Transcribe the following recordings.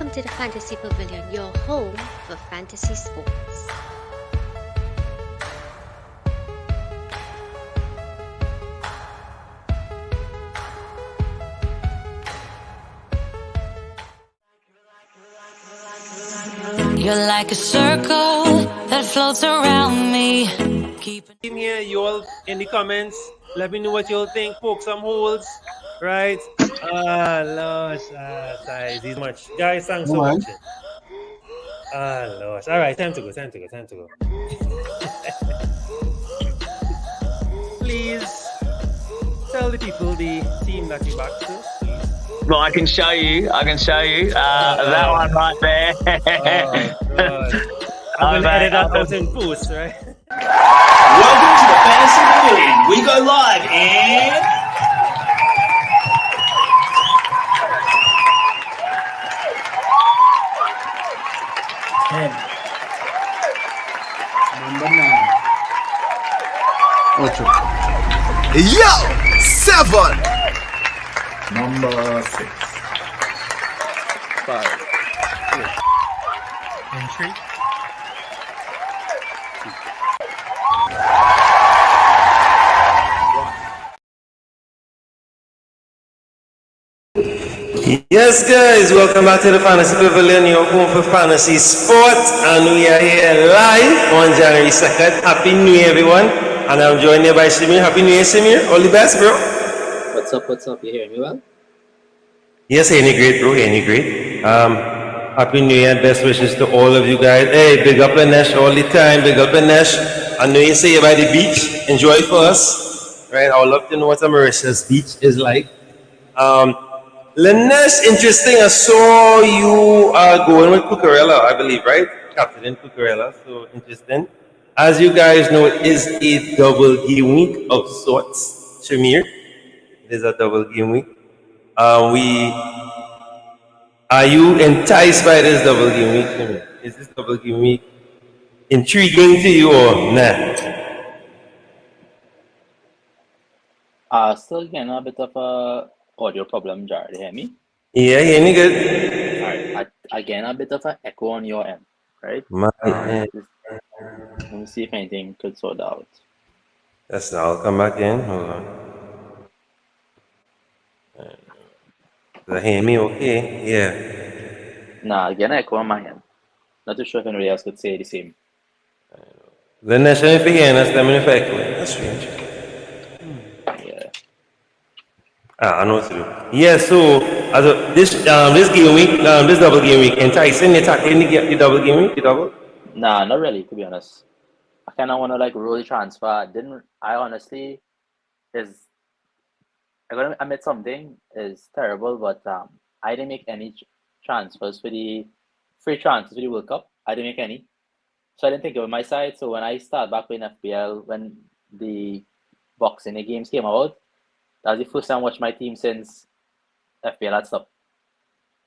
Welcome to the Fantasy Pavilion, your home for fantasy sports. You're like a circle that floats around me. In here, you all in the comments, let me know what you all think. Poke some holes, right? Losh, size, he's much. Guys, thanks for watching. Losh. All right, time to go. Please tell the people the team that you back to. Please. Well, I can show you. That one right there. God. I'm gonna edit that out in post, right? Welcome to the Fantasy Pavilion. We go live in 10. Number 9. 8. Yo! 7. Number 6. 5. 4. And 3. Yes, guys, welcome back to the Fantasy Pavilion, your home for fantasy sport, and we are here live on January 2nd. Happy New Year, everyone, and I'm joined here by Samir. Happy New Year, Samir. All the best, bro. What's up? You hear me well? Yes, any great, bro, any great. Happy New Year, best wishes to all of you guys. Hey, big up Lanesh all the time, big up Lanesh. I know you say you're by the beach, enjoy first, right? I would love to know what a Mauritius beach is like. Lanesh, interesting. I saw you going with Cucurella, I believe, right? Captain Cucurella, so interesting. As you guys know, it is a double game week of sorts, Shamir. It is a double game week. Are you enticed by this double game week, Shamir? Is this double game week intriguing to you or nah? Still getting a bit of a audio problem, Jared. You hear me? Yeah, hear me good. Alright, again a bit of an echo on your end, right? Let Let me see if anything could sort out. Yes, I'll come back in. Hold on. Does hear me okay? Yeah. Nah, again an echo on my end. Not too sure if anybody else could say the same. The national figure is coming effect. That's strange. Yeah. I know what to do. Yeah, so this game week, this double game week, enticing you tackling the double game week, the double? Nah, not really, to be honest. I kind of want to like roll the transfer. I honestly I gotta admit something is terrible, but I didn't make any transfers for the free transfers for the World Cup. I didn't make any, so I didn't think it was my side. So when I started back playing FPL, when the Boxing Day games came out, that was the first time I watched my team since FPL had stopped.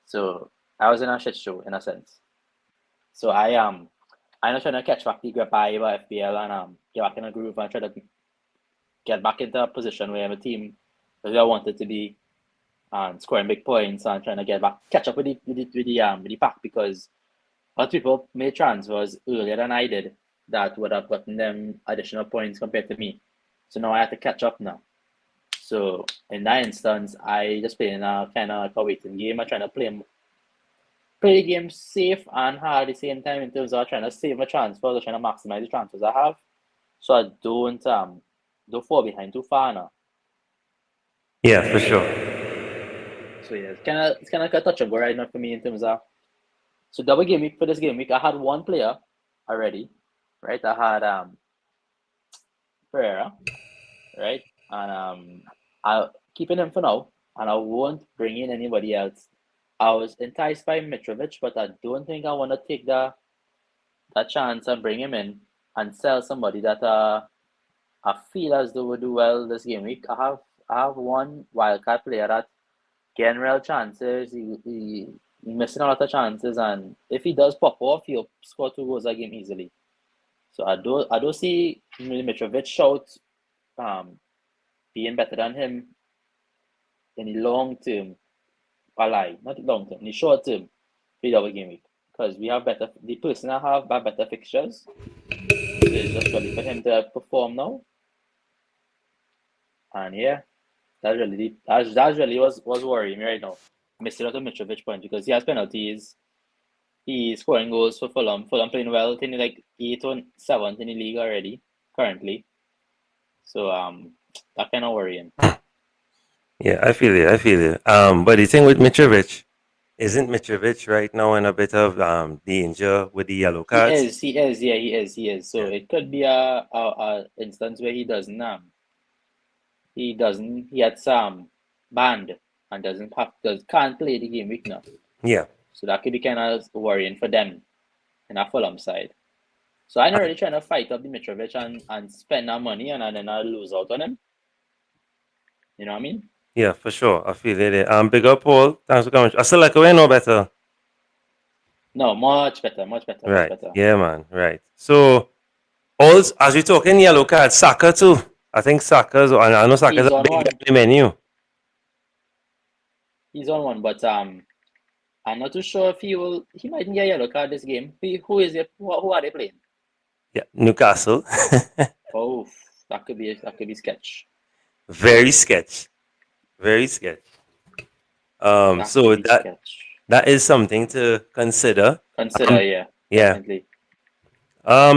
So I was in a shit show in a sense. So I'm not trying to catch back the grip by FPL and get back in a groove and try to get back into a position where I'm a team that I wanted to be and scoring big points and trying to catch up with the pack, because a lot of people made transfers earlier than I did that would have gotten them additional points compared to me. So now I have to catch up now. So in that instance, I just play in a kind of like a waiting game. I'm trying to play the game safe and hard at the same time in terms of trying to save my transfers or trying to maximize the transfers I have, so I don't fall behind too far now. Yeah, for sure. So yeah, it's kind of like a touch and go right now for me in terms of. So double game week, for this game week, I had one player already, right? I had Pereira, right? And I'll keeping him for now, and I won't bring in anybody else. I was enticed by Mitrovic, but I don't think I want to take that chance and bring him in and sell somebody that I feel as though will do well this game week. I have one wildcard player that getting real chances. He missing a lot of chances, and if he does pop off, he'll score 2 goals a game easily. So I don't see Mitrovic shout being better than him in the long term. Not long term, in the short term. for double game week because we have the person that have better fixtures. So it's just really for him to perform now. And yeah, that really was worrying me right now. Missing out on Mitrovic point because he has penalties. He's scoring goals for Fulham. Fulham playing well, playing like 8th or 7th in the league already, currently. So that kind of worrying. Yeah, I feel it. But the thing with Mitrovic, isn't Mitrovic right now in a bit of danger with the yellow cards? He is. So it could be a instance where he gets banned and can't play the game week now. Yeah. So that could be kind of worrying for them in a Fulham side. So I'm not really trying to fight up Dimitrovic and spend our money and then I lose out on him. You know what I mean? Yeah, for sure. I feel it. Big up, Paul. Thanks for coming. I still like away no better. No, much better. Right. Much better. Yeah, man. Right. So, also, as we talking yellow card, Saka too. I think Saka's, and I know Saka's He's a on big one. guy in the menu. He's on one, but I'm not too sure if he might get a yellow card this game. Who is it? Who are they playing? Yeah, Newcastle. Oh, that could be sketch. Very sketch. Very sketch. So that is something to consider. Yeah. Yeah. Definitely.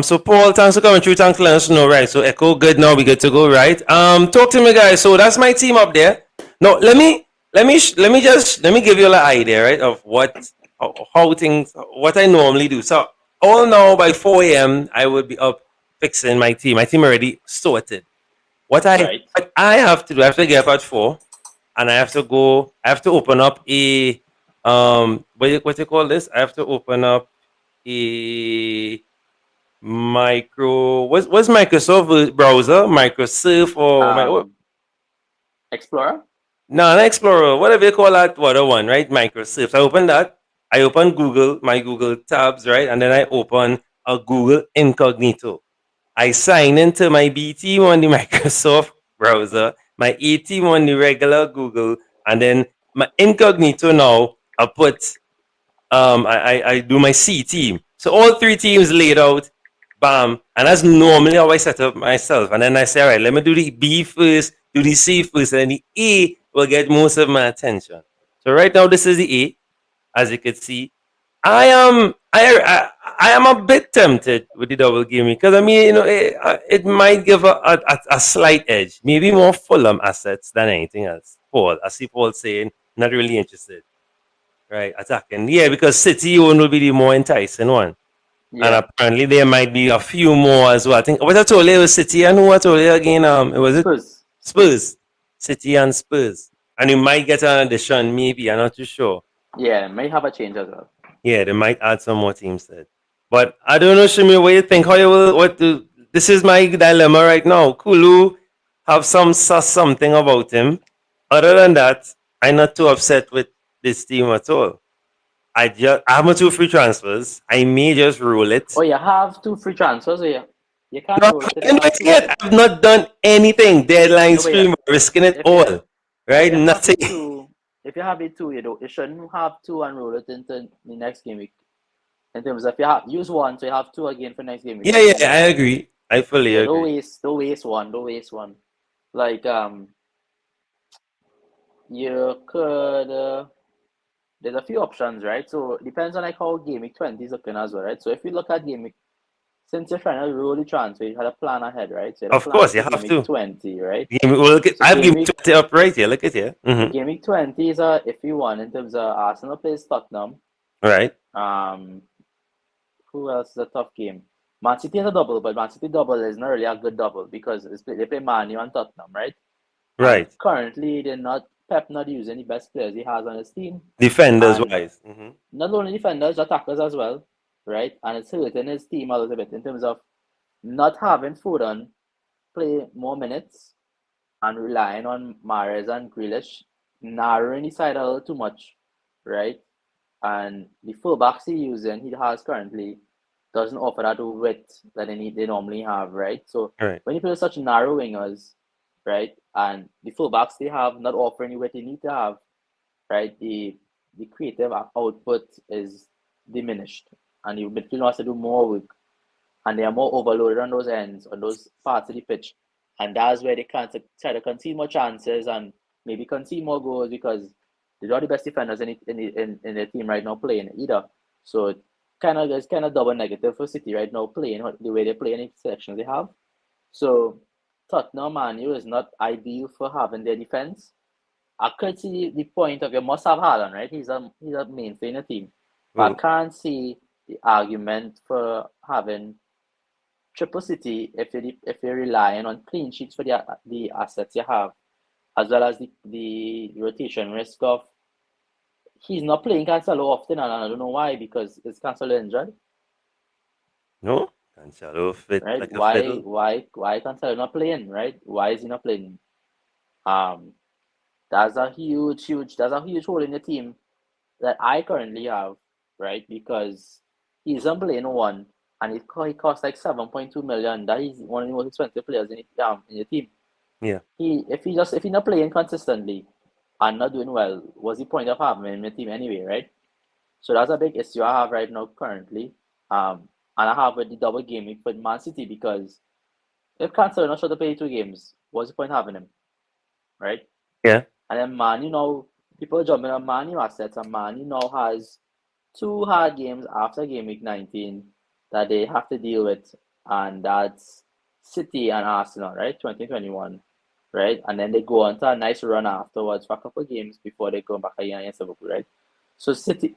So Paul, thanks for coming through. Thanks for letting us know. Right. So Echo, good now. We good to go. Right. Talk to me, guys. So that's my team up there. No, let me give you an idea, right, of what I normally do. So all now by 4 a.m. I would be up fixing my team. My team already sorted. What I have to do, I have to get up at 4, and I have to open up a what you call this? I have to open up a what's Microsoft browser? Microsoft or Explorer? No, not Explorer. Whatever you call that other one, right? Microsoft. I open that. I open Google, my Google tabs, right? And then I open a Google Incognito. I sign into my B team on the Microsoft browser, my A team on the regular Google, and then my Incognito now I put I do my C team. So all 3 teams laid out, bam, and that's normally how I set up myself. And then I say, all right, let me do the B first, do the C first, and the A will get most of my attention. So right now this is the A, as you can see. I am a bit tempted with the double gaming because I mean, it might give a slight edge, maybe more Fulham assets than anything else. Paul, I see Paul saying not really interested, right? Attacking, yeah, because City one will be the more enticing one, and apparently there might be a few more as well. I think what I told you was City and who I told you again. It was Spurs, City and Spurs, and you might get an addition, maybe. I'm not too sure. Yeah, may have a change as well. Yeah, they might add some more teams there. But I don't know, Shimi, what you think? This is my dilemma right now. Kulu have something about him. Other than that, I'm not too upset with this team at all. I have my 2 free transfers. I may just roll it. Oh, you have 2 free transfers, yeah. You can't roll it. I've not done anything. Deadline stream, risking it all. Right? Nothing. If you have it 2, you shouldn't have 2 and roll it into the next game week. In terms of if you use 1, so you have 2 again for next game week. Yeah, I agree. I fully agree. Don't waste one. Like you could there's a few options, right? So it depends on like how game week 20 is looking as well, right? So if you look at game week, since you're trying to roll the transfer, you had a plan ahead, right? So of course, you have to. 20, right? I have game week 20 up right here. Look at here. Mm-hmm. Game week 20 is if you want in terms of Arsenal plays Tottenham. Right. Who else is a tough game? Man City is a double, but Man City double is not really a good double because they play Man U and Tottenham, right? Right. And currently, Pep not using the best players he has on his team. Defenders wise. Mm-hmm. Not only defenders, attackers as well. Right, and it's hurting his team a little bit in terms of not having Foden play more minutes and relying on Mahrez and Grealish, narrowing the side a little too much, right? And the fullbacks he's using, he has currently doesn't offer that width that they normally have, right? So when you play such narrow wingers, right, and the fullbacks they have not offering you what they need to have, right? The creative output is diminished, and the midfield has to do more work, and they are more overloaded on those ends, on those parts of the pitch, and that's where they can't try to concede more chances and maybe concede more goals because they're not the best defenders in the team right now playing either. So it's kind of double negative for City right now playing the way they play in the selections they have. So Tottenham Man U is not ideal for having their defense. I could see the point of you must have Haaland, right? He's a mainstay in the team. But I can't see the argument for having Triple City if you're relying on clean sheets for the assets you have, as well as the rotation risk of he's not playing Cancelo often, and I don't know why, because is Cancelo injured? No, Cancelo fit Right? like a Why fiddle. why Cancelo not playing? Right? Why is he not playing? That's a huge hole in the team that I currently have, right? Because he's on playing one, and he costs like 7.2 million. That is one of the most expensive players in the team. Yeah. If he's not playing consistently and not doing well, what's the point of having him in the team anyway, right? So that's a big issue I have right now currently. And I have with the double game week with Man City because if Cancelo not sure to play 2 games, what's the point of having him, right? Yeah. And then Man, people jumping on Man U assets, and Man U now has 2 hard games after game week 19 that they have to deal with, and that's City and Arsenal, right? 2021, right? And then they go on to a nice run afterwards for a couple of games before they go back again against Liverpool, right? So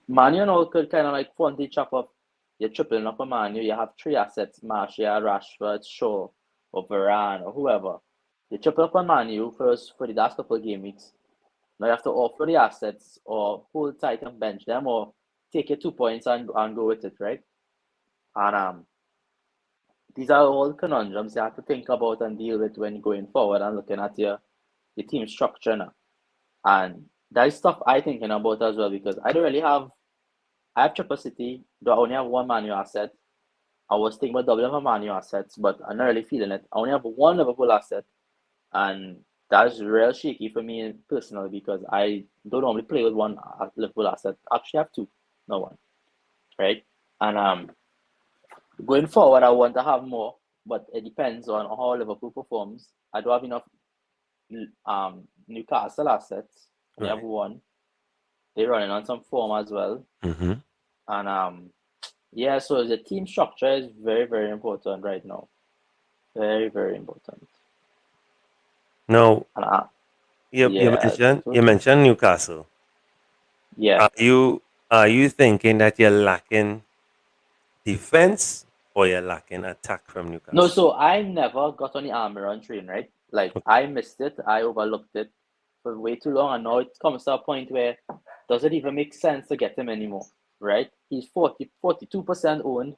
Man U could kind of like fund the chop up. You're tripling up on Man U. You have 3 assets: Martial, Rashford, Shaw, or Varane, or whoever. You triple up on Man U first for the last couple of game weeks. Now you have to offer the assets or hold tight and bench them or take your 2 points and go with it, right? And these are all conundrums you have to think about and deal with when going forward and looking at your team structure now. And that is stuff I thinking about as well because I have Triple City, though I only have 1 Man U asset. I was thinking about doubling my Man U assets, but I'm not really feeling it. I only have 1 Liverpool asset, and that's real shaky for me personally because I don't normally play with 1 Liverpool asset. I actually have 2, not 1, right? And going forward, I want to have more, but it depends on how Liverpool performs. I don't have enough Newcastle assets. We have 1. They're running on some form as well. Mm-hmm. And yeah, so the team structure is very, very important right now. Very, very important. Now, And you mentioned Newcastle. Yeah. Are you thinking that you're lacking defense or you're lacking attack from Newcastle? No, so I never got on the Almiron train, right? Like I missed it, I overlooked it for way too long, and now it comes to a point where does it even make sense to get him anymore, right? He's 42% owned,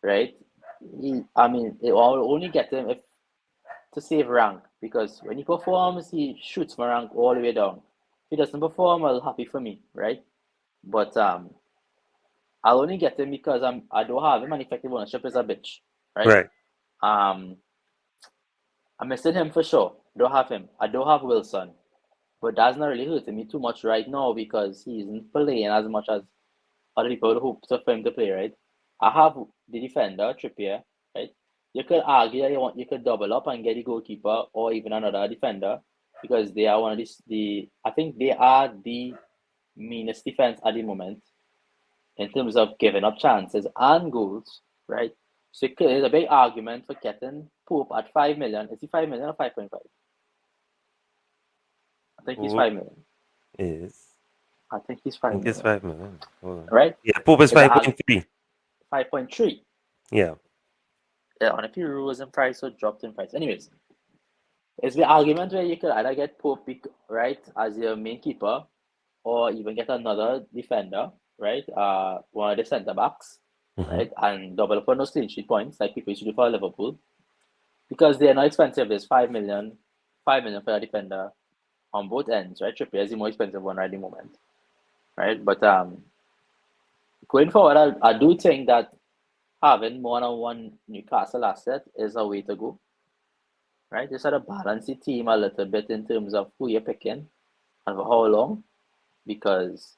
right? It will only get him if to save rank because when he performs, he shoots my rank all the way down. If he doesn't perform, well, happy for me, right? But I'll only get him because I don't have him, and effective ownership is a bitch, right? I'm missing him for sure. Don't have him. I don't have Wilson, but that's not really hurting me too much right now because he isn't playing as much as other people hope for him to play, right? I have the defender, Trippier, right? You could argue that you could double up and get the goalkeeper or even another defender because they are one of I think they are the meanest defense at the moment in terms of giving up chances and goals, right? So there's a big argument for getting Pope at 5 million. Is he 5 million or 5.5? I think he's 5 million. I think he's 5 million. It's 5 million. Right? Yeah, Pope is 5.3. 5.3. Yeah. Yeah, and a few rose in price or dropped in price. Anyways, it's the argument where you could either get Pope, right, as your main keeper, or even get another defender, right, one of the centre backs, right, and double up on those clean sheet points like people used to do for Liverpool, because they're not expensive. There's 5 million for a defender on both ends, right? Trippier is the more expensive one right at the moment, right? But going forward, I do think that having more than 1 Newcastle asset is a way to go, right? Just sort of balance the team a little bit in terms of who you're picking and for how long, because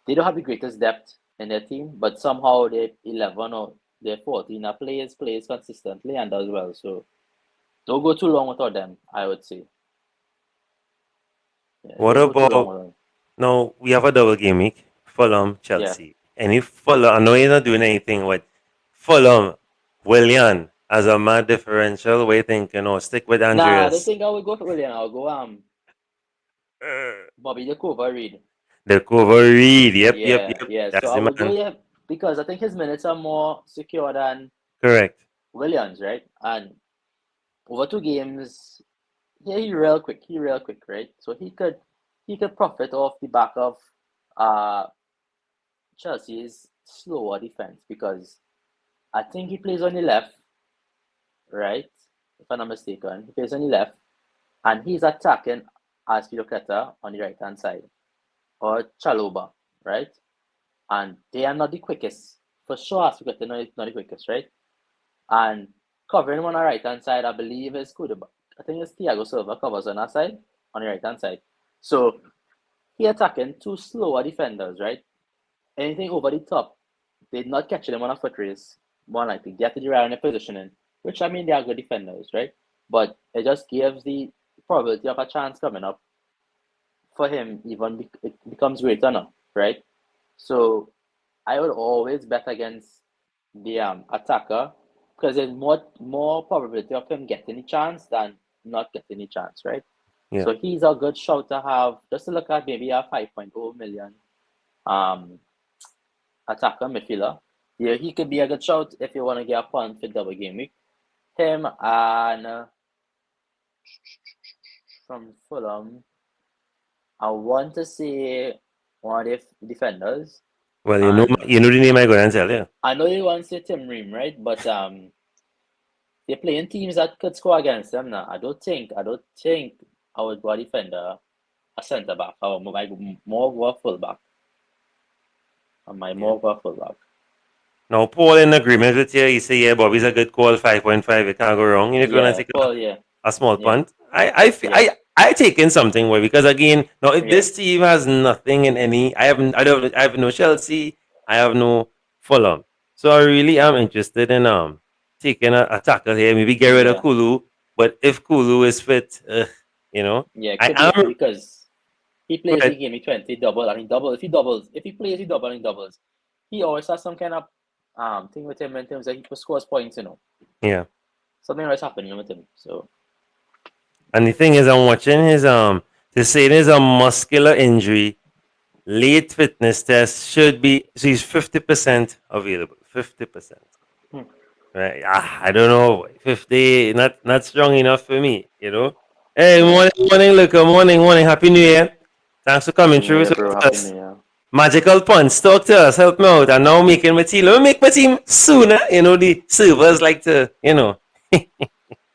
they don't have the greatest depth in their team, but somehow they're 11 or they're 14 are plays consistently and does well. So don't go too long without them, I would say. Yeah, What don't go too long about without them. now? We have a double game week. Fulham, Chelsea. Any Fulham? I know you're not doing anything with Fulham. Willian as a mad differential. What do you think? Stick with Nah, I don't Andreas. think I would go for William. I'll go Bobby the Cover Reed. The cover read. Yep. Yeah. That's So I the would go man. because I think his minutes are more secure than Correct. Williams, right? And over 2 games, yeah, he real quick, right? So he could profit off the back of uh Chelsea's slower defense because I think he plays on the left, right? If I'm not mistaken, he plays on the left, and he's attacking Aspilicueta on the right hand side or Chaloba, right? And they are not the quickest. For sure, Aspilicueta not the quickest, right? And covering him on the right hand side, I believe is Kudaba. I think it's Thiago Silva covers on that side, on the right hand side. So he attacking 2 slower defenders, right? Anything over the top, they're not catching them on a foot race. More likely, they have to rely on their positioning, which I mean they are good defenders, right? But it just gives the probability of a chance coming up for him even it becomes greater now, right? So I would always bet against the attacker because there's more probability of him getting a chance than not getting a chance, right? Yeah. So he's a good shout to have just to look at maybe a 5.0 million attacker midfielder. Yeah, he could be a good shout if you want to get a punt for double game week. Him and from Fulham, I want to say one of the defenders. Well, you know the name I go and tell you. I know you want to say Tim Ream, right? But they're playing teams that could score against them now. I don't think I would go a defender, a centre back, or more go a full back. I might more go a full back. Now, Paul in agreement with you. He say, yeah, Bobby's a good call, 5.5. You can't go wrong. If you want to take Paul, a small Yeah. punt, I take in something where because again, now if this team has nothing in any, I have no Chelsea, I have no Fulham, so I really am interested in taking a tackle here. Maybe get rid of Kulu, but if Kulu is fit, Yeah, I could be am because he plays Right. the game 20 double and he double. If he plays he double and he doubles, he always has some kind of thing with him in terms that he scores points, yeah. Something always happening with him. So And the thing is, I'm watching his they say there's a muscular injury. Late fitness test should be so he's 50% available. 50%. Right. I don't know. 50 not strong enough for me, Hey, morning, Luca. Morning. Happy New Year. Thanks for coming through. yeah, So bro, tell happy us, New Year. magical punch. Talk to us. Help me out. And now making my team. Let me make my team sooner. The servers like to,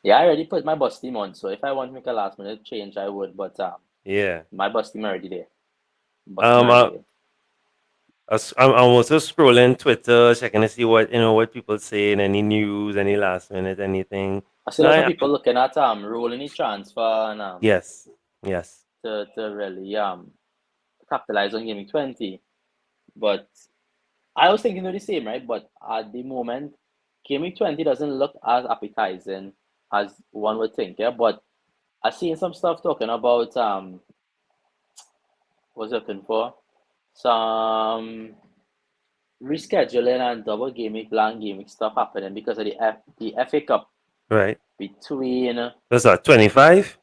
Yeah, I already put my bus team on, so if I want to make a last minute change, I would. But Yeah. my bus team already there. I'm also scrolling Twitter, checking to see what people saying, any news, any last minute, anything. I see lots of people looking at rolling the transfer and Yes. to really capitalize on gaming 20. But I was thinking of the same, right? But at the moment, gaming 20 doesn't look as appetizing as one would think, yeah. But I've seen some stuff talking about what's it looking for? Some rescheduling and double gaming, blank gaming stuff happening because of the FA Cup Right. between That's what, 25?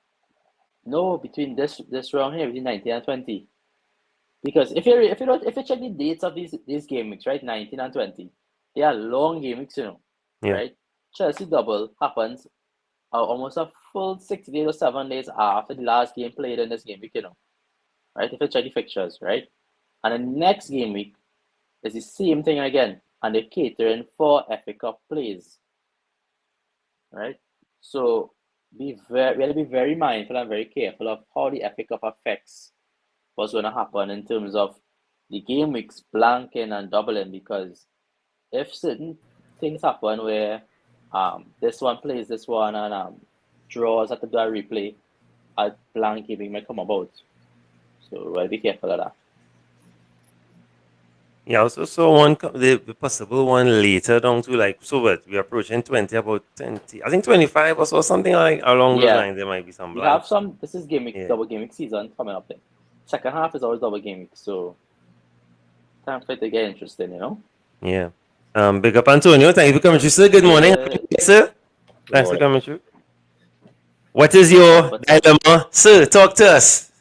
no between this round here between 19 and 20. Because if you check the dates of these game weeks, right, 19 and 20, they are long game weeks, Yeah. right? Chelsea double happens almost a full 6 days or 7 days after the last game played in this game week, right? If you check the fixtures, right, and the next game week is the same thing again, and they're catering for FA Cup plays, right? So we have to be very mindful and very careful of how the FA Cup affects what's going to happen in terms of the game weeks blanking and doubling, because if certain things happen where this one plays this one and draws at the replay, a blank gaming might come about. So be careful of that. Yeah, I also saw one, the possible one later down to like, so what, we're approaching 20, about 20, I think 25 or so, something like along those Yeah, lines. There might be some you have blanks. some. This is game week, Yeah, double game week season coming up. There. Second half is always double game week, so time for it to get interesting. yeah. Big up Antonio. Thank you for coming through, sir. Good morning. Yeah. Yes, sir. Thanks for morning. coming through. What is your What's up? dilemma, sir? Talk to us.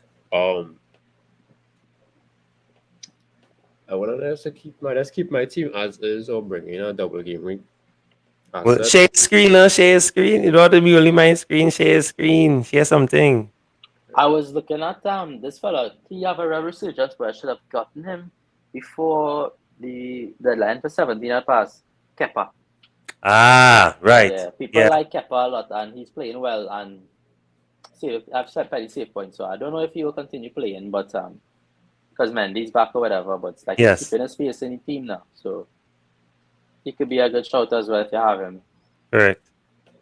I want to keep my team as is or bring in a double game week. Well, share screen, share screen. You don't have to be only my screen. Share screen. Share something. I was looking at this fella. He have a resurgence, but I should have gotten him before the deadline for 17 had passed. Kepa. Ah, right. Yeah, people Yeah. like Kepa a lot, and he's playing well. And I've set pretty safe points, so I don't know if he will continue playing, but because Mendy's back or whatever. But it's like Yes. he's keeping a space in the team now, so he could be a good shout as well if you have him. Correct.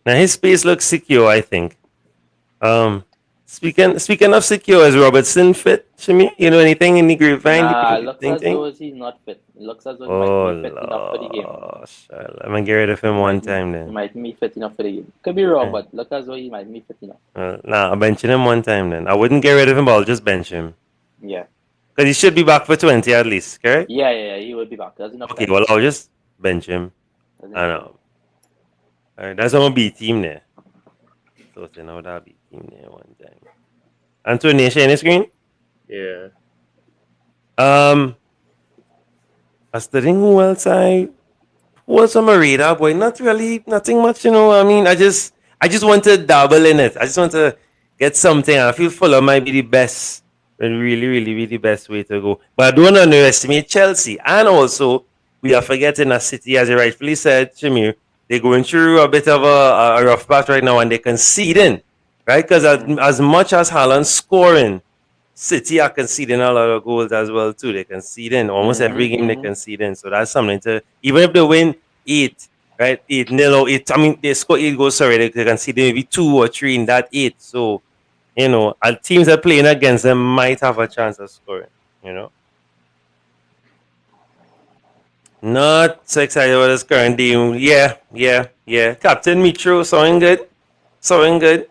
Now his space looks secure, I think. Speaking of secure, is Robertson fit, Shimi? You know anything in the grapevine? Nah, You looks think as thing? though he's not fit. It looks as though he Oh, might be fit enough for the game. I'm gonna get rid of him one He time then. might be fit enough for the game. Could be wrong, Yeah. but look as though he might be fit enough. Nah, I'm benching him one time then. I wouldn't get rid of him, but I'll just bench him. Yeah. Because he should be back for 20 at least, correct? Yeah, he will be back. There's enough Okay, time. well, I'll just bench him. There's I enough time. know. Alright, that's our B team there. So, now that B team there one time. Antonio, share the screen? Yeah. I studying who else I was on my radar, boy. Not really, nothing much, I mean, I just want to dabble in it. I just want to get something. I feel Fuller might be the best, really, really, really the best way to go. But I don't underestimate Chelsea. And also, we are forgetting a City, as you rightfully said, Shamir, they're going through a bit of a rough patch right now and they're conceding, right? Because as much as Haaland's scoring, City are conceding a lot of goals as well too. They conceding almost every game. They conceding, so that's something to. Even if they win 8, right, 8-0 or 8. I mean, they score 8 goals. Sorry, they concede maybe 2 or 3 in that 8. So, teams that are playing against them might have a chance of scoring. Not so excited about this current team. Yeah. Captain Mitro, sounding good.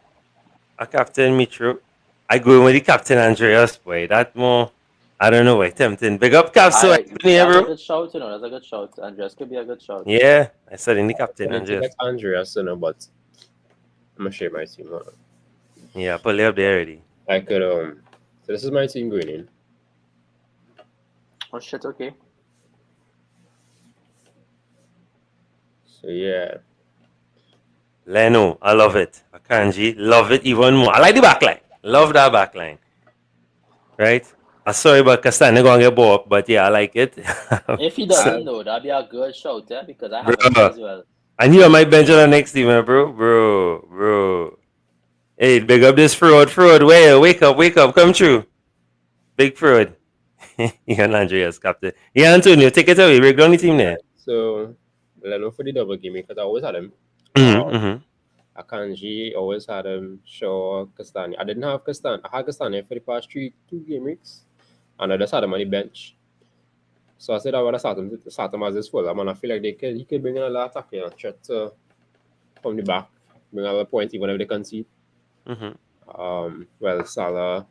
A Captain Mitro. I go with the Captain Andreas, boy. That more, I don't know, tempting. Big up, Cap. So, That's yeah, a bro. good shout, That's a good shout. Andreas could be a good shout. Yeah, I said in the Captain I Andreas. like Andreas, but I'm gonna share my team. Yeah, pull it up there already. I could So this is my team going in. Oh shit, okay. So yeah. Leno, I love it. Akanji, love it even more. I like the backline. Love that backline. Right? I'm sorry about Castagna going to get bought up, but yeah, I like it. If he doesn't know, that'd be a good shout, yeah, because I have him Bruh. as well. And you on my bench on the next team, bro. Bro. Hey, big up this fraud. Wake up, come true. Big fraud. Yeah, Andreas, captain. Yeah, Antonio, take it away. Break down the team there. So Leno for the double game because I always had him. Akanji always had him. Shaw, Castagna. I didn't have Castagna. I had Castagna for the past 2 game weeks, and I just had him on the bench. So I said I would start him as his full. I mean, I feel like he could bring in a lot of attacking threat from the back, bring a lot of points even if they concede. Well, Salah,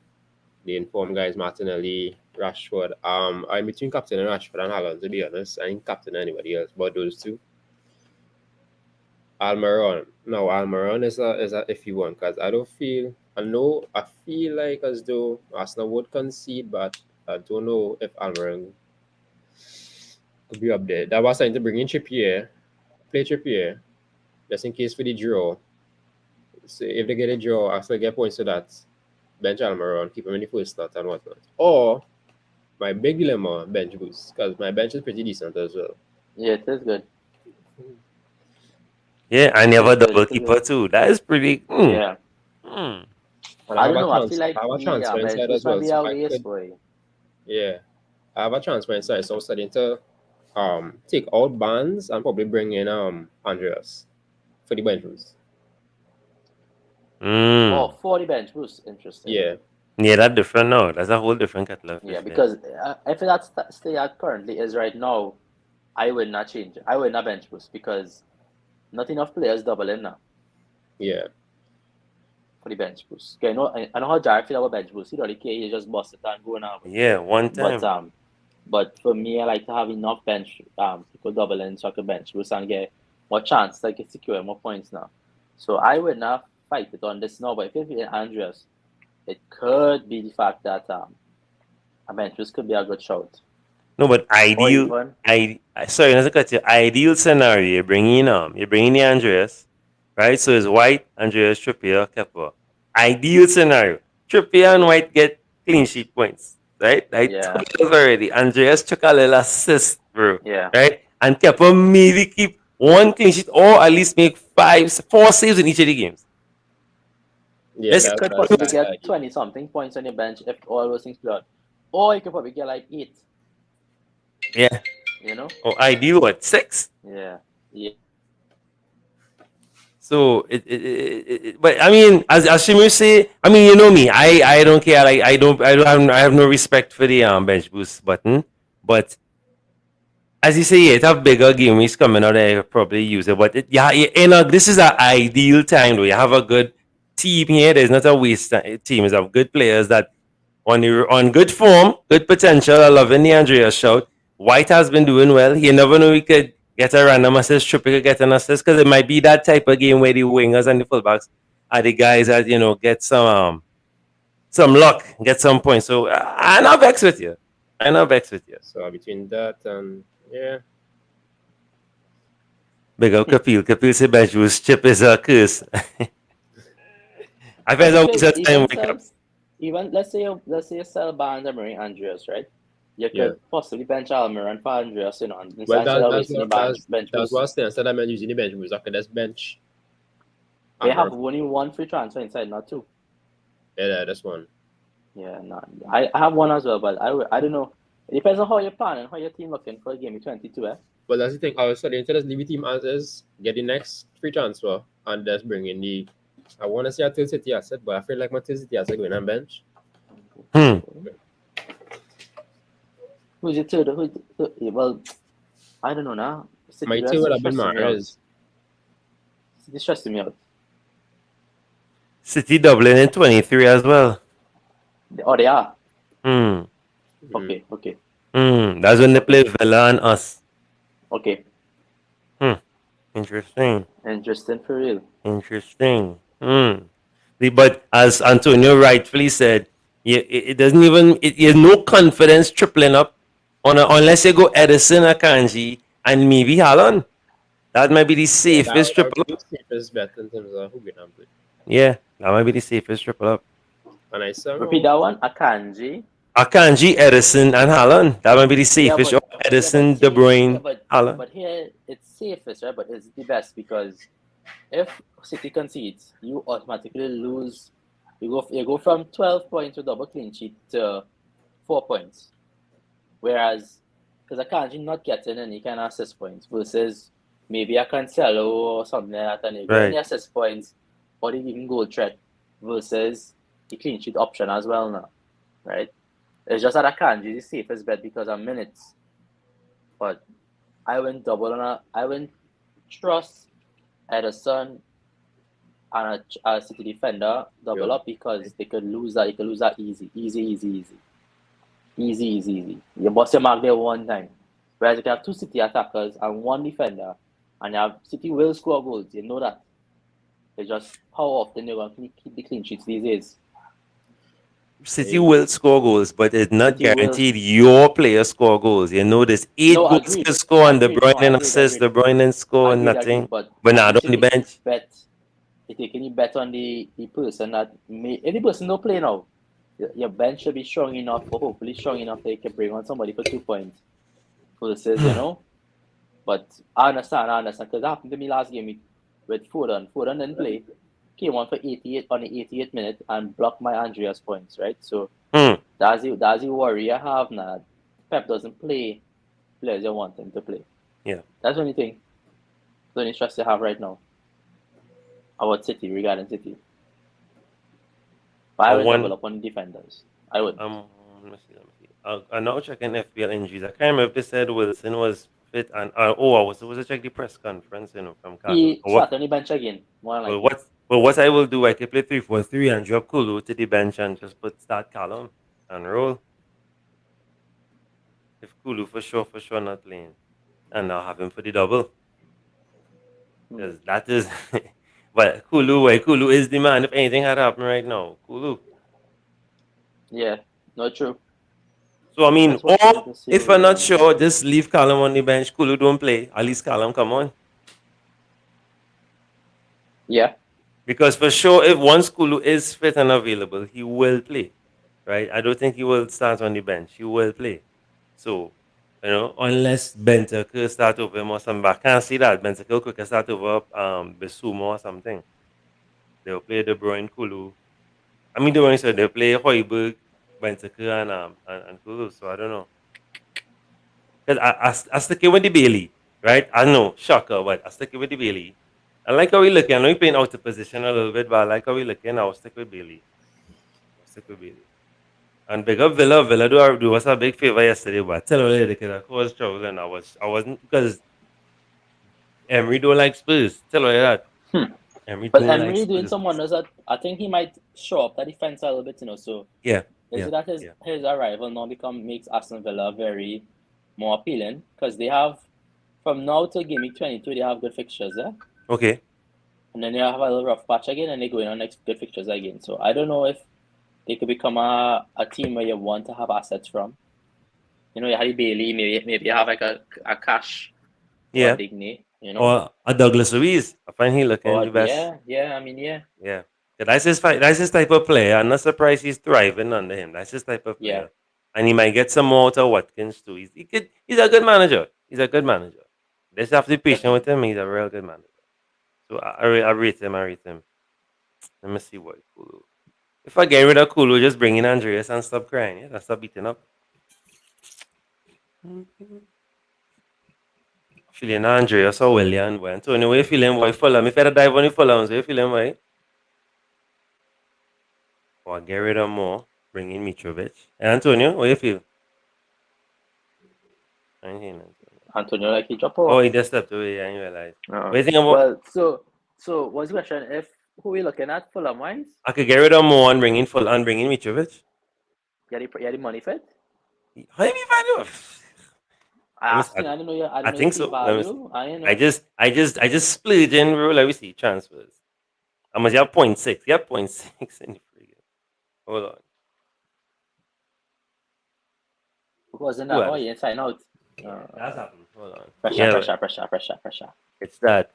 the informed guys, Martinelli, Rashford. I'm between captain and Rashford and Haaland, to be honest. I ain't captain anybody else but those two. Almiron. No, Almiron is a iffy one because I feel like as though Arsenal would concede, but I don't know if Almiron could be up there. That was time to bring in Trippier, play Trippier, just in case for the draw. So if they get a draw, I still get points to that. Bench Almiron, keep him in the first start and whatnot. Or my big dilemma, bench boost, because my bench is pretty decent as well. Yeah, it is good. Yeah, and you have a double keeper too. That is pretty. Yeah. But I don't know. I feel like I have a transfer inside this as well. might be So a I waste could, for you. yeah, I have a transfer inside, so I'm starting to take out Barnes and probably bring in Andreas for the bench boost. Oh, for the bench boost. Interesting. Yeah, Yeah, that's different now. That's a whole different kettle of fish. Yeah, there. because if that's stay at currently is right now, I would not change it. I would not bench boost because not enough players doubling now Yeah. for the bench boost. Okay, I know how Jared feel about bench boost. He don't really care. He just bust it and go now. Yeah, one time. But for me, I like to have enough bench people doubling so I can bench boost and get more chance, like secure more points now. So I would not fight it on this now. But if you're Andreas, it could be the fact that a bench boost could be a good shout. No, but Or ideal. even Sorry, not to cut you. Ideal scenario. You're bringing the Andreas, right? So it's White, Andreas, Trippier, Kepa. Ideal scenario. Trippier and White get clean sheet points, right? Like Yeah. 2 years already. Andreas took a little assist, bro. Yeah. Right? And Kepa maybe keep one clean sheet or at least make 4 saves in each of the games. Yeah, Let's that- cut could possibly that's get like- 20 something points on your bench if all those things play out. Or you could probably get like 8, Yeah. you know? Or ideal what? 6? Yeah. Yeah. So but I mean, as Shimur say, I mean, you know me, I don't care. Like I have no respect for the bench boost button. But as you say, yeah, it have bigger game weeks coming out, I probably use it. But this is an ideal time though. You have a good team here. There's not a waste team. It's of good players that on good form, good potential. I love the Andrea shout. White has been doing well. You never know, he could get a random assist, Trippier could get an assist, because it might be that type of game where the wingers and the fullbacks are the guys that get some luck, get some points. So I'm not vexed with you. So between that and yeah, Big up Kapil. Kapil said bench boost chip is a curse. I felt that was a time wake up. Even let's say you sell Barnes and Marie Andreas, right? You could Yeah. possibly bench Almiron for Andreas, you know. well, instead of that's wasting the what bench that's boost. what I say. Instead of using the bench boost, I could just bench. They have Almiron. only one free transfer inside, not two. Yeah, that's one. Yeah, no. I have one as well, but I don't know. It depends on how you're planning and how your team looking for game 22, eh? But that's the thing. I was studying to just leave the team as is, get the next free transfer, and just bring in the. I want to say a Till City asset, but I feel like my Till City asset going on bench. Who's it to? Well, I don't know now. City My just team would have been stressing me out. Mahrez. It's stressing me out. City doubling in 23 as well. Oh, they are. Hmm. Okay. That's when they play Villa and us. Okay. Interesting. Interesting for real. Interesting. But as Antonio rightfully said, it doesn't even you have no confidence tripling up unless you go Edison, Akanji, and maybe Haaland. That might be the safest triple up. Safest bet in terms of who going to play. Yeah, that might be the safest triple up. And I saw Repeat that one. Akanji. Akanji, Edison, and Haaland. That might be the safest. but- Edison, but De see, Bruyne, Haaland. But here it's safest, right? But it's the best because if City concedes, you automatically lose. You go from 12 points with double clean sheet to 4 points, whereas because Akanji not getting any kind of assist points versus maybe a Cancelo or something like that, and you get any Right. assist points or even goal threat versus the clean sheet option as well now, right? It's just that Akanji is the safest bet because of minutes. But I went double on I went trust Edison and a City defender double up because they could lose that. You could lose that easy. You bust your mark there one time. Whereas you can have two City attackers and one defender, and you have City will score goals. You know that. It's just how often you're going to keep the clean sheets these days. City will score goals, but it's not City will. guaranteed your players score goals. You know, there's 8 No, goals agreed. to score and De Agreed. Bruyne No, assist, De agreed. Bruyne score Agreed, nothing. But not on the you bench. you take any bet on the person that any person no play now. Your bench should be strong enough, or hopefully strong enough that you can bring on somebody for 2 points for the season, you know. But I understand, because that happened to me last game with Foden. Foden didn't play, came on for 88 on the 88th minute and blocked my Andreas points, right? So that's the worry I have now. Pep doesn't play players you want him to play. Yeah. That's the only thing. The only stress you have right now about City, regarding City. But I Or would one. double up on defenders. I would. Let me see. I'm now checking FPL injuries. I can't remember if they said Wilson was fit and I was supposed to check the press conference, from Carlo. He start on the bench again. More Well, likely. what I will do, I can play 3-4-3 and drop Kulu to the bench and just start Callum and roll. If Kulu for sure not playing, and I'll have him for the double. Because that is, but Kulu is the man. If anything had happened right now, Kulu. Yeah, not true. So I mean, That's what or you see if with I'm not them. sure, just leave Callum on the bench. Kulu don't play. At least Callum come on. Yeah. Because for sure, if once Kulu is fit and available, he will play, right? I don't think he will start on the bench. He will play. So, unless Bentancur start over him or something, but I can't see that. Bentancur could start over Bissouma or something. They'll play De Bruyne, Kulu. I mean, they'll play Højbjerg, Bentancur, and Kulu. So I don't know. Because I stick it with the Bailey, right? I know, shocker, but I stick it with the Bailey. I like how we looking. I know you're playing out of position a little bit, but I like how we looking. I'll stick with Bailey. And big up Villa. Villa do us a big favor yesterday, but tell her because I was struggling. I wasn't because Emery don't like Spurs. Tell her that. Emery But don't Emery like doing Spurs. some wonders that I think he might show up that defense a little bit, So Yeah. is it that his arrival now makes Aston Villa very more appealing because they have from now till game week 22 they have good fixtures, yeah. Okay. And then they have a little rough patch again, and they go in on next good fixtures again. So I don't know if they could become a team where you want to have assets from. You have Bailey, maybe you have like a Cash, or a Digne, or a Douglas Luiz. I find he looking the best. Yeah. I mean, yeah. Yeah. That's his type of player. I'm not surprised he's thriving under him. That's his type of player. Yeah. And he might get some more out of Watkins too. He's a good manager. Just have to be patient with him. He's a real good manager. So I rate him. Let me see what Kulu. If I get rid of Kulu, just bring in Andreas and stop crying. Yeah, stop beating up. Feeling Andreas or William. Boy. Antonio, what you feeling, boy? Fulham. If I dive on the Fulham, so you feeling, boy? Or get rid of more. Bring in Mitrovic. Hey, Antonio, what you feel? Antonio, like he drop off. Oh, he just stepped away. I didn't realize. What do you think about? Well, so what's the question? Who we looking at? Fulham wise? I could get rid of more and bring in Mitrovic. You had the money fit? How do you mean value? I don't know. I think so. Value. I I just split in rule. Let me see transfers. How much you have? 0.6. You have 0.6 in the free game. Hold on. Wasn't that? Oh, yeah, sign out. That's happened. Hold on. Pressure. It's that.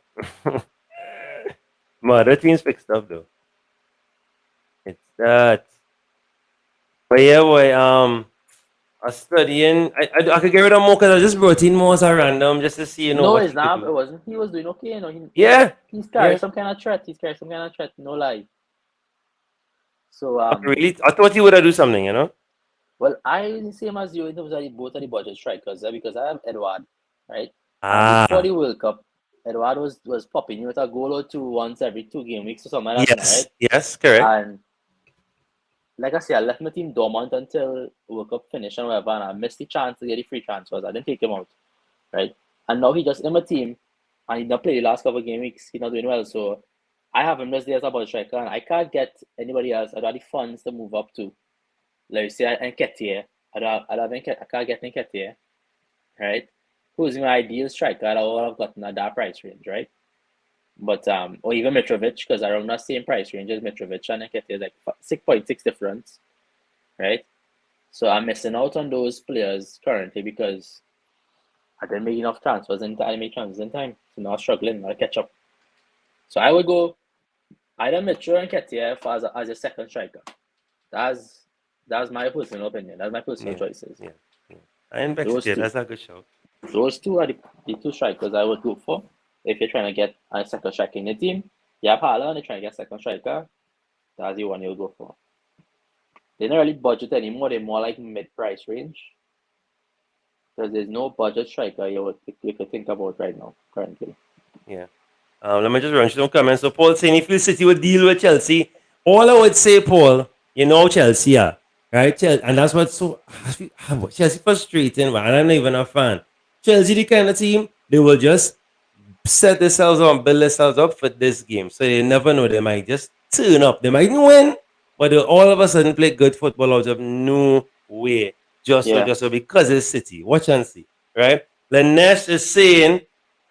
My other team's fixed up though. It's that. But yeah, boy. I studying. I could get rid of more because I just brought in more as a random just to see. No, it's not. It wasn't. He was doing okay. He's carrying some kind of threat. No lie. So really, I thought he would have do something. Well, I the same as you in terms of both of the budget strikers because I have Edouard, right? Before the World Cup, Edouard was popping with a goal or two once every 2 game weeks or something like that, right? Yes, correct. And like I said, I left my team dormant until World Cup finished and whatever, and I missed the chance to get the free transfers. I didn't take him out, right? And now he just in my team, and he not played the last couple of game weeks. He's not doing well, so I have him just there as a budget striker, and I can't get anybody else. I don't have the funds to move up to. Let me say Nketiah. I can't get Nketiah, right? Who's my ideal striker? I would have gotten at that price range, right? But or even Mitrovic, because around that same price range as Mitrovic and Nketiah is like 6.6 difference, right? So I'm missing out on those players currently because I didn't make enough transfers in time. So now I'm struggling. I'll catch up. So I would go either Mitro and Nketiah as a second striker. That's my personal opinion. That's my personal choices. Yeah. I invested. That's a good show. Those two are the 2 strikers I would go for. If you're trying to get a second striker in the team, you have Haaland, you're trying to get a second striker, that's the one you'll go for. They don't really budget anymore, they're more like mid-price range. Because there's no budget striker you could think about right now, currently. Yeah. Let me just run through some comments. So Paul saying if City would deal with Chelsea, all I would say, Paul, You know Chelsea are, right? And that's what's so Chelsea frustrating, man. I'm not even a fan. Chelsea, the kind of team, they will just set themselves up, build themselves up for this game. So they never know. They might just turn up. They might win, but they'll all of a sudden play good football out of no way. Just so because it's City. Watch and see. Right? Lanesh is saying,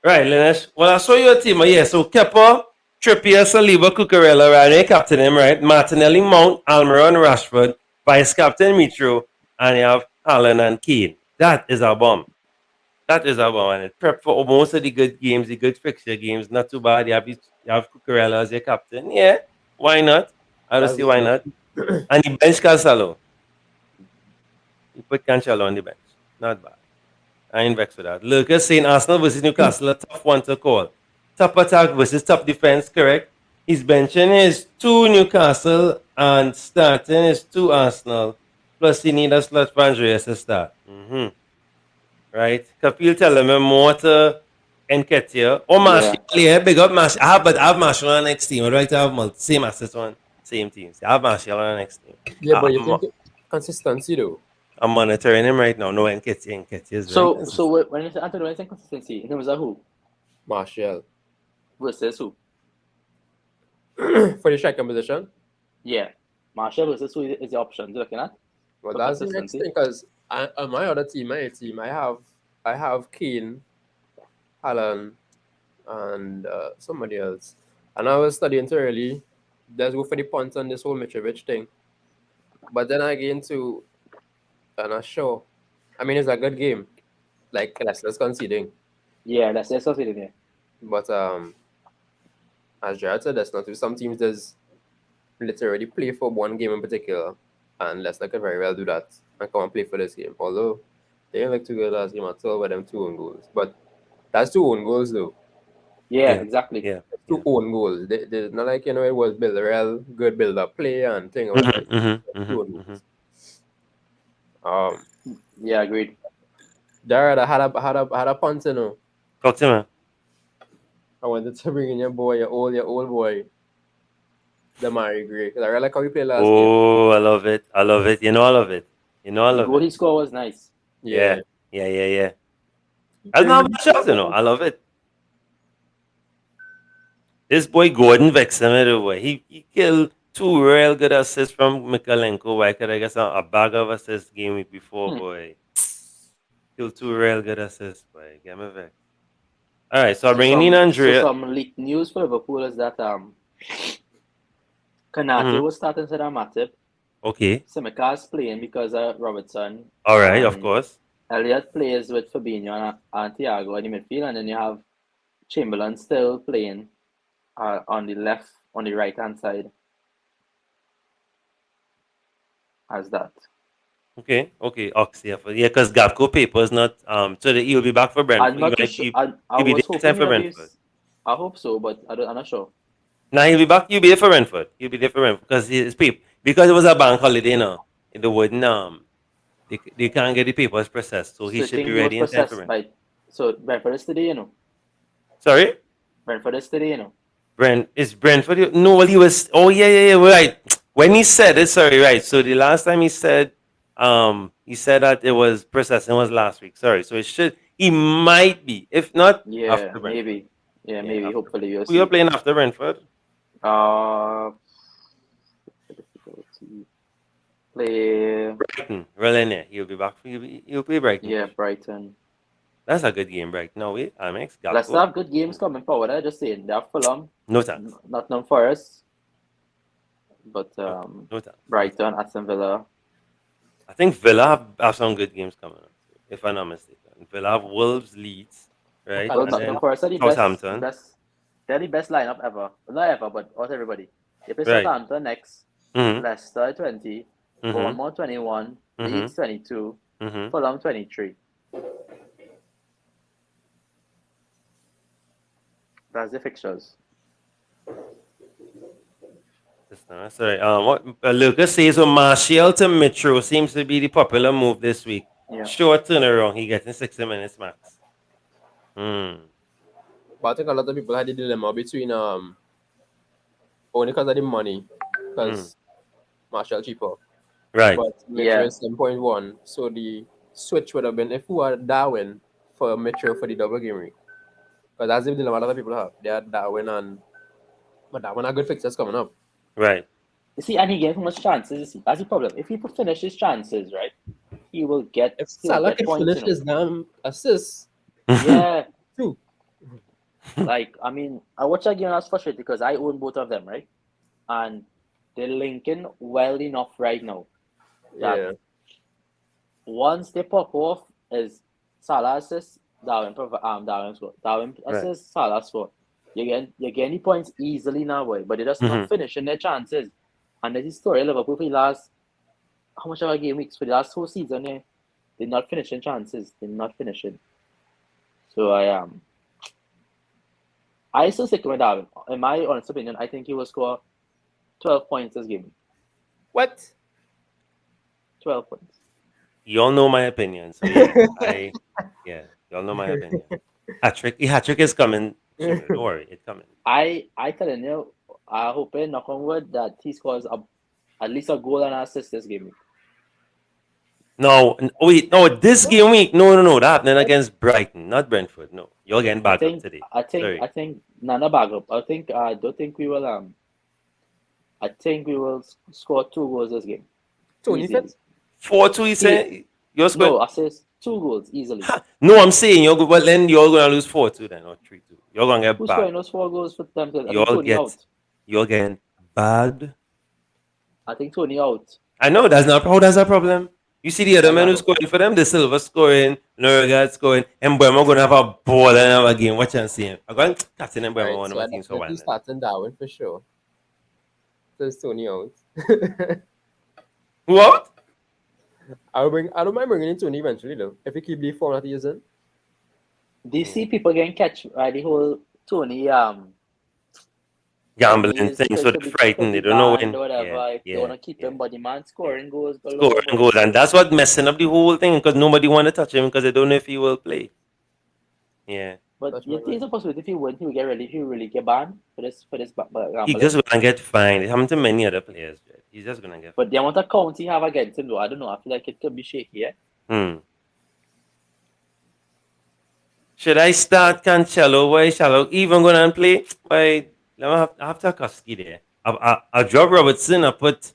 right, Lanesh, well, I saw your team. Yeah, so Kepa, Trippier, Saliba, Cucurella, right? Captain him, right? Martinelli, Mount, Almiron, Rashford, Vice Captain Mitro, and you have Allen and Kane. That is a bomb. That is our one. And prep for most of the good games, the good fixture games. Not too bad. You have Cucurella as your captain. Yeah, why not? I don't see why not. And the bench Cancelo. You put Cancelo on the bench. Not bad. I ain't vexed with that. Lucas saying Arsenal versus Newcastle, a tough one to call. Top attack versus top defense, correct? He's benching his 2 Newcastle and starting his 2 Arsenal. Plus, he need a slot for Andreas to start. Right? Kapil telling me more to Nketiah or Martial. Yeah, big up Martial. I have Martial on the next team. I'd like to have same assets on same teams. I have Martial on the next team. Yeah, but you think consistency though? I'm monitoring him right now. No, Nketiah is so when you say Anthony, when you say consistency, in terms of who? Martial. Versus who? For the striker position? Yeah. Martial versus who is the option you're looking at? Well, that's the next thing because on my other team, I have Kane, Alan, and somebody else. And I was studying thoroughly. Let's go for the punt on this whole Mitrovic thing. But then I get into, I'm not sure. I mean, it's a good game. Like, Leicester's conceding. Yeah, Leicester's conceding, yeah. But as Jared said, that's not some teams there's literally play for one game in particular. And Leicester can very well do that and come and play for this game. Although they didn't look too good last game at all with them 2 own goals. But that's 2 own goals though. Yeah, exactly. Yeah. 2 own goals. They not like, it was real good build-up play and thing. 2 own goals. Yeah, agreed. Jared, I had a punt, Talk to me. I wanted to bring in your old boy, Damari Gray, because I really like how he played last game. Oh, I love it. I love it. I love it. I love it. The goal he scored was nice. Yeah. I love I love it. This boy Gordon vexed him away. He killed 2 real good assists from Mikalenko. Why could I get a bag of assists game week before, boy? Killed 2 real good assists, boy. Get me vexed. All right, so I'm bringing in Andrea. So some leaked news for Liverpool is that Kanate was starting instead of Matip. Okay. Simicas playing because of Robertson. All right, of course. Elliott plays with Fabinho and Thiago in the midfield, and then you have Chamberlain still playing on the right hand side as that. Okay. Oxy, because Gapco paper is not so he'll be back for Brentford. I'm not too sure. I was hoping for Brentford. I hope so, but I'm not sure. Now he'll be back. He'll be there for Brentford. Because his paper, because it was a bank holiday now. They wouldn't they can't get the papers processed, so he should be ready in time for Brentford. So Brentford is today, Sorry? Brentford is today, Is Brentford? No, well he was. Oh yeah, right. When he said it, sorry, right. So the last time he said that it was processing was last week. Sorry. So he might be. If not, after maybe. Yeah, maybe. Hopefully, who you're playing after Brentford? Play Brighton. Really, he'll be back. He'll play Brighton. Yeah, Brighton. That's a good game, Brighton. No, wait, Amex. Let's have good games coming forward. I just saying they have Fulham. No thanks. Nottingham Forest. But no thanks. Brighton, Aston Villa. I think Villa have some good games coming up, if I'm not mistaken. Villa have Wolves, Leeds, right? Well, Nottingham Forest are the Southampton. They're the best lineup ever. Not ever, but not everybody. They play Right. Southampton next. Leicester 20. Bournemouth 21. Leeds 22. Fulham 23. That's the fixtures. Sorry. What Lucas says, Martial to Mitro seems to be the popular move this week. Yeah. Short turnaround. He gets in 60 minutes max. But I think a lot of people had the dilemma between only because of the money. Because Marshall cheaper. Right. But Yeah. Mitchell is 7.1. So the switch would have been if we were Darwin for Mitchell for the double game week. Because that's the dilemma a lot of people have. They are Darwin and but Darwin are good fixtures coming up. Right. You see, and he gave him much chances. You see, that's the problem. If he could finish his chances, right, he will get. If He'll Salah get can points. finish his damn assists, Yeah. too. Like, I mean, I watched that game and I was frustrated because I own both of them, right? And they're linking well enough right now that Yeah. once they pop off is Salah assist, Darwin score. Darwin assist, Salah score. You're getting the points easily now, boy. But they're just not finishing their chances. And there's this story of Liverpool for the last how much of a game weeks for the last whole season, they're not finishing chances. They're not finishing. So I still stick with Darwin. In my honest opinion, I think he will score 12 points this game. What? 12 points. Y'all know my opinion. So yeah, y'all know my opinion. Hat-trick is coming. Don't worry, it's coming. I telling you, I hope knock on wood that he scores at least a goal and an assist this game. No, this game week, no, that happened against Brighton, not Brentford. No, you're getting back up today. I think Nana back up. I don't think we will I think we will score 2 goals this game. Tony said 4-2, you say? You're scoring? No, I says 2 goals easily. No, I'm saying then you're gonna lose 4-2 then, or 3-2. You're gonna get Who's bagged. scoring those 4 goals for them? You're getting bagged. I think Tony out. I know that's not how that's a problem. You see the other men who scoring for them, the Silva scoring, Norgard scoring, and Mbeumo gonna have a ball and have a game. Watch and see him. I'm going Captain Mbeumo one of my teams for one. He's starting Darwin for sure. There's Tony out. What? I don't mind bringing in Tony eventually though. If he keep the form that he is in. Do you see people getting catch by the whole Tony Gambling thing, so they're frightened. They don't know when. If they want to keep him, but the man scoring goals. Scoring goals, and that's what messing up the whole thing because nobody want to touch him because they don't know if he will play. Yeah. But you think it's a possibility if he win, he will get really get banned for this gambling? He just gonna get fined. It happened to many other players. Right? He's just gonna get. But the amount of count he have against him, though, I don't know. I feel like it could be shaky. Yeah. Should I start Cancelo? Why Shallow even gonna and play? Why? I have Tarkowski there. I drop Robertson. I put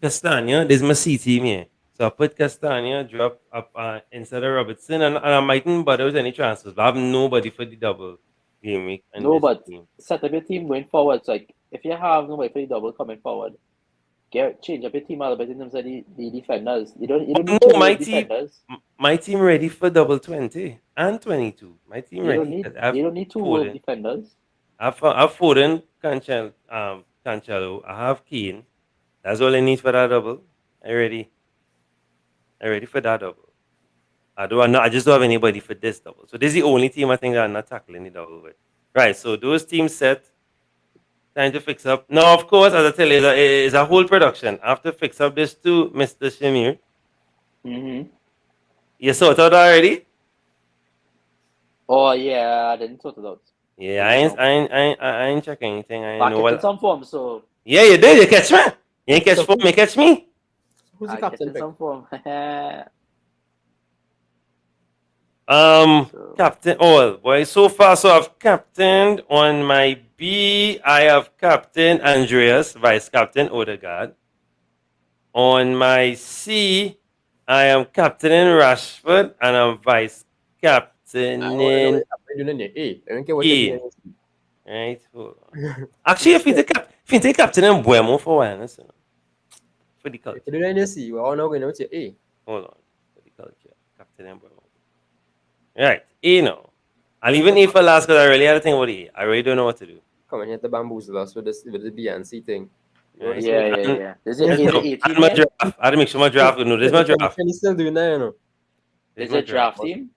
Castagna. There's my C team here. So I put Castagna, drop up instead of Robertson, and I mightn't bother with any transfers. But I have nobody for the double game week. No, but set up your team going forward. So like, if you have nobody for the double coming forward, change up your team a little bit in terms of the defenders. You don't need two defenders. My team ready for double 20 and 22. My team ready. You don't need 2 defenders. I've Foden, Cancelo. I have Keane. That's all I need for that double. I'm ready for that double. I just don't have anybody for this double. So this is the only team I think that I'm not tackling the double with. Right, so those teams set. Time to fix up. Now, of course, as I tell you, it's a whole production. I have to fix up this too, Mr. Shamir. You sorted out already? Oh yeah, I didn't sort it out. Yeah, I ain't checking anything. I know what. Some form, so. Yeah, you did. You catch me. You ain't catch form. You catch me. Who's the captain? Some form. Captain. Oh boy, so far so I've captained on my B. I have captain Andreas, vice captain Odegaard. On my C, I am captaining Rashford, and I'm vice captaining A. Right. Actually, if you take captain and Mbeumo for one, for the culture. If you do that in C, we're all now going to say A. Hold on, for the culture, captain and Mbeumo. Right, A now. I'll even A for last because I really had to think about A. I really don't know what to do. Come on, you have to bamboozle us with the B and C thing. Yeah. Is it A team? My draft. I had to make sure my draft. No, this is my draft. Can you still do that, you know? Is it draft team?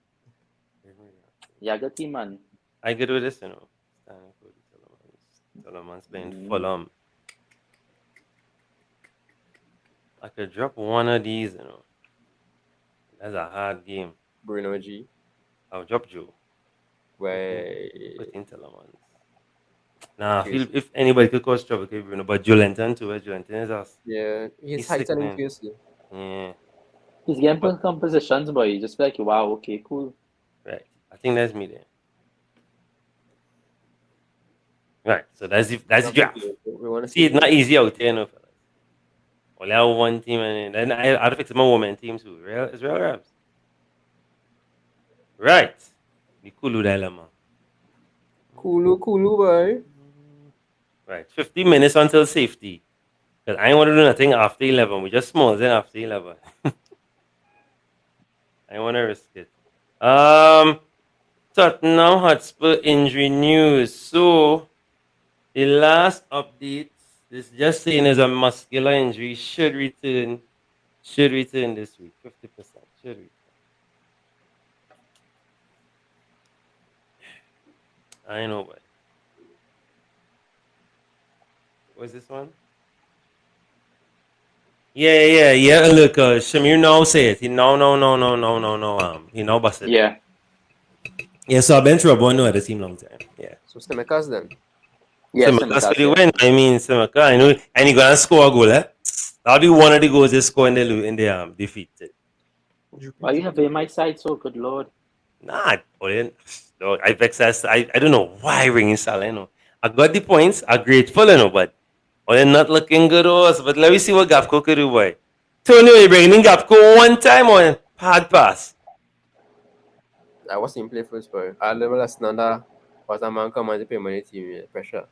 Yeah, good team, man. I good with this, you know. Solomon's playing Fulham. I could drop one of these, you know. That's a hard game. Bruno G. I'll drop Joe. Wait. Put in Telemans. Nah, I feel if anybody could cause trouble, it could be Bruno. But Jolenton too. Jolenton is us. Yeah, He's his height and sickening. accuracy. Yeah, He's getting But- compositions, but you just be like, wow, okay, cool. right. I think that's me there. Right. So that's the draft. We want to See, it's not easy out there, no, fellas. Only have one team, and then I had to fix my women team too. It's real Rams. Right. The Kulu dilemma. Kulu, boy. Right. 50 minutes until safety. Because I ain't want to do nothing after 11. We just small then after 11. I ain't want to risk it. Tottenham Hotspur injury news. So, the last update, this just saying is a muscular injury, should return this week. 50% should return. I know, but what's this one? Yeah. Look, Shamir now say it. He no. He now busted. Yeah. Yeah, so I've been through a boy at the team long time. Yeah. So Stemecas then. Yes, Simicas for the win. I mean, Simica, I know, and he gonna score a goal. That'll be one of the goals they score in the defeated. Why you have my side so good lord? Nah, no, I vex us. I don't know why ringing Salah. I got the points. I'm grateful, but they're not looking good to us. But let me see what Gapco could do, boy. Tony, you bringing Gapco one time on hard pass. I was him play first, boy. I level as Nanda was a man come and pay money team. Yeah, pressure.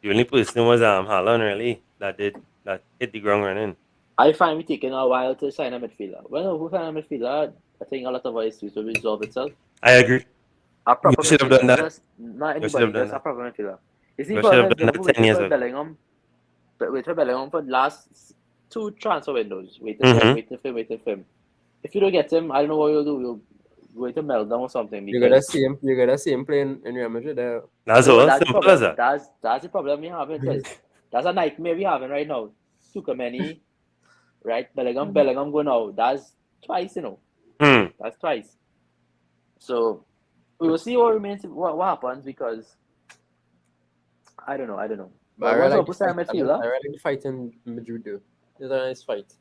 The only person was Haaland really that hit the ground running. I find we taking a while to sign a midfielder. Well, who sign a midfielder? I think a lot of us will resolve itself. I agree. A proper You should have done that. midfielder, not You should have anybody, done just a that. proper midfielder. You see, You for should have done that Liverpool, 10 years for ago. Bellingham, but wait for Bellingham for the last 2 transfer windows. Waiting for him. If you don't get him, I don't know what you'll do. You'll wait to meltdown or something. You gotta see him playing in Real Madrid there. That's No, all. that's the Simple problem. as that. That's the problem we having. Because that's a nightmare we having right now. Tukameni, right? Bellingham go now. That's twice, That's twice. So we will see what remains, what happens, because I don't know. But I what's really up with Sam midfielder? like the fight in Madrid though. It's a nice fight.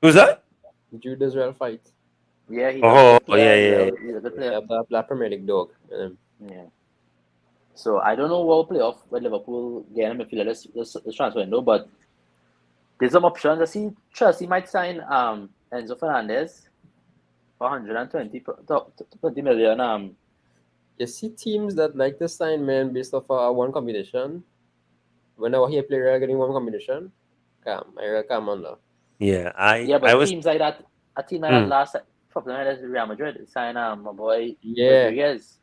Who's that? Madrid Israel fight. Yeah, he's Oh, a good player. yeah. He's a good Yeah, player. that Premier League dog. Yeah. So I don't know what will play off with Liverpool getting a midfielder this transfer window, but there's some options. I see Chelsea might sign Enzo Fernandez for 120 million. You see teams that like to sign men based off one combination. Whenever he play Real getting one combination, come on now. Yeah, But I was teams like that, a team like that last problem like that Real Madrid sign my boy Rodriguez.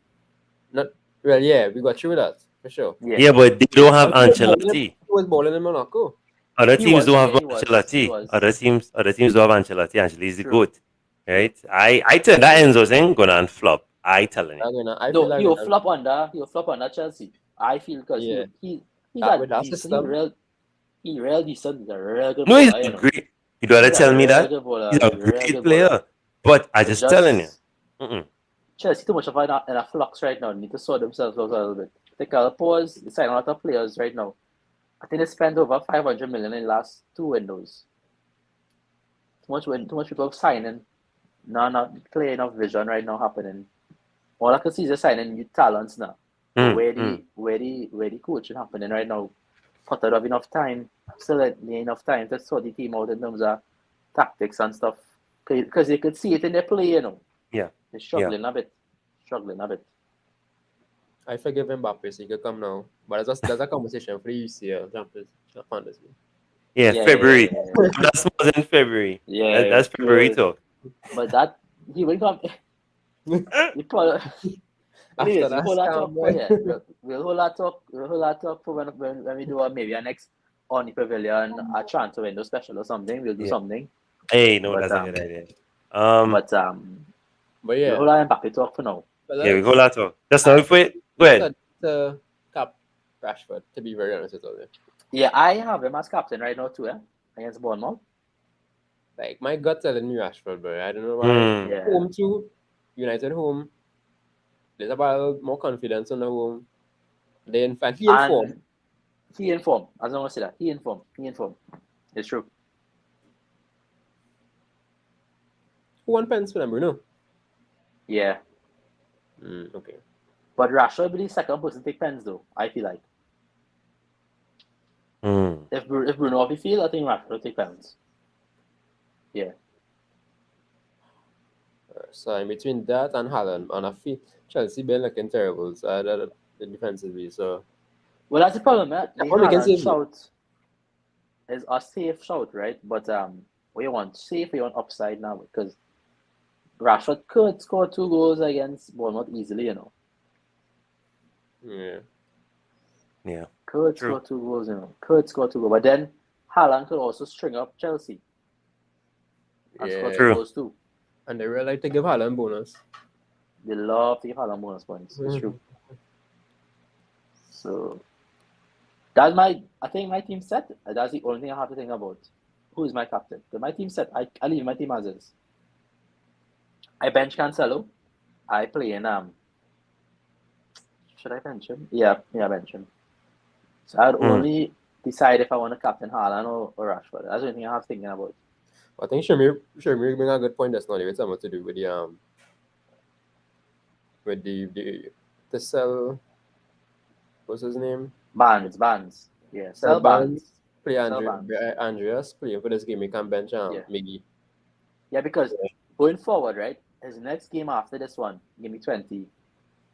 Well, yeah, we got through that for sure. yeah, but they don't have Ancelotti. He was balling in Monaco. Other He teams was, don't have yeah, he was, Ancelotti. he was. Other teams don't have Ancelotti. Ancelotti is the True. goat, right? I tell that Enzo thing gonna flop. I telling you. He'll flop under Chelsea. I feel because he with that decent, system. he real decent. He's a real good No, he's player, great. You gotta He's a tell me real that good bowler. he's a He's a real great good player. bowler. But I just telling you. Mm-mm. Chelsea too much of in a flux right now. They need to sort themselves out a little bit. Take a pause. They sign a lot of players right now. I think they spent over 500 million in the last 2 windows. Too much people signing. Not playing enough vision right now happening. All I can see is signing new talents now. Where the coaching happening right now. Potter have enough time. Still enough time to sort the team out in terms of tactics and stuff. Because they could see it in their play, Yeah. They're struggling a bit. I forgive Mbappe, so he could come now. But that's a conversation for the UCL Champions Fantasy. Yeah, Yeah, February. yeah. That's more than February. Yeah, That's February talk. But that he will come. You probably. Anyways, that we'll hold that scam, talk. boy. Yeah, we'll hold that talk for when we do maybe a next on the pavilion a transfer window special or something. We'll do something. Hey, no, But, that's a good idea. But But yeah, we'll hold that Mbappe talk for now. Yeah, we go that talk. Just now, go ahead. To cap Rashford, to be very honest with you. Yeah, I have him as captain right now too. Against Bournemouth. Like my gut telling me Rashford, but I don't know why. Mm. Yeah. Home too, United home. There's about more confidence on the home. They in fact he informed. And he informed. I don't want to say that. He informed. It's true. Who won pens for them, Bruno? Yeah. Okay. But Rashford will be the second person to take pens though, I feel like. If Bruno off the field, I think Rashford will take pens. Yeah. So in between that and Haaland, on a feet, Chelsea been looking terrible. So the defensively. So Well, that's the problem, man. The Probably can save Haaland you. shout is a safe shout, right? But we want safe, we want upside now because Rashford could score 2 goals against Bournemouth easily, you know. Yeah. Could True. score 2 goals, you know. Could score 2 goals. But then Haaland could also string up Chelsea and score 2 True. goals too. and they really like to give Haaland bonus. They love to give Haaland bonus points. It's true. So that's I think my team set. That's the only thing I have to think about. Who is my captain? But my team set. I leave my team as is. I bench Cancelo. I play in should I bench him? Yeah, bench him. So I'd only decide if I want to captain Haaland or Rashford. That's the only thing I have thinking about. I think Shamir bring a good point. That's not even something to do with the sell. What's his name? Barnes. Yeah, sell Barnes. Play Sell Barnes. Andreas playing for this game. He can bench Miggy. Yeah, because going forward, right? His next game after this one, game 20,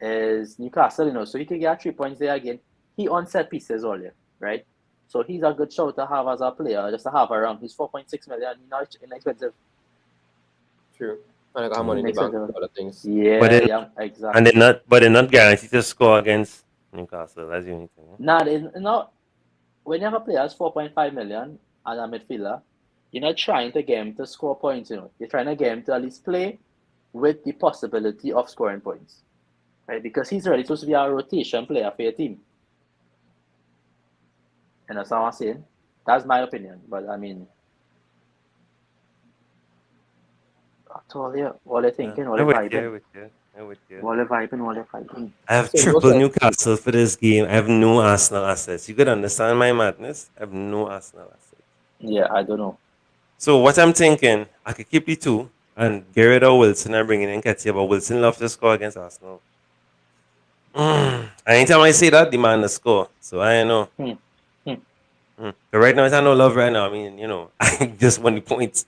is Newcastle, you know, so he could get 3 points there again. He on set pieces earlier, right? So he's a good shout to have as a player, just to have around. He's 4.6 million, not inexpensive. True. And I got money in the bank for other things. Yeah, But then- yeah, exactly. And they're not guaranteed to score against Newcastle. That's the only thing. Nah, when you have a player that's 4.5 million and a midfielder, you're not trying to get him to score points, you know. You're trying to get him to at least play with the possibility of scoring points. Right? Because he's already supposed to be a rotation player for your team. You know what I'm saying? That's my opinion. But I mean, what are you thinking? What I'm are you with you. vibing? I'm with you. I'm with you. What are you vibing? What are you fighting? I have So triple what's that? Newcastle for this game. I have no Arsenal assets. You could understand my madness. I have no Arsenal assets. Yeah, I don't know. So what I'm thinking, I could keep the 2 and get rid of Wilson and bring in Nketiah, but Wilson loves to score against Arsenal. Anytime I say that, the man to score. So I don't know. But right now, it's no love right now. I mean, you know, I just want the points.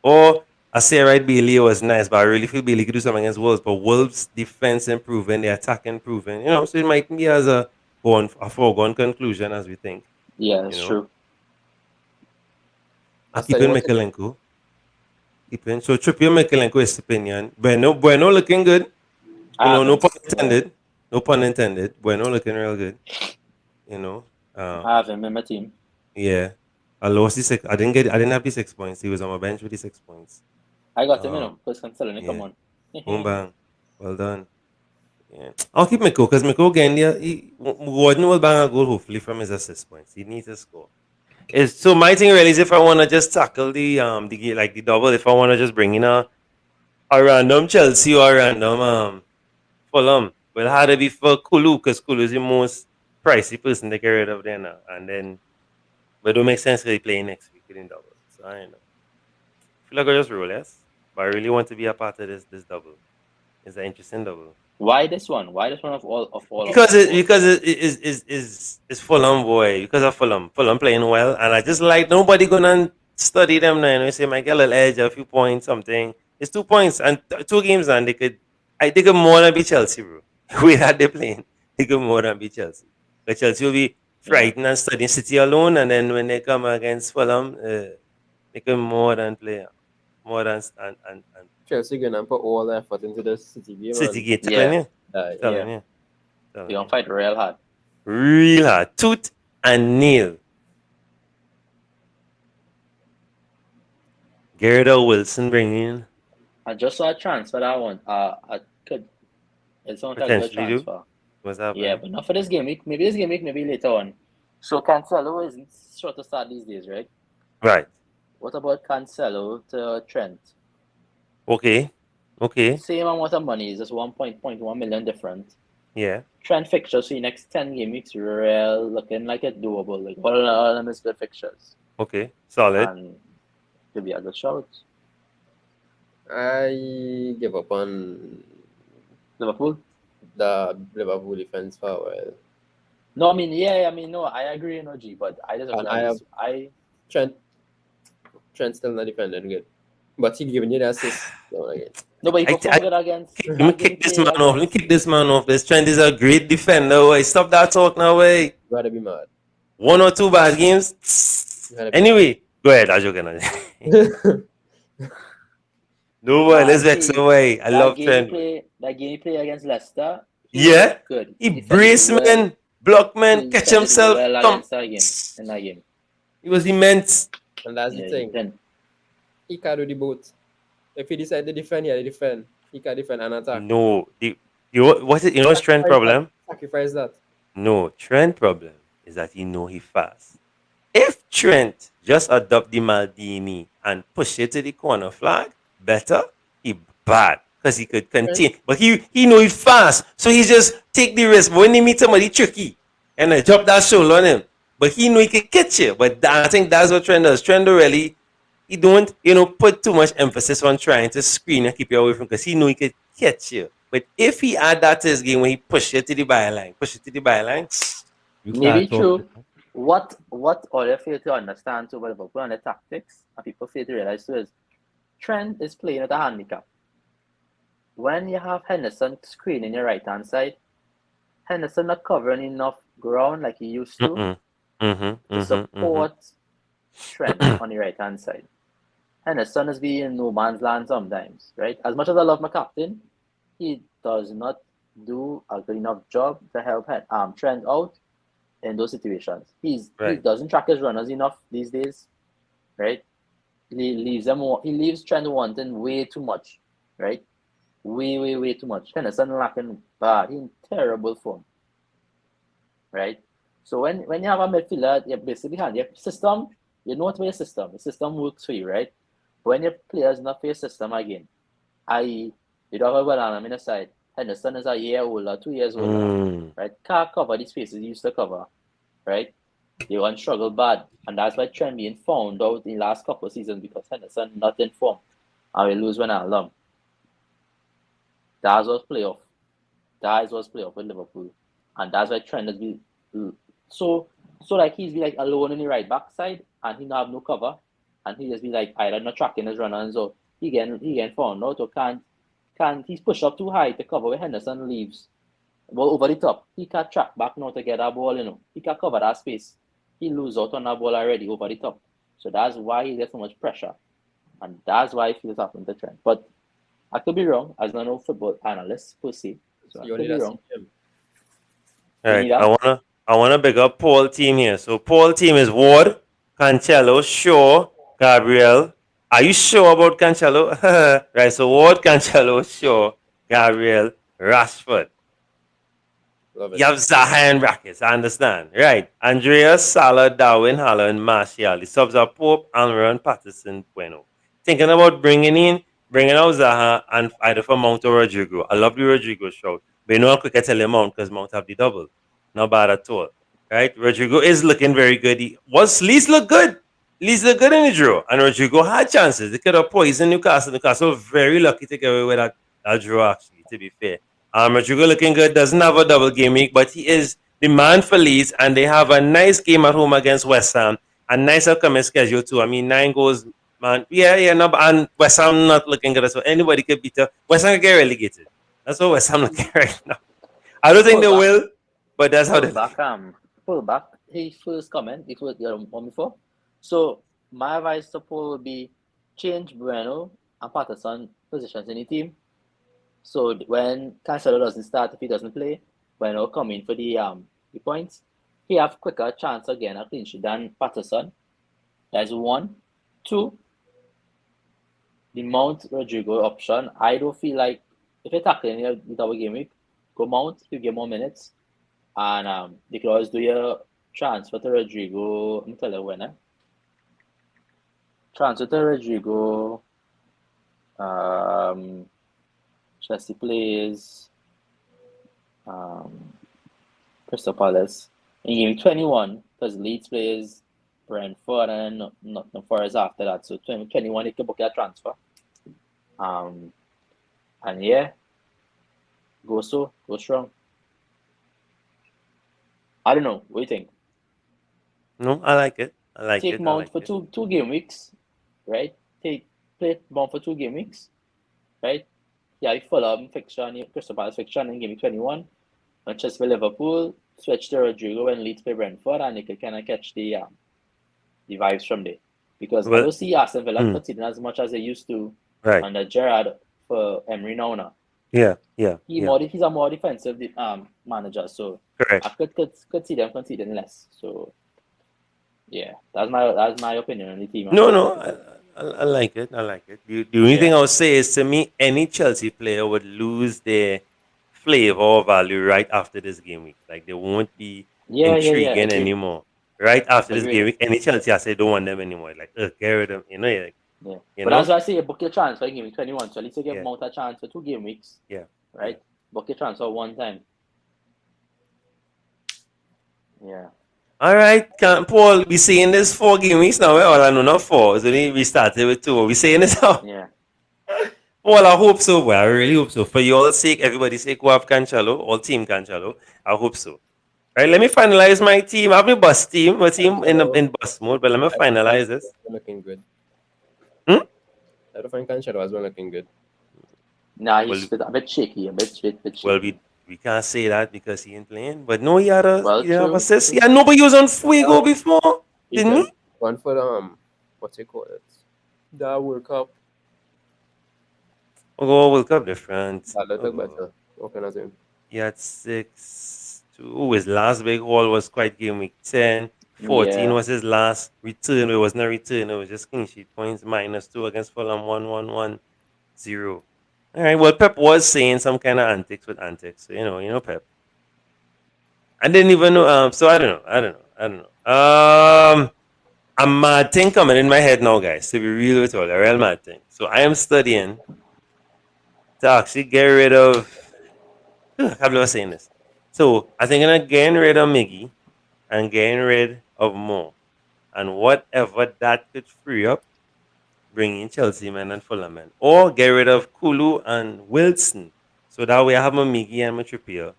Or I say right, Bailey was nice, but I really feel Bailey could do something against Wolves. But Wolves' defense improving, their attack improving. You know, so it might be as a foregone conclusion as we think. Yeah, that's true. I That's keep like in what- Mikalenko. So Trippier, Mikalenko is opinion. Bueno looking good. You know, no pun intended. No pun intended. Bueno looking real good. You know. I have him in my team. Yeah. I lost the 6. I didn't have the 6 points. He was on my bench with the 6 points. I got him, you know, because Cancelo, come yeah. on. Boom bang. Well done. Yeah. I'll keep Miko because Miko again Gordon will bang a goal hopefully from his assist points. He needs to score. So my thing really is if I wanna just tackle the double, if I wanna just bring in a random Chelsea or a random Fulham, well how to be for Kulu because Kulu is the most pricey person to get rid of there now. And then but it don't make sense really playing next week in double. So I don't know. I feel like I just roll, yes. But I really want to be a part of this double. It's an interesting double. Why this one? Why this one of all? Because it is Fulham, boy. Because of Fulham playing well, and I just like nobody gonna study them now. You know, say Michael will edge a few points, something. It's 2 points and 2 games, and they could more than beat Chelsea, bro. Way that they playing, they could more than beat Chelsea. But Chelsea will be frightened and studying City alone, and then when they come against Fulham, they can more than play, more than and Chelsea gonna put all their effort into the City game. City game. Yeah. Telling you. They're gonna fight real hard. Real hard, tooth and nail. Gerda Wilson bringing. I just saw a transfer that one. I could. It's not a good Potentially do. transfer. What's happening? Yeah, but not for this game week. Maybe this game week, maybe later on. So Cancelo isn't sure to start these days, right? Right. What about Cancelo to Trent? Okay. Okay. Same amount of money, is just 1.1 million different. Yeah. Trend fixtures for the next 10 game weeks real looking like it's doable. Like all of them is good fixtures. Okay. Solid. And to be a good shout. I give up on Liverpool. the Liverpool defense for a while. No, I mean, yeah, I mean, no, I agree, you know, G, but I just, And I Trent still not defending good. But he giving you the assist. So again. no, but he performed good against. Let me kick this man off. Let me kick this man off. This Trent is a great defender. Way. Stop that talk now, way. Gotta be mad. 1 or 2 bad games. Anyway, go ahead. I'm joking. No boy, let's vex away. I love Trent. That game he played against Leicester. Yeah. Good. He braced man, block man, catch himself. Well Come. in that game. It was immense. And that's the thing. He can do the both. If he decide to defend, he defend. He can defend and attack. No. What's Trent problem? Sacrifice that. No, Trent problem is that he know he fast. If Trent just adopt the Maldini and push it to the corner flag, better, he bad. Because he could contain. But he know he fast. So he just take the risk. But when he meet somebody tricky and I drop that shoulder on him. But he know he can catch you. But I think that's what Trent does. Trent really, he don't, put too much emphasis on trying to screen and keep you away from because he know he can catch you. But if he add that to his game when he push it to the byline, maybe true. What all you fail to understand too about Liverpool and the tactics, and people fail to realize too, is Trent is playing at a handicap. When you have Henderson screening your right hand side, Henderson not covering enough ground like he used to support Trent on the right hand side. Henderson is being in no man's land sometimes, right? As much as I love my captain, he does not do a good enough job to help Trent out in those situations. He doesn't track his runners enough these days, right? He leaves Trent wanting way too much, right? Way too much. Henderson lacking bad. He's in terrible form, right? So when you have a midfielder, you're basically behind your system. You know what your system. The system works for you, right? But when your players not for your system again, i.e., you don't have a well in the side. Henderson is a year older, 2 years older, right? Can't cover the spaces he used to cover, right? They want struggle bad, and that's why Trent being found out in the last couple of seasons because Henderson not in form, and we lose when alum. That was playoff. That was playoff with Liverpool, and that's why Trent has been so like he's been like alone in the right back side, and he not have no cover, and he just be like either not tracking his runner, and so he get found out or can't he's pushed up too high to cover where Henderson leaves. Well, over the top, he can't track back now to get that ball, He can't cover that space. He lose out on that ball already over the top. So that's why he gets so much pressure. And that's why he feels happening to Trent. But I could be wrong, as no football analyst per se. So I could be wrong. All right, I wanna big up Paul team here. So Paul team is Ward, Cancelo, Shaw, Gabriel. Are you sure about Cancelo? Right, so Ward, Cancelo, Shaw, Gabriel, Rashford. You have Zaha and Rackets, I understand. Right. Andreas, Salah, Darwin, Haaland, Martial. The subs are Pope, Almiron, Patterson, Bueno. Thinking about bringing out Zaha and either for Mount or Rodrigo. I love the Rodrigo shout. But you know how quick I tell you Mount because Mount have the double. Not bad at all. Right? Rodrigo is looking very good. Leeds look good. Leeds look good in the draw. And Rodrigo had chances. They could have poisoned Newcastle. Newcastle very lucky to get away with that draw, actually, to be fair. Rodrigo looking good, doesn't have a double game week, but he is the man for Leeds, and they have a nice game at home against West Ham. A nice upcoming schedule too. I mean, 9 goals, man. No, and West Ham not looking good as well. Anybody could beat them. West Ham can get relegated. That's what West Ham looking right now. I don't think they will, but that's how they pull back. His first comment, it was one before. So my advice to Paul would be change Bueno and Patterson positions in the team. So when Cancelo doesn't start, if he doesn't play, when he'll come in for the points, he have quicker chance again a clean sheet than Patterson. That's 1. 2, the Mount Rodrigo option. I don't feel like if you're tackling the double game week, go Mount, you get more minutes, and they can always do your transfer to Rodrigo. Let me tell you when. Transfer to Rodrigo. Chelsea plays Crystal Palace. In game 21, because Leeds plays Brentford and then Nottingham Forest after that. So 2021, you can book your transfer. And yeah, go strong. I don't know. What do you think? No, I like it. I like Take it. I Mount like for it. two game weeks, right? Play Mount for 2 game weeks, right? Yeah, you Fulham fixture and Crystal Palace fixture and then game 21. Manchester Liverpool, switch to Rodrigo when Leeds play Brentford, and you can kind of catch the vibes from there. Because I Well, don't see Aston Villa conceding as much as they used to right. under Gerrard for Emery now. Yeah. He's a more defensive manager, so Correct. I could see them conceding less. So yeah, that's my opinion on the team. No, I like it. I like it. The only thing I would say is, to me, any Chelsea player would lose their flavor or value right after this game week. Like, they won't be intriguing Agreed. anymore. Right after this Agreed. game week, any Chelsea, I say, don't want them anymore. Like, get rid of them. You know, like, Yeah. you But know? that's why I say you book your transfer in game week 21. So at least you give Yeah. Mount a chance for 2 game weeks. Yeah. Right? Book your transfer one time. Yeah. All right, Paul, we saying this 4 game weeks now. Well, I know not 4. It's only we started with 2. Are we saying this now? Yeah. Well, I hope so. Well, I really hope so. For your sake, everybody's sake, who have Cancelo, all team Cancelo, I hope so. All right, let me finalize my team. I have a bus team, in bus mode, but let me finalize this. Looking good. Hmm? I don't think Cancelo has been looking good. Nah, he's a bit shaky. A bit shaky. Well, we can't say that because he ain't playing. But no, he had a assist. True. Yeah, nobody was on Fuego before, didn't he? One for what's it called? The World Cup. Oh, World Cup different. That looked better. What can I say? He had 6. His last big haul was quite game week 10. 14 was his last return. It was not return. It was just clean sheet points -2 against Fulham 1-1-1-0. All right. Well, Pep was saying some kind of antics with antics. So, you know Pep. I didn't even know. So I don't know. A mad thing coming in my head now, guys. To be real with all, a real mad thing. So I am studying to actually get rid of. I can't believe I'm saying this. So I think I'm getting rid of Miggy and getting rid of Mo, and whatever that could free up, bring in Chelsea men and Fulham men, or get rid of Kulu and Wilson. So that way I have my Miggy and my Trippier,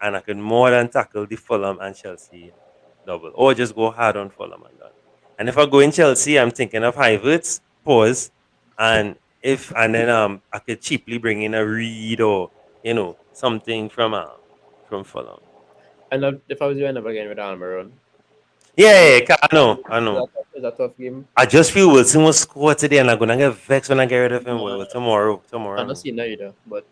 and I could more than tackle the Fulham and Chelsea double, or just go hard on Fulham and done. And if I go in Chelsea, I'm thinking of Havertz, pause, and then I could cheaply bring in a Reed or something from Fulham. And if I was you, I'd never get rid of Almiron. Yeah, I know. It's a tough game. I just feel Wilson will score today, and I'm gonna get vexed when I get rid of him. Well, tomorrow. I'm not seeing that either, but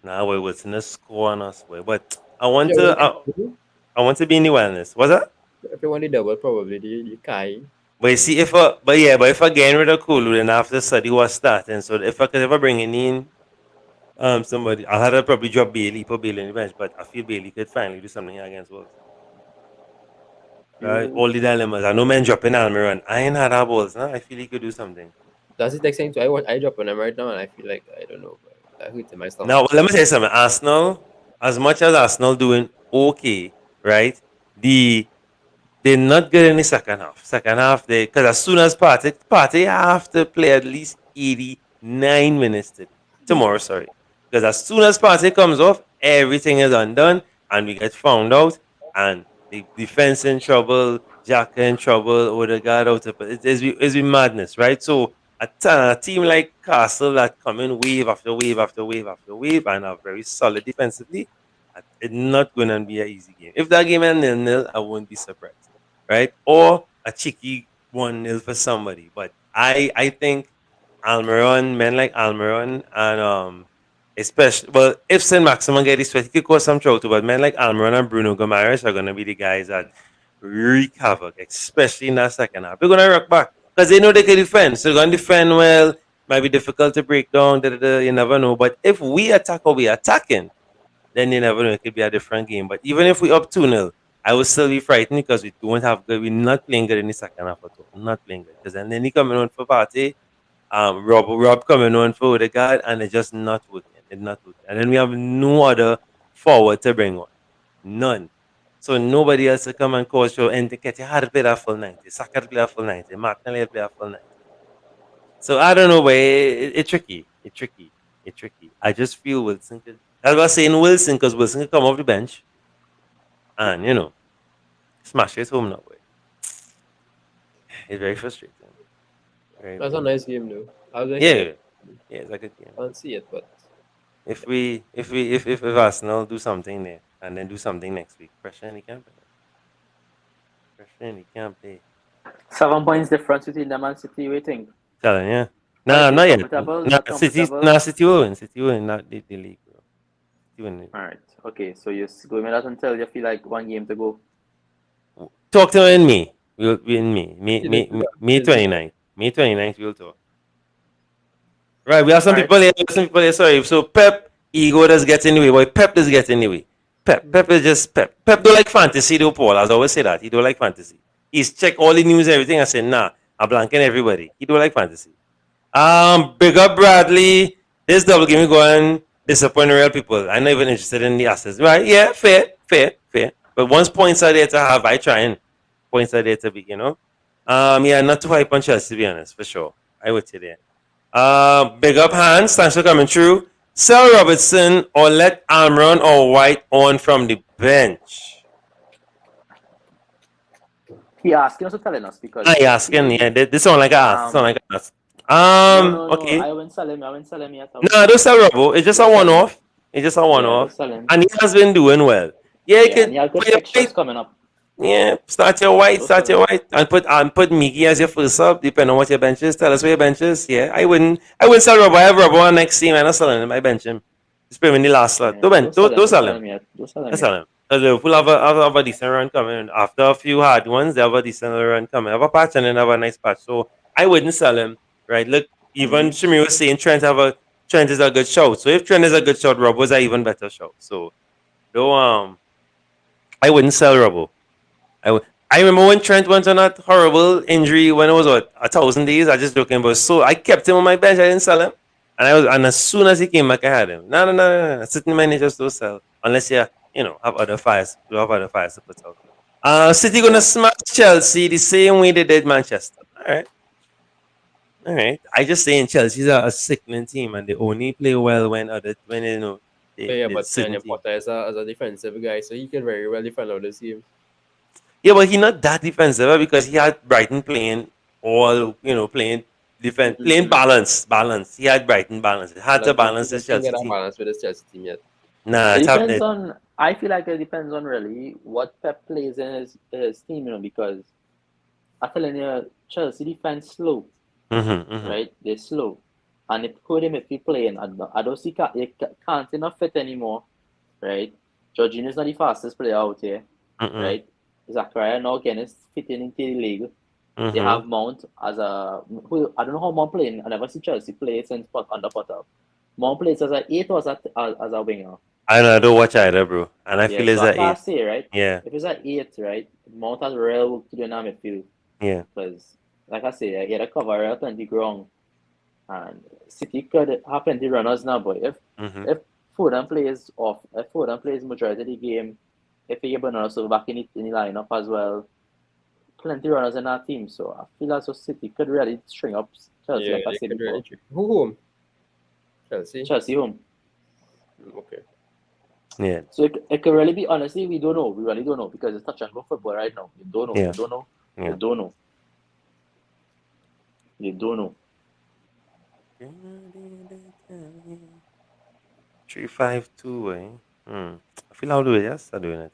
Nah, Wilson is score on us. But I want to be in the wellness. What's that? if you want the double, probably the Kai. But you see, if I get rid of Kulu, then I have to study what's starting. So if I could ever bring in somebody, I'll have to probably drop Bailey, put Bailey on the bench. But I feel Bailey could finally do something against Wolves. Right? All the dilemmas. I know men dropping Almiron. I ain't had our balls. Now I feel he could do something. That's the next thing too. I drop on him right now, and I feel like I don't know. That hurts in my stomach. Now let me tell you something. Arsenal, as much as Arsenal doing okay, right? They're not good in the second half. Second half, because as soon as Partey have to play at least 89 minutes tomorrow. Sorry, because as soon as Partey comes off, everything is undone, and we get found out, and the defense in trouble, Xhaka in trouble, Odegaard out. It's be madness, right? So a team like Castle that come in wave after wave after wave after wave and are very solid defensively, it's not going to be an easy game. If that game is 0-0, I won't be surprised, right? Or a cheeky 1-0 for somebody. But I think men like Almiron and especially, if St. Maximin get this, he could cause some trouble too. But men like Almiron and Bruno Gomes are going to be the guys that wreak havoc, especially in that second half. They're going to rock back because they know they can defend. So they're going to defend well. Might be difficult to break down. You never know. But if we attack or we attacking, then you never know. It could be a different game. But even if we up 2-0, I would still be frightened because we don't have good. We're not playing good in the second half at all. Not playing good. Because then he coming on for Partey, Rob coming on for Odegaard, and it's just not working. It did not look. And then we have no other forward to bring on. None. So nobody else to come and coach you. And Nketiah had to play that full 90. Saka had to play that full 90. Martinelli had to play that full 90. So I don't know, but it's tricky. It's tricky. It's tricky. I just feel Wilson could. I was saying Wilson because Wilson could come off the bench and, smash his home now. It's very frustrating. That's a nice game, though. Yeah, it's a good game. I don't see it, but If Arsenal do something there and then do something next week, pressure he can't play. Pressure he can't play. 7 points difference between them and City, we think. Telling yeah. But No, not it's yet. comfortable, No, not City comfortable. will win. City will win, not the league, bro. City will win. All right. Okay. So you're going with that until you feel like one game to go. Talk to me in May. We'll be in May. May 29th. May 29th we'll talk. Right, we have some people here. Sorry. So Pep ego does get in the way. Boy, Pep does get in the way. Pep is just Pep. Pep don't like fantasy though, Paul. As I always say that. He don't like fantasy. He's check all the news, everything. I said, nah, I'm blanking everybody. He don't like fantasy. Big up Bradley. This double game going disappoint real people. I'm not even interested in the assets. Right? Yeah, fair. But once points are there to have, I try and points are there to be, yeah, not too hype on Chelsea, to be honest, for sure. I would say there. Big up Hans, thanks for coming through. Sell Robertson or let Almiron or White on from the bench. He asking us to telling us because I asking, yeah. This sound like a ask. No, Okay. I won't sell him yet. No, don't sell Robo. It's just a one-off. don't sell him. And he has been doing well. Yeah, Yeah, and he has good fixtures coming up. Yeah, start your White, and put Miggy as your first sub, depending on what your bench is. Tell us where your bench is. Yeah, I wouldn't sell Robo. I have Robo on next team. I'm not selling him. I bench him. Just put him in the last slot. Don't sell him. Don't sell him. Don't sell him. Liverpool have a decent run coming. After a few hard ones, they have a decent run coming. Have a patch and then have a nice patch. So I wouldn't sell him. Right? Look, even Shimi was saying Trent is a good shout. So if Trent is a good shout, Robo is an even better shout. So though I wouldn't sell Robo. I remember when Trent went on that horrible injury when it was 1,000 days. I just joking, but so I kept him on my bench. I didn't sell him, and as soon as he came back, I had him. No. Sitting in my niche, just don't sell unless you have other fires. You have other fires to put out. City gonna smash Chelsea the same way they did Manchester. All right. I just saying Chelsea's a sickening team, and they only play well when but Daniel Potter is a defensive guy, so he can very well defend all this game. Yeah, but he's not that defensive because he had Brighton playing playing defense, playing balance. He had Brighton balance. It had to balance his Chelsea team. Balance with his Chelsea team yet. Nah, It it's depends happening. on. I feel like it depends on really what Pep plays in his team, because I'm telling you, Chelsea defense slow, right? They're slow, and if put him if he playing, I don't see can't enough fit anymore, right? Jorginho's not the fastest player out here, right? Zachariah now again is fitting into the league. They have Mount as who I don't know how Mount playing. I never see Chelsea play since under Potter. Mount plays as an 8 or as a winger. I don't watch either, bro. And I feel it's so at 8. last year, right? Yeah. If it's at 8, right? Mount has real work to do in our midfield. Yeah. Because, like I say, he had a cover out on the ground. And City could have plenty runners now, but if Foden plays majority of the game, if he can also back in the lineup as well, plenty runners in our team. So I feel as though City could really string up Chelsea, like I said before. Really. Who home? Chelsea home. Okay. Yeah. So it could really be, honestly, we don't know. We really don't know because it's touch and go football right now. You don't know. Yeah. You don't know. Yeah. You don't know. You don't know. 3-5-2, eh? I feel I'll do it. Yes, I'm doing it.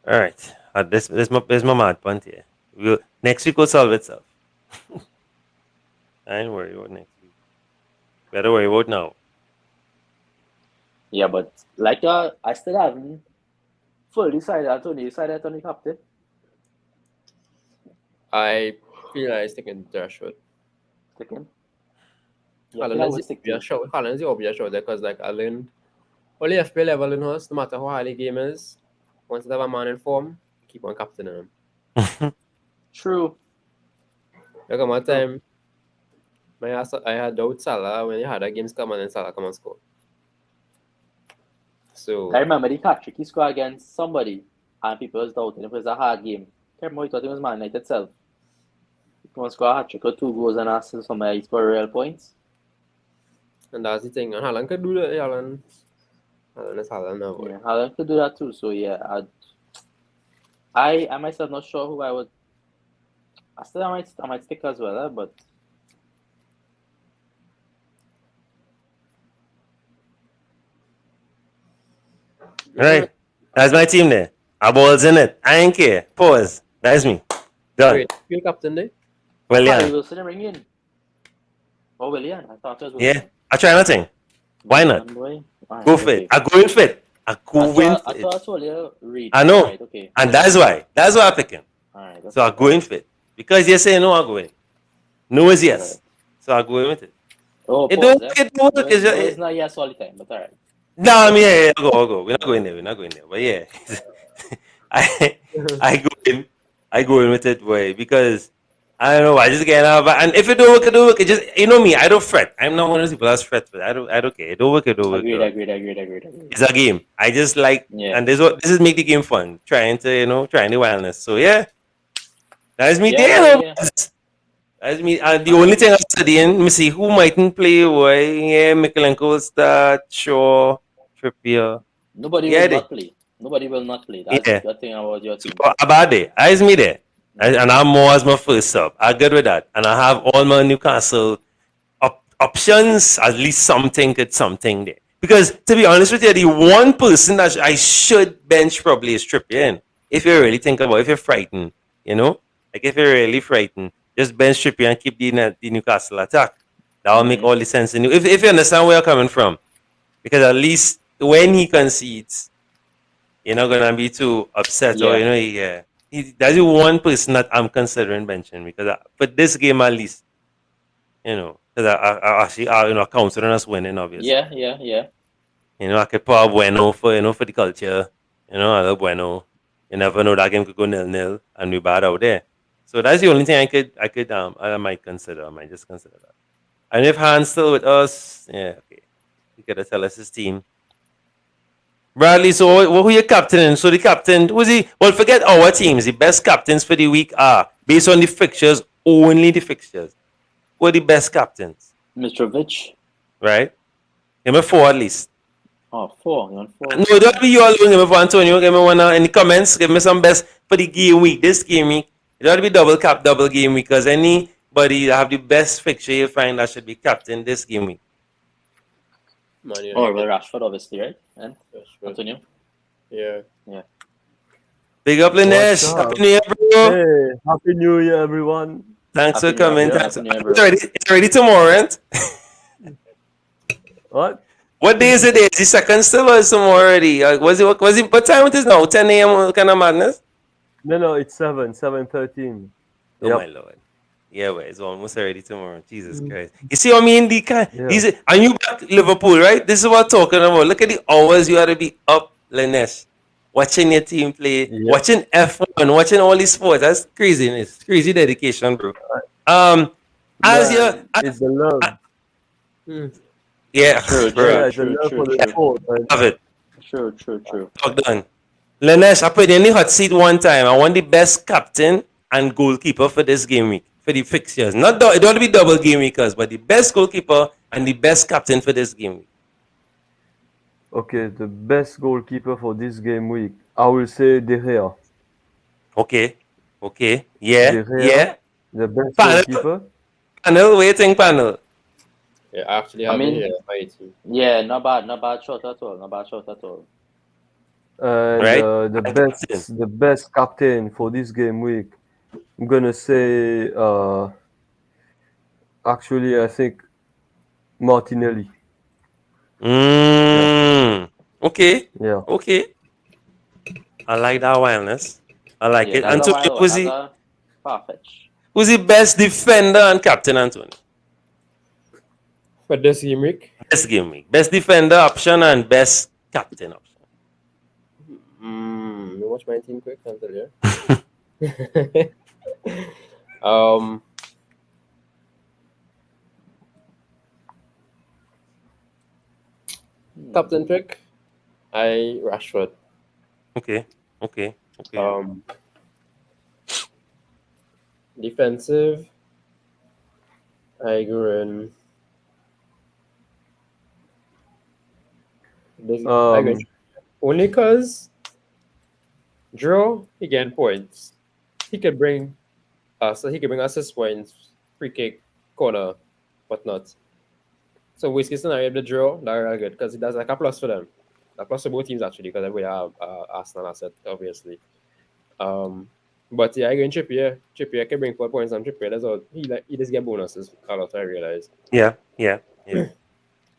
All right. There's my mad point here. Next week will solve itself. I ain't worried about next week. Better worry about now. Yeah, but like I still haven't fully decided on the captain. I feel like sticking to Rashford. Stick him. Haaland's the obvious show there because like I learned only FPL level in us, no matter how high the game is, once they have a man in form, keep on captaining him. True. Look at my time. I had doubt Salah when you had a games come on and Salah come and score. So I remember the hat-trick he scored against somebody, and people was doubting it was a hard game. I remember he thought it was Man United itself. He can score a hat-trick or 2 goals and assist somewhere, he scored real points. and that's the thing. And Haaland could do that. Haaland is Haaland now. Yeah, Haaland could do that too. So yeah, I myself not sure who I would. I might stick as well, but Right. That's my team there. Our ball's in it. I ain't care. Pause. That's me. Done. Wait, you captain there? Well, Harry yeah. Wilson ring in. Oh, William, I thought it was Yeah. Wilson. I try nothing. Why not? Boy. Alright, Go for it. I go in fit. I go in I fit. thought I told you Reed. I know. Right, okay. And that's why. That's why I pick him. Alright. So I go in fit. Because you say no, I go in. No is yes. So I go in with it. Oh, It pause, don't eh? get work. No, It's it's just, not yes all the time, but alright. no, I mean, yeah, I'll go. We're not going there. We're not going there. But yeah, I go in with it, boy, because I don't know. I just get out, and if it don't work, it don't work. It just, you know me. I don't fret. I'm not one of those people that's fret. But I don't care. It don't work. It don't work. Agreed. It's a game. I just like, Yeah. and this is make the game fun. Trying the wildness. So yeah, that's me. Yeah, there. yeah. That's me. And the only thing I'm studying, let me see who mightn't play. Boy, yeah, Mikalenko will start. Shaw, Trippier. Nobody Yeah, will they- not play. Nobody will not play. That's Yeah. the thing about your team. So about it, eyes me there, and I'm more as my first sub. I good with that, and I have all my Newcastle options. At least something there. Because to be honest with you, the one person that I should bench probably is Trippier. If you really think about it, if you're frightened, like if you're really frightened, just bench Trippier and keep the Newcastle attack. That will make all the sense in you. If you understand where you're coming from, because at least when he concedes, you're not gonna be too upset, or that's the one person that I'm considering benching because for this game at least, because I actually counting us winning, obviously. Yeah. I could put a Bueno for the culture. I love Bueno. You never know, that game could go 0-0 and we bad out there. So that's the only thing I might consider. I might just consider that. And if Han's still with us, yeah, okay, he gotta tell us his team. Bradley, so who you captaining? So the captain, who's he? Well, forget our teams. The best captains for the week are, based on the fixtures, only the fixtures. Who are the best captains? Mitrovic. Right? Give me 4 at least. Oh, 4. You want 4? No, don't be you alone. Give me for Antonio. Give me one in the comments. Give me some best for the game week. This game week. It ought to be double game week because anybody that have the best fixture you find that should be captain this game week. Well, Rashford, obviously, right? And Rashford. Antonio. Yeah. Big up, Linesh. What's up? Happy New Year, bro. Hey, Happy New Year, everyone. Thanks for Happy New coming. Year, Thanks. Happy New Year, bro. It's already tomorrow, right? What? What day is it? Is the second still or is tomorrow already? What time it is now? 10 a.m. kind of madness? No, it's 7:13. Oh Yep. my lord. Yeah, well, it's almost already tomorrow. Jesus Christ. You see what I mean? These and you back Liverpool, right? This is what I'm talking about. Look at the hours you ought to be up, Linesh. Watching your team play, Yep. watching F1, watching all these sports. That's craziness. Crazy dedication, bro. As It's the love. yeah, True, bro. Yeah, it's the love for the sport. Man. Love it. True. Talk done. Lanesh, I put you in the hot seat one time. I want the best captain and goalkeeper for this game week, for the fixtures. It don't be double game weekers, but the best goalkeeper and the best captain for this game week. Okay, the best goalkeeper for this game week, I will say De Gea. Okay. Yeah. De Gea, Yeah. the best Panel. goalkeeper. Panel, what do you think, panel? Yeah, actually, I mean- my team. Yeah, not bad shot at all. And Right. The best captain for this game week, I'm gonna say actually I think Martinelli. Okay. Yeah. Okay. I like that wildness. I like it. That's Antonio, far-fetched. who's the best defender and captain, Antonio? For this game week, Best game week. Best defender option and best captain option. let me watch my team quick. I'll tell you. Captain pick, Rashford. Okay. Defensive, I go in. Only because draw, he gain points. He can bring assist points, free kick, corner, whatnot. So worst case scenario, the draw, that's really good because that's like a plus for them. A plus for both teams actually because we have Arsenal asset obviously. But yeah, I go in Trippier. Trippier can bring 4 points on Trippier. That's all. He just get bonuses a lot. I realize. Yeah. The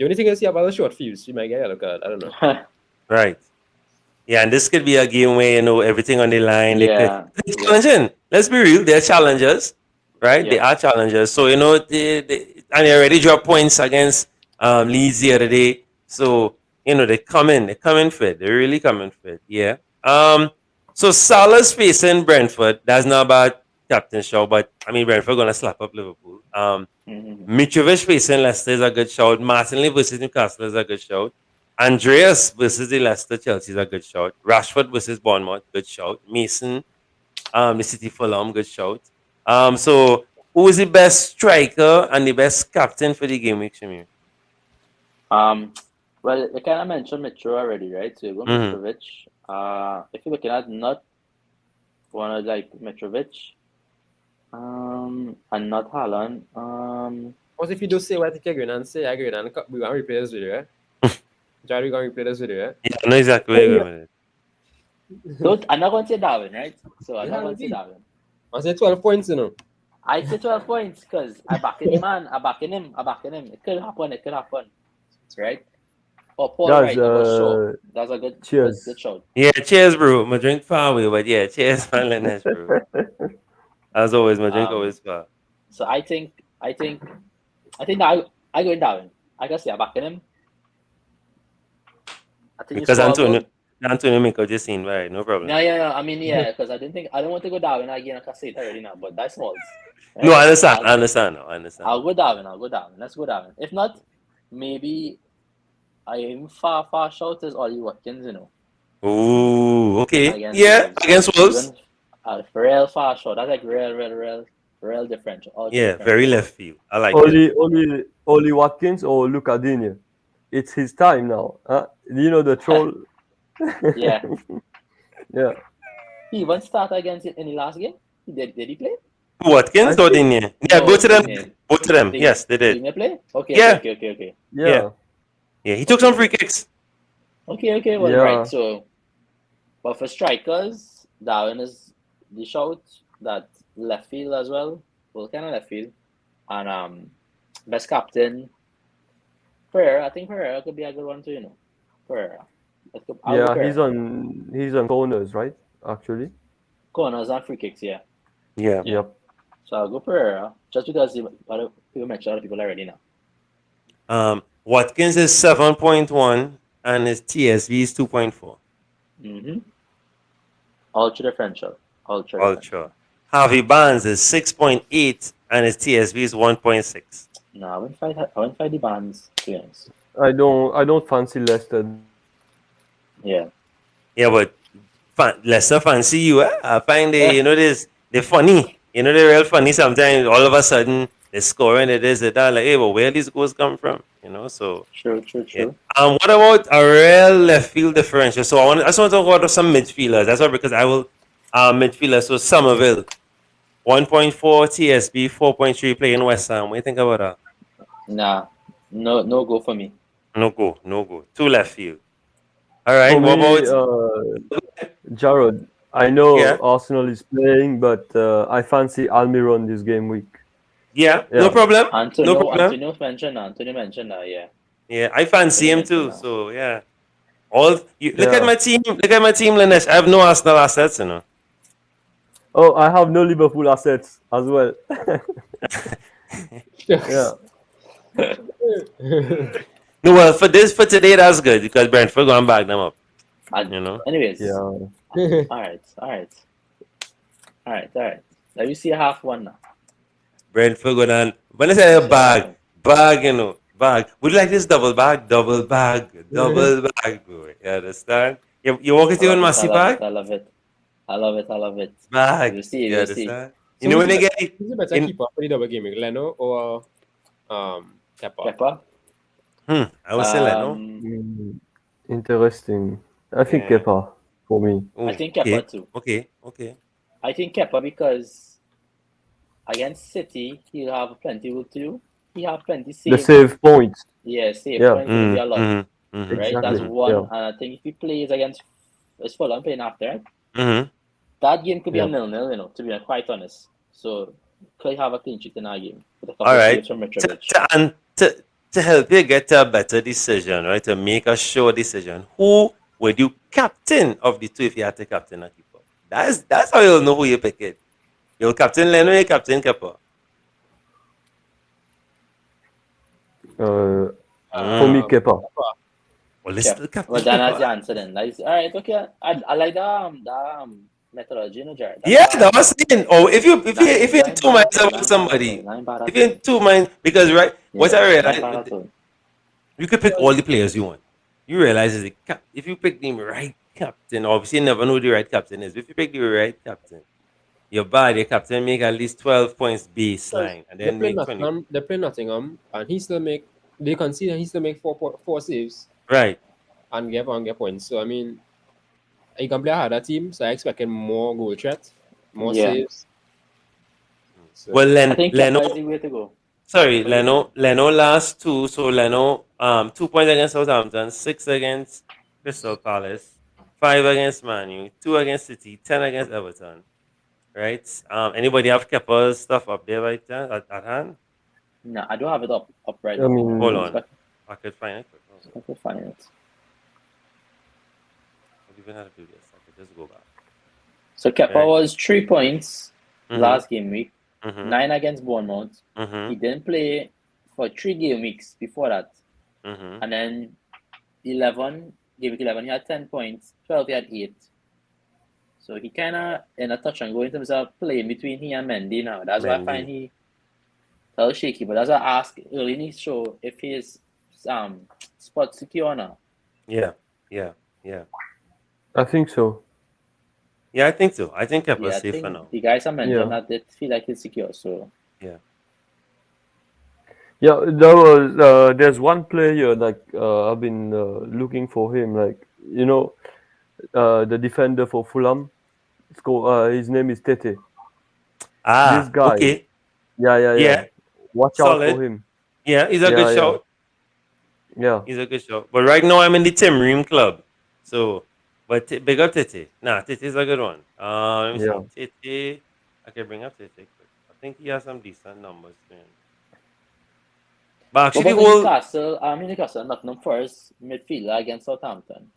only thing is, you have a short fuse. You might get a yellow card. I don't know. Right. Yeah, and this could be a game where everything on the line. Yeah. They're challenging. Let's be real, they're challengers, right? Yeah. They are challengers. So they and they already dropped points against Leeds the other day. So they're coming fit. They're really coming fit. Yeah. So Salah's facing Brentford. That's not about Captain Shaw, but I mean Brentford gonna slap up Liverpool. Mitrovic facing Leicester is a good shout. Martinelli versus Newcastle is a good shout. Andreas versus the Leicester Chelsea is a good shout. Rashford versus Bournemouth, good shout. Mason, the City Fulham, good shout. So who is the best striker and the best captain for the game week, Shamir? Well, you kind of mentioned Mitro already, right? So you're going Mitrovic. If you're looking at not one of like Mitrovic, and not Haaland, What if you do say what you agree and say I agree and we want to replay this video, eh? Jerry going to replay this video, eh? Yeah, I know exactly where you're going with it. I'm not going to say Darwin, right? So I'm not going to say Darwin. I say 12 points, I say 12 points because I back in him, man. I back in him. It could happen. Right? Oh, Paul, That's, right. That's a good cheers. good show. Yeah, cheers, bro. My drink far away, but yeah, cheers, man, Lenesh, bro. As always, my drink always far. So I think that I go in Darwin. I can say I back in him. I think Because Antonio make out your scene, right? No problem. Yeah. I mean, yeah, because I don't want to go Darwin again. I can say it already now, but that's small. Right? No, I understand. I'll go Darwin. Let's go Darwin. If not, maybe I am far short as Ollie Watkins, Ooh, okay. Against Wolves. Real far short. That's like real differential. Very left field. I like it. Oli Watkins or Luca Digne. It's his time now. Huh? The troll. Yeah. Yeah. He even started against it in the last game. Did he play? Watkins or Digne? Yeah, both of them. Both of them. Yes, they did. Digne play? Okay. Yeah. Okay. Yeah. He took some free kicks. Okay. Well, right. So, but for strikers, Darwin is the shout. That left field as well. Well, kind of left field. And best captain, Pereira. I think Pereira could be a good one too. Pereira. Yeah, he's on corners, right? Actually. Corners and free kicks, yeah. Yeah. Yep. So I'll go Pereira just because people mentioned other people already now. Watkins is 7.1 and his TSV is 2.4. Ultra differential. Ultra. Harvey Barnes is 6.8 and his TSV is 1.6. No, I wouldn't fight the Barnes, to be honest. I don't fancy Leicester. Yeah. Yeah, but Leicester fancy you, eh? I find they're funny. They're real funny sometimes. All of a sudden, they're scoring, it is, that. Like, hey, but where these goals come from? So. True. Yeah. What about a real left field differential? So I just want to talk about some midfielders. That's why, because I will midfielder. So Somerville, 1.4 TSB, 4.3 playing West Ham. What do you think about that? Nah, no go for me. No go. 2 left field. All right. For What me, about Jared? I know Yeah. Arsenal is playing, but I fancy Almiron this game week. Yeah, Yeah. no problem. Antonio No problem. mentioned that, yeah. Yeah, I fancy him too. Yeah. So yeah. Look Yeah. at my team. Look at my team, Lenesh. I have no Arsenal assets, Oh, I have no Liverpool assets as well. Yeah. No, well, for today, that's good because Brentford going to back them up. Anyways. Yeah. All right. Let me see half one now. Brentford going to, when I say a bag, Bag. Would you like this double bag? Double bag. Double bag, boy. You understand? You walk into I your love it. I massive love bag? it. I love it. I love it. I love it. Bag. You see. You You see. understand? So You know when they get it who's the better in. keeper for the double game week, Leno or Kepa? Kepa. I would say Leno. Interesting. I think Yeah. Kepa for me. I think Kepa too. Okay. I think Kepa because against City he'll have plenty work to do. He have plenty The save. save points. Yeah, save Yeah. points will be a lot. Mm-hmm. Right, Exactly. that's one. Yeah. And I think if he plays against it's Fulham playing after, right? Mm-hmm. That game could be Yeah. a 0-0, you know, to be quite honest. So could have a clean sheet in that game with a couple All of right. saves from Mitrovic. And to help you get a better decision, right? To make a sure decision, who would you captain of the two if you had to captain a keeper? That's how you'll know who you're picking. You'll captain Leno, you captain Kepa. For me, Kepa. Well, let's still captain Well, then that's the Kepa. answer then. All right, okay. I like that methodology, you know, Jared. Yeah, that was saying. Oh, if you're in two minds about somebody, if you're in two minds, because right, what I realized, you could pick all the players you want. You realize is if you pick the right captain, obviously you never know who the right captain is. But if you pick the right captain, your captain make at least 12 points baseline, and then make 20. They play Nottingham, and they concede, and he still make four saves Right. and get points. So I mean, you can play a harder team, so I expected more goal threat, more saves. So, Well, I think Leno. Kepa is the way to go. Sorry, Leno last two. So Leno, 2 points against Southampton, 6 against Crystal Palace, 5 against Man U, 2 against City, 10 against Everton. Right? Anybody have Kepa's stuff up there right there at hand? No, I don't have it up right I now. mean, Hold on. I could find it. I could find it. I don't even have to do this. I could just go back. So Kepa Right. was 3 points Mhm. last game week, Mm-hmm. 9 against Bournemouth. Mm-hmm. He didn't play for 3 game weeks before that. Mm-hmm. And then game week 11, he had 10 points, 12, he had 8. So he kind of in a touch and go in terms of playing between he and Mendy now. That's why I find he a little shaky. But that's why I asked early in his show if his spot secure or not. Yeah. I think so. Yeah, I think so. I think Kepa's Yeah, I safe think for now. the guys I mentioned Yeah. that they feel like he's secure. So Yeah, there's one player like I've been looking for him. Like the defender for Fulham. His name is Tete. This guy. Okay. Yeah. Watch Solid. out for him. Yeah, he's a good shout. Yeah. He's a good shout. But right now I'm in the Tim Ream club. So, but big up Tete. Nah, Tete is a good one. Let me see. Tete. I can bring up Tete quick. I think he has some decent numbers. Man. But actually, Newcastle, Nottingham Forest midfielder against Southampton,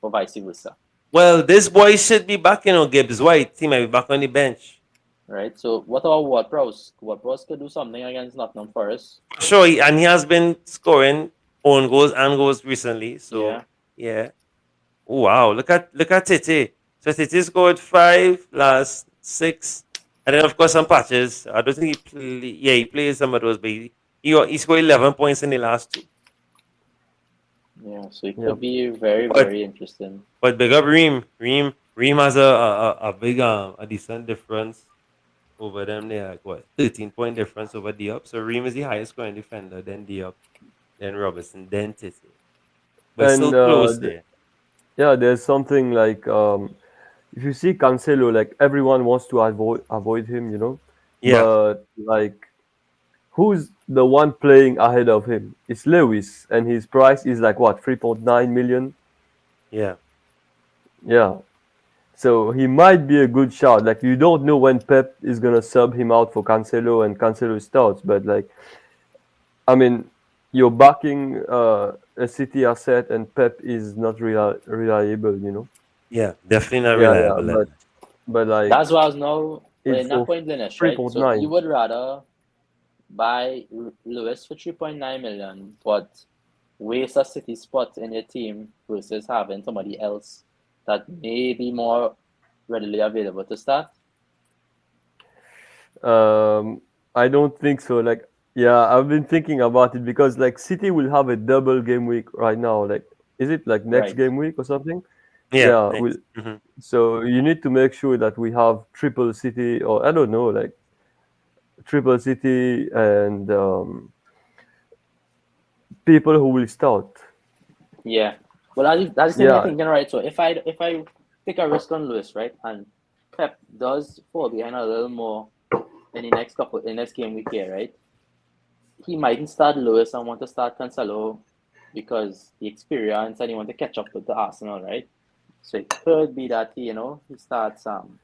or vice versa. well, this boy should be back, Gibbs White. He might be back on the bench. Right. So what about Ward-Prowse? Ward-Prowse could do something against Nottingham Forest. Sure, and he has been scoring own goals and goals recently. So yeah. Oh, wow, look at Tete. So Tete scored 5 last 6, and then of course some patches. I don't think he played some of those, but he scored 11 points in the last 2. Yeah, so it could be very, very interesting. But big up Reem. Reem has a big a decent difference over them. They are 13-point difference over Diop. So Reem is the highest scoring defender, then Diop, then Robertson, then Tete. But And, still close there. Yeah, there's something like if you see Cancelo, like everyone wants to avoid him, Yeah. But like, who's the one playing ahead of him? It's Lewis, and his price is like what, 3.9 million? Yeah. Yeah. So he might be a good shot. Like, you don't know when Pep is gonna sub him out for Cancelo and Cancelo starts, but like, I mean, you're backing a City asset, and Pep is not reliable. Yeah, definitely not reliable. But like, That's why I was now in it's that point, Dinesh, right? So 3.9. you would rather buy Lewis for 3.9 million, but waste a City spot in your team versus having somebody else that may be more readily available to start. I don't think so. Like, Yeah, I've been thinking about it because like City will have a double game week right now. Like, is it like next Right. game week or something? Yeah. Yeah, Nice. Mhm. so you need to make sure that we have triple City, or I don't know, like triple City and people who will start. Yeah. Well, that's the thing I'm Yeah, thinking, right? So if I take a risk on Lewis, right, and Pep does fall behind a little more in the next game week here, right? He mightn't start Lewis and want to start Cancelo because the experience and he want to catch up with the Arsenal, right? So it could be that he starts Cancelo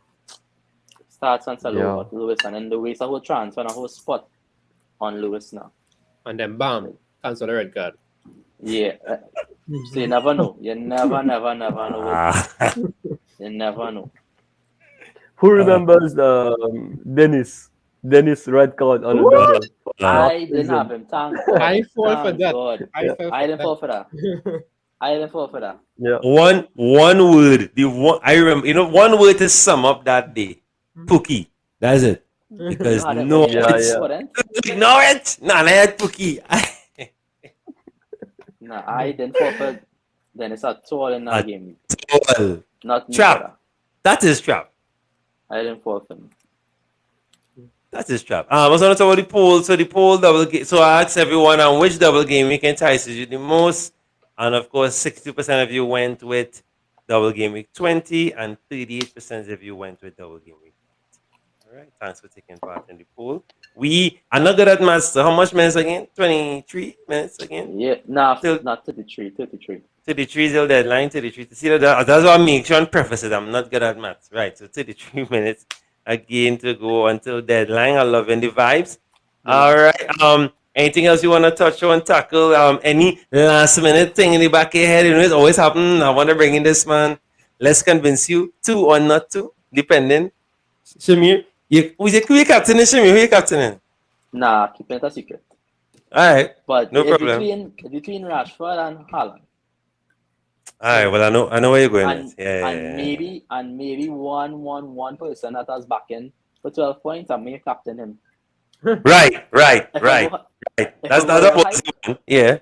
yeah. over Lewis and then the waste a whole transfer and a whole spot on Lewis now. And then bam, cancel the red card. Yeah. So you never know. You never know. Ah. You never know. Who remembers Dennis? Dennis red card on a double. I didn't have him. Thank God. I fall for Thank that. God. I Yeah. fell I for didn't fall for that. that. I didn't fall for that. Yeah. One word. The one I remember. One word to sum up that day. Pookie. That's it. Because You had him no, when you Yeah, had yeah. him, then? ignore it. No, I had Pookie. No, I didn't fall for Dennis at all in that At game. all. Not me for Trap. that. That is trap. I didn't fall for him. That is trap. I was going to talk about the poll. So the poll double game. So I asked everyone on which double game week entices you the most, and of course, 60% of you went with double game week 20, and 38% of you went with double game week. All right. Thanks for taking part in the poll. We are not good at maths. So how much minutes again? 23 minutes again. Yeah, nah, Still- not 33. 33 is the deadline. 33. See that's why I make sure and preface it. I'm not good at maths. Right. So 33 minutes again to go until deadline. I'm loving the vibes. All right. Anything else you want to touch on, tackle? Any last minute thing in the back of your head? It's always happen. I want to bring in this man. Let's convince you to or not to, depending. Shamir, who you captaining? Shamir, who you captaining? Nah, keeping it a secret. All right. But No it's problem. between Rashford and Haaland. All right. Well, I know where you're going. And, with. Yeah. and maybe one person that has back in for 12 points, I may captain him. Right. If I go- Right. if That's I go that real was one. Yeah.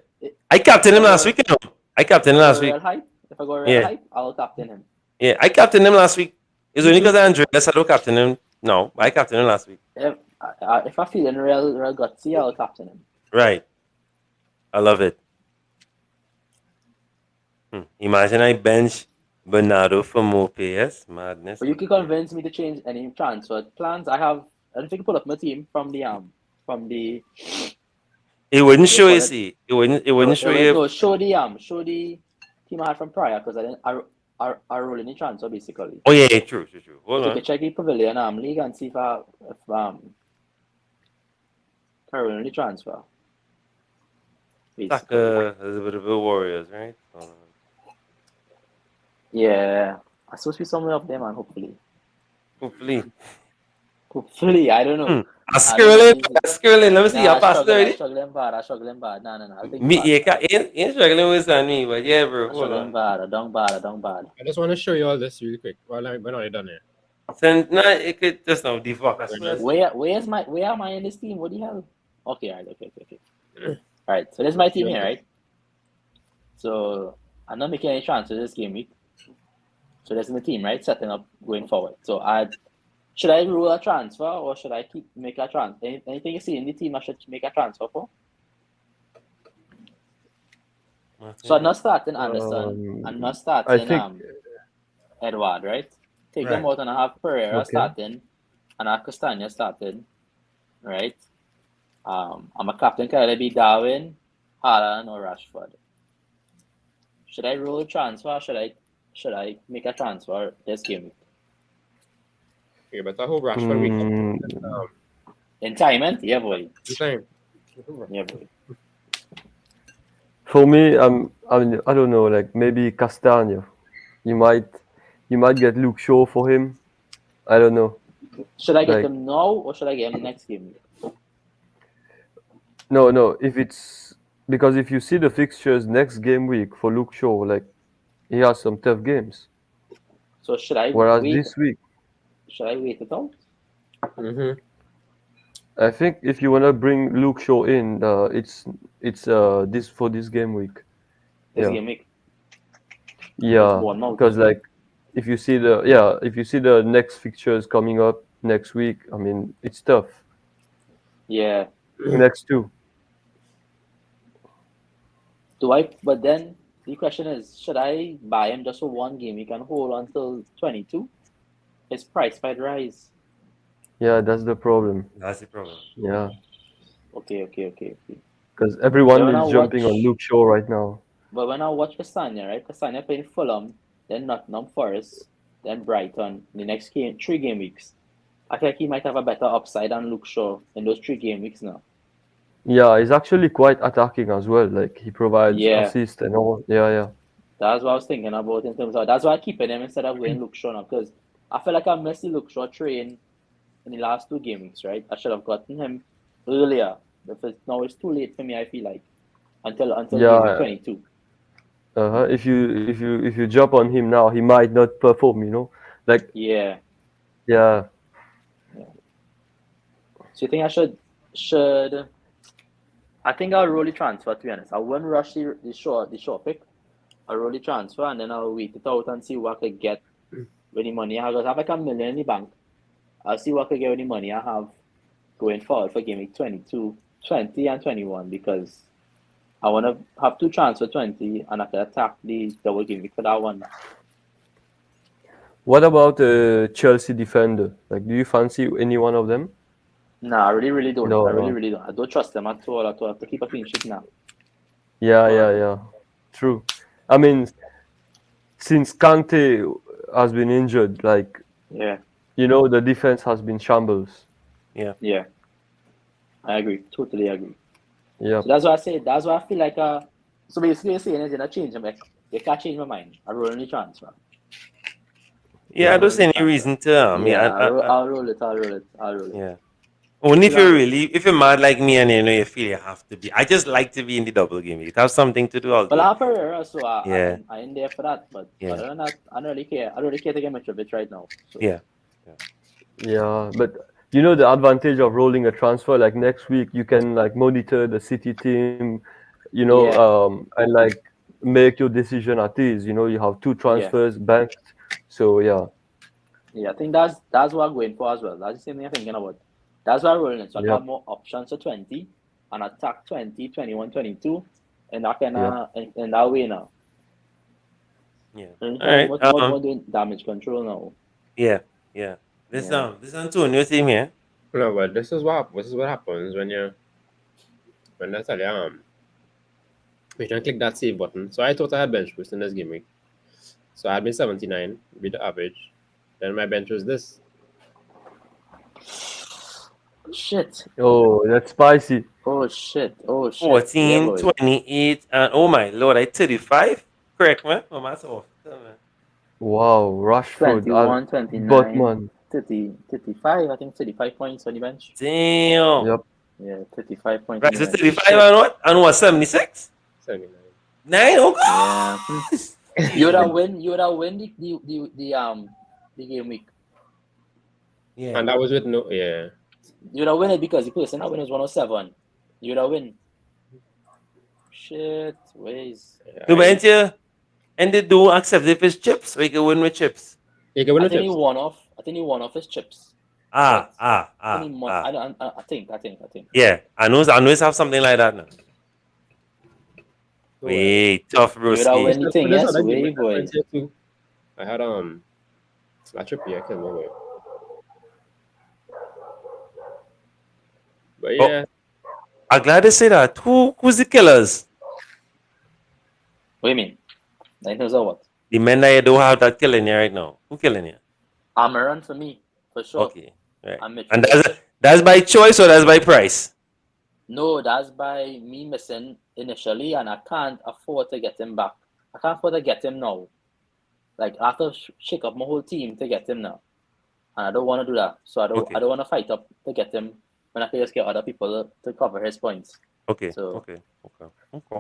I captained him If I last go- week. You know. I captained him last week. If I go real Yeah. hype, I'll captain him. Yeah. I captained him last week. It's only because Andreas I don't captain him. No, I captained him last week. If I feel in real gutsy, I'll captain him. Right. I love it. Imagine I bench Bernardo for Mope. Yes, madness. But you can convince me to change any transfer plans. I don't think I pull up my team from the It wouldn't show call you. it- See, it wouldn't show you. No, show the team I had from prior because I roll any transfer basically. Oh yeah, true. Hold So you on. can check the Pavilion league and see if I roll any transfer. Basically. Saka is a bit of a Warriors, right? Hold on. Yeah, I'm supposed to be somewhere up there, man. Hopefully, Hopefully. I don't know. Skirling. Let me see. Nah, I passed already. struggling bad. No. I think Me, ain't struggling with me, but yeah, bro. Hold struggling on. bad. I don't bad. I just want to show you all this really quick while we're not done here. Send, nah, it could just now defuck. I swear. Where am I in this team? What the hell? Okay, alright, okay. Alright, so this is my team here, right? So I'm not making any transfers this game week. So this is my team, right? Setting up going forward. So should I rule a transfer or should I make a transfer? Anything you see in the team I should make a transfer for? So I'm not starting Anderson. I'm not starting I think Edward, right? Take them Right. out and I have Pereira Okay. starting and I have Castagna starting, right? I'm a captain. Can it be Darwin, Haaland, or Rashford? Should I roll a transfer? Or should I make a transfer this game? Okay, but I hope Rashford wakes mm, up In time, yeah, boy. this time. Yeah, boy. for me, I mean, I don't know, like maybe Castagno. You might get Luke Shaw for him. I don't know. Should I get Like- him now or should I get him next game? No. If it's because if you see the fixtures next game week for Luke Shaw, like he has some tough games. So should I Whereas wait? this week, Should I wait it out? Mm-hmm. I think if you wanna bring Luke Shaw in, it's this game week. This Yeah. game week. Yeah, Bournemouth. because like if you see the next fixtures coming up next week, I mean it's tough. Yeah. Next two. But then the question is, should I buy him just for one game week and hold on till 22? His price might rise. Yeah, that's the problem. That's the problem. Yeah, Okay. because everyone When I is jumping on watch- Luke Shaw right now. But when I watch Castagna, right? Castagna playing Fulham, then Nottingham Forest, then Brighton, the next 3 game weeks. I feel like he might have a better upside than Luke Shaw in those 3 game weeks now. Yeah, he's actually quite attacking as well. Like he provides Yeah. assist and all. Yeah. That's what I was thinking about in terms of that's why I keep him instead of going Luke Shaw now, because I feel like I missed the Luke Shaw train in the last 2 game weeks, right? I should have gotten him earlier. Now it's too late for me, I feel like. Until Yeah. game week 22. If you jump on him now, he might not perform. You know, like Yeah. yeah. So you think I should I think I'll roll the transfer, to be honest. I wouldn't rush the short pick. I'll roll the transfer and then I'll wait it out and see what I could get with the money I have. I have like $1 million in the bank. I'll see what I could get with the money I have going forward for game week 22, 20 and 21, because I want to have 2 transfer 20 and I can attack the double game week for that one. What about a Chelsea defender? Like, do you fancy any one of them? Nah, I really don't. No, I really, no. really don't. I don't trust them at all. I have to keep a clean sheet now. Yeah. True. I mean, since Kante has been injured, like, Yeah. the defense has been shambles. Yeah. I agree. Totally agree. Yeah. So that's why I say, that's why I feel like so basically you're saying is you're not changing my you can't change my mind. I roll any transfer. Yeah, I don't see any reason to. I'll roll it. Yeah. Only if you're mad like me and you feel you have to be. I just like to be in the double game. It has something to do all Well, day. I have Pereira, so Yeah. I ain't there for that. But Yeah. other than that, I don't really care. I don't really care to get much of it right now. So. Yeah. Yeah, but the advantage of rolling a transfer, like next week you can like monitor the City team, and like make your decision at ease. You have 2 transfers banked, so yeah. Yeah, I think that's what I'm going for as well. That's the same thing I'm thinking about. That's why I'm rolling it. So I Yeah. have more options for 20 and attack 20, 21, 22, and that kind of in that way now. Yeah. And All right. more doing damage control now. Yeah. This Antonio team here. No, but this is what happens when I tell you you can click that save button. So I thought I had bench boost in this game week. So I had been 79, beat the average. Then my bench was this. Shit. Oh, that's spicy. Oh shit. 14, Yeah, boy. 28, and oh my lord, I 35. Correct, man. Oh, that's off. Wow, Rashford, 21, 29, Botman. 30, 35. I think 35 points on the bench. Damn. Yep. Yeah, 35 points. Right, on so the bench. 35 and what? And what, 76? 79. 9? Oh, God. Yeah. You would have win the game week. Yeah. And that was with no, yeah. You would have win it because the person that win was 107. You would have win. Shit, ways. Do went you and they do accept if it's chips, or you can win with chips. You can win I with think he chips. won off. I think he won off his chips. I think. Yeah, I know it's have something like that now. Wait, tough You would have broski. win the thing, But this yes, other way game, I boy. went here too. I had Slash up here, I can't remember. But yeah, I'm glad to say that. Who's the killers? What do you mean? In terms of what? The men that you don't have that killing you right now. Who killing you? Amaran for me, for sure. Okay, right. And Mitchell. And that's by choice or that's by price? No, that's by me missing initially, and I can't afford to get him back. I can't afford to get him now. Like I have to shake up my whole team to get him now, and I don't want to do that. So I don't want to fight up to get him when I can just get other people to cover his points. Okay. So- Okay.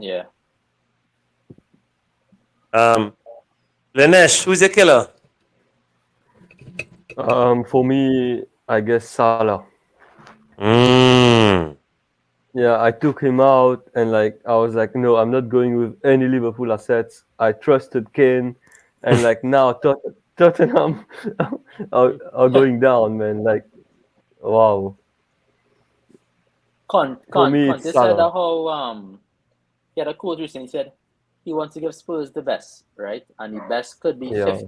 Yeah. Lanesh, who's your killer? For me, I guess Salah. Mm. Yeah, I took him out, and like I was like, no, I'm not going with any Liverpool assets. I trusted Kane, and like now Tottenham are going down, man. Like, wow. For me, it's Conte said Salah. how he had a quote recently. He said he wants to give Spurs the best, right? And the best could be Yeah,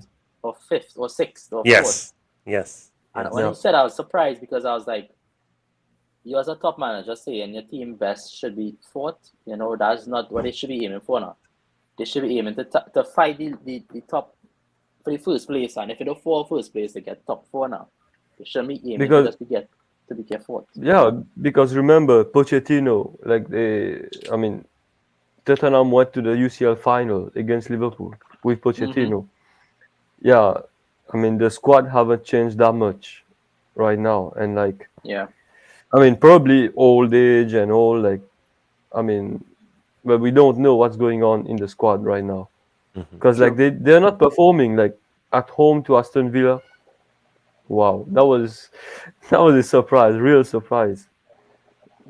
fifth or sixth or fourth. Yes. Yes. And Yes. when yeah, he said, I was surprised because I was like, you as a top manager saying your team best should be fourth. You know, that's not what they should be aiming for now. They should be aiming to fight the top for the first place. And if you don't fall first place, they get top four now. They shouldn't be aiming to because just be fourth. yeah, because remember Pochettino, like I mean, Tottenham went to the UCL final against Liverpool with Pochettino. Yeah, I mean the squad haven't changed that much right now, and like Yeah. I mean probably old age and all like I mean, but we don't know what's going on in the squad right now because like True. they're not performing like at home to Aston Villa. Wow, that was a surprise, real surprise.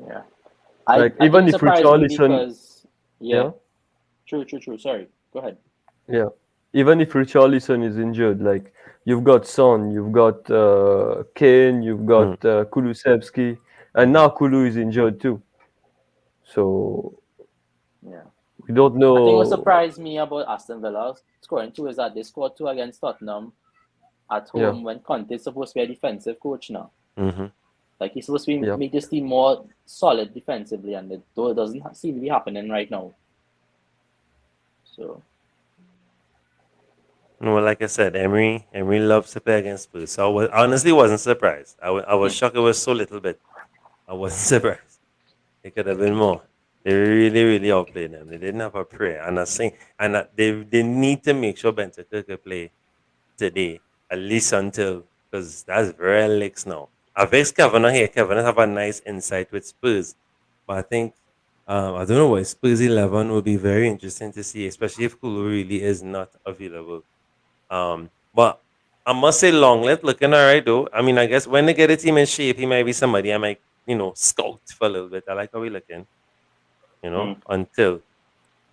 Yeah. Like I think even it if surprised me Richarlison, because yeah. yeah, True. Sorry. Go ahead. yeah, even if Richarlison is injured, like you've got Son, you've got Kane, you've got Kulusevski, and now Kulu is injured too. So Yeah. we don't I think what know. surprised me about Aston Villa scoring two is that they scored two against Tottenham at Yeah, home when Conte is supposed to be a defensive coach now. Mm-hmm. Like he's supposed to be yeah, make this team more solid defensively, and it doesn't seem to be happening right now. So No, like I said, Emery loves to play against Spurs. So I honestly wasn't surprised. I was shocked it was so little bit. I wasn't surprised. It could have been more. They really outplayed them. They didn't have a prayer. And I think they need to make sure Bentancur could play today, at least until because that's very licks now. I vexed Kevin here. Kevin have a nice insight with Spurs. But I think I don't know why Spurs 11 will be very interesting to see, especially if Kulu really is not available. But I must say, Longlet looking all right though. I mean, I guess when they get a team in shape, he might be somebody I might, scout for a little bit. I like how he looking, until.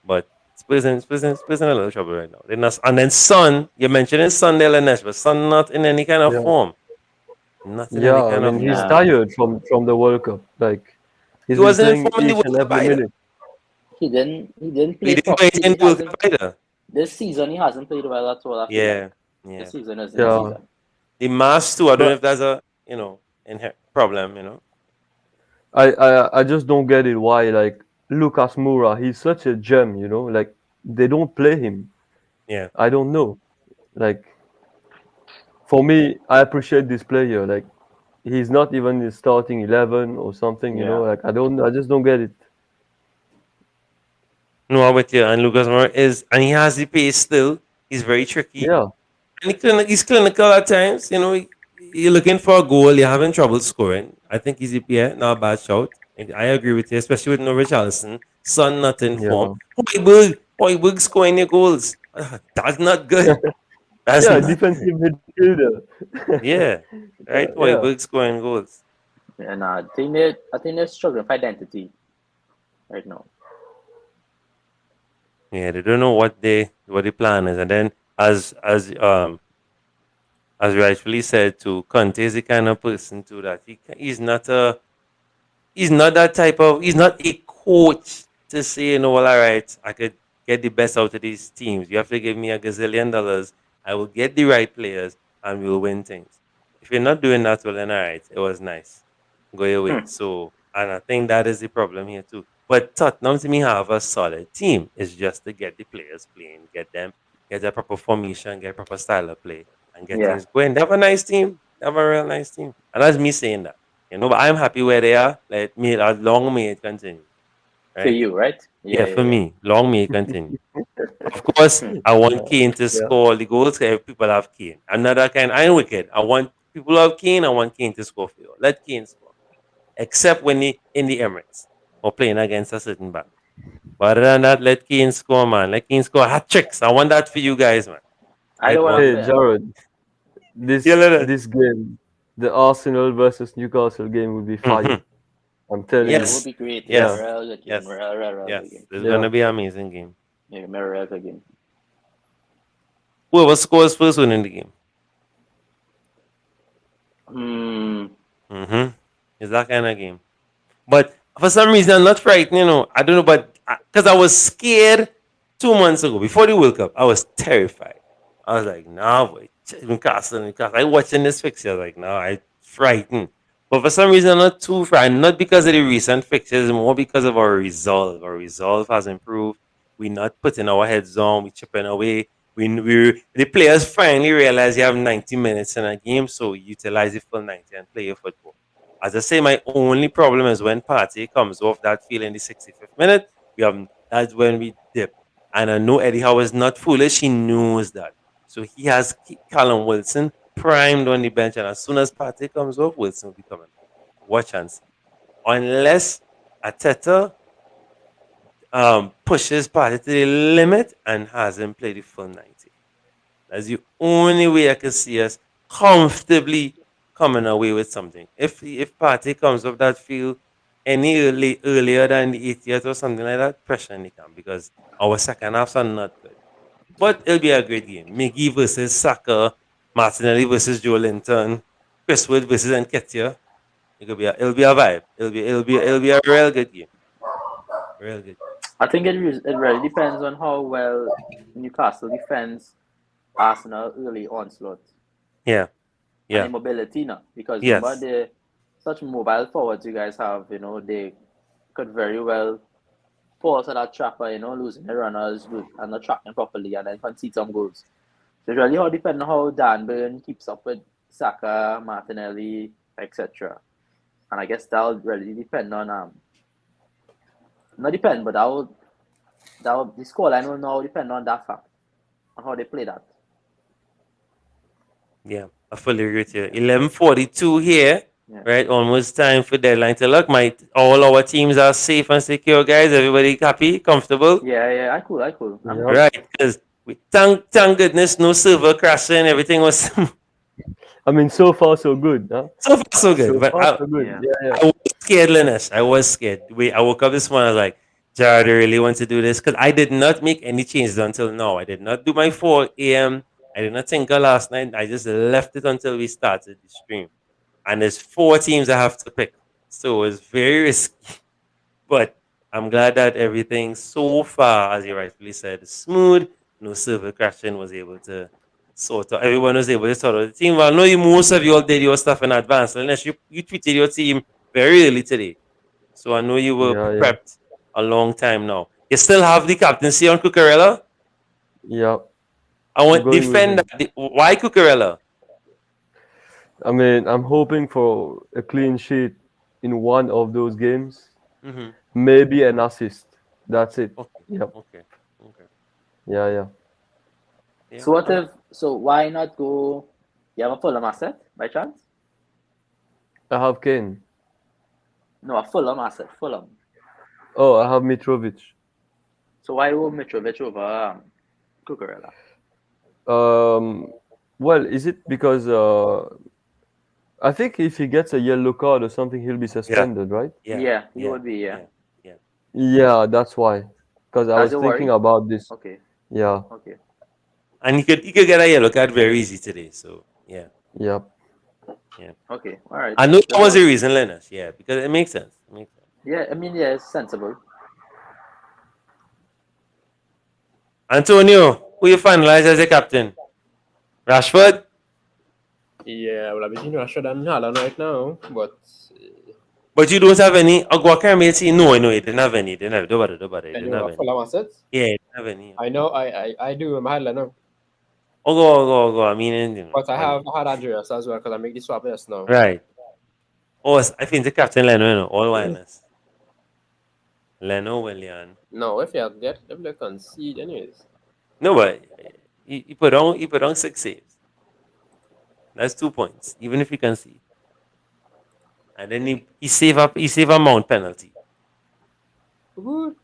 But Spurs in a little trouble right now. They're not, and then Son, you mentioned in Son Delanesh, but Son not in any kind of yeah, form. Not in any yeah. I kind of mean he's form. nah, tired from the World Cup. Like he's He been wasn't in playing form in the each World and Cup every either. minute. he didn't He play didn't play properly. in He the World hasn't Cup either. this season. He hasn't played well at all. I feel like Yeah, yeah. this season isn't his Yeah, season. The mask too. I don't know but if that's a inherent problem. I just don't get it why like Lucas Moura, he's such a gem, like they don't play him. Yeah. I don't know. Like for me, I appreciate this player. Like he's not even in starting 11 or something, Yeah. like I just don't get it. No, I'm with you. And Lucas Moura and he has the pace still. He's very tricky. Yeah, And he's clinical at times. You're looking for a goal, you're having trouble scoring. I think he's not a bad shout. And I agree with you, especially with Norwich Allison. Son not in form. yeah. Hoiberg scoring your goals. That's not good. That's Yeah, not good. defensive midfielder. Yeah. Right? Yeah. Hoiberg scoring goals. And I think they're struggling with identity right now. Yeah, they don't know what the plan is. And then as rightfully said too, Conte is the kind of person too that he's not that type of he's not a coach to say, well, all right, I could get the best out of these teams. You have to give me $1 gazillion. I will get the right players and we'll win things. If you're not doing that, well then all right, it was nice. Go your way. So and I think that is the problem here too. But Tottenham to me have a solid team. It's just to get the players playing, get a proper formation, get a proper style of play, and get Yeah. things going. They have a nice team. They have a real nice team. And that's me saying that. But I'm happy where they are. Long may it continue. For Right? you, right? Yeah, for me. Long may it continue. Of course, I want Kane to Yeah. score the goals. People have Kane. I'm not that kind. I ain't wicked. I want people who have Kane. I want Kane to score for you. Let Kane score. Except when he in the Emirates or playing against a certain back. But other than that, let Kane score, man. Let Kane score hat tricks. I want that for you guys, man. I don't want Hey, to. Jared, this Yeah, let it. this game, the Arsenal versus Newcastle game will be fire. I'm telling It Yes. would be great. Yes. Yeah, real good game. Yes. Real Yes. good game. It's Yeah. gonna be an amazing game. Yeah, real good game. Whoever scores first win in the game. Hmm. Mm-hmm. It's that kind of game. But for some reason, I'm not frightened. I don't know, but because I was scared 2 months ago before the World Cup, I was terrified. I was like, nah, boy, Newcastle. I watching this fixture, I was like, nah, I frightened. But for some reason, I'm not too frightened. Not because of the recent fixtures, more because of our resolve. Our resolve has improved. We're not putting our heads down. We're chipping away. The players finally realize you have 90 minutes in a game, so utilize the full 90 and play your football. As I say, my only problem is when Partey comes off that field in the 65th minute. That's when we dip. And I know Eddie Howe is not foolish. He knows that. So he has Callum Wilson primed on the bench. And as soon as Partey comes off, Wilson will be coming. Watch and see. Unless Ateta pushes Partey to the limit and has him play the full 90. That's the only way I can see us comfortably coming away with something. If Partey comes off that field earlier than the 80th or something like that, pressure in the camp because our second halves are not good. But it'll be a great game. Miggy versus Saka, Martinelli versus Joe Linton, Chris Wood versus Nketiah. It'll be a vibe. It'll be a real good game. Real good. I think it really depends on how well Newcastle defends Arsenal early onslaught. Yeah. Yeah. And the mobility now. Because Yes. remember such mobile forwards you guys have, they could very well fall to that trapper, losing the runners and not tracking properly and then concede some goals. So it really all depends on how Dan Burn keeps up with Saka, Martinelli, etc. And I guess that'll really depend on not depend, but the scoreline will now depend on that fact, on how they play that. Yeah, I fully agree with you. 11:42 here, Yeah. right? Almost time for deadline to look. All our teams are safe and secure, guys. Everybody happy, comfortable, Yeah, I cool. I'm Yeah. right? Because we thank goodness, no server crashing. Everything was I mean, so far so good, huh? so far so good. So But far so good. Yeah. Yeah. I was scared, Linus. I was scared. I woke up this morning. I was like, Jared, I really want to do this because I did not make any changes until now. I did not do my 4 a.m. I did not tinker last night. I just left it until we started the stream. And there's 4 teams I have to pick. So it's very risky. But I'm glad that everything so far, as you rightfully said, is smooth. No server crashing, was able to sort out. Everyone was able to sort out the team. Well, I know most of you all did your stuff in advance. Unless you tweeted your team very early today. So I know you were Yeah. prepped a long time now. You still have the captaincy on Cucurella? Yeah. I want Going with defend. Why Cucurella? I mean, I'm hoping for a clean sheet in one of those games. Mm-hmm. Maybe an assist. That's it. Okay. Yep. Okay. Yeah. Yeah. So why not go? You have a Fulham asset by chance? I have Kane. No, a Fulham asset. Fulham. Oh, I have Mitrovic. So why go Mitrovic over Cucurella? Well, is it because I think if he gets a yellow card or something, he'll be suspended, right? Yeah, he would be. Yeah. Yeah, that's why. Because I was That's your thinking worry? about this. Okay. Yeah. Okay. And he could get a yellow card very easy today. So yeah. Yep. Okay. All right. I know that was the reason, Linus. Yeah, because it makes sense. Yeah, I mean, yeah, it's sensible. Antonio, who you finalize as a captain? Rashford? Yeah, well, I'm between Rashford and Haaland right now, But you don't have any. Aguakar may say no, he didn't have any. Don't bother. He didn't have any. Fulham assets. Yeah, he didn't have any. I know, I do with Haaland now, Go. I mean, but I had Andreas as well because I make the swap yes now. right. Oh, I think the captain Leno, all wireless. Leno, Willian. No, if they concede anyways. No, but he put on 6 saves. That's 2 points, even if he concede. And then he save a mount penalty. Good.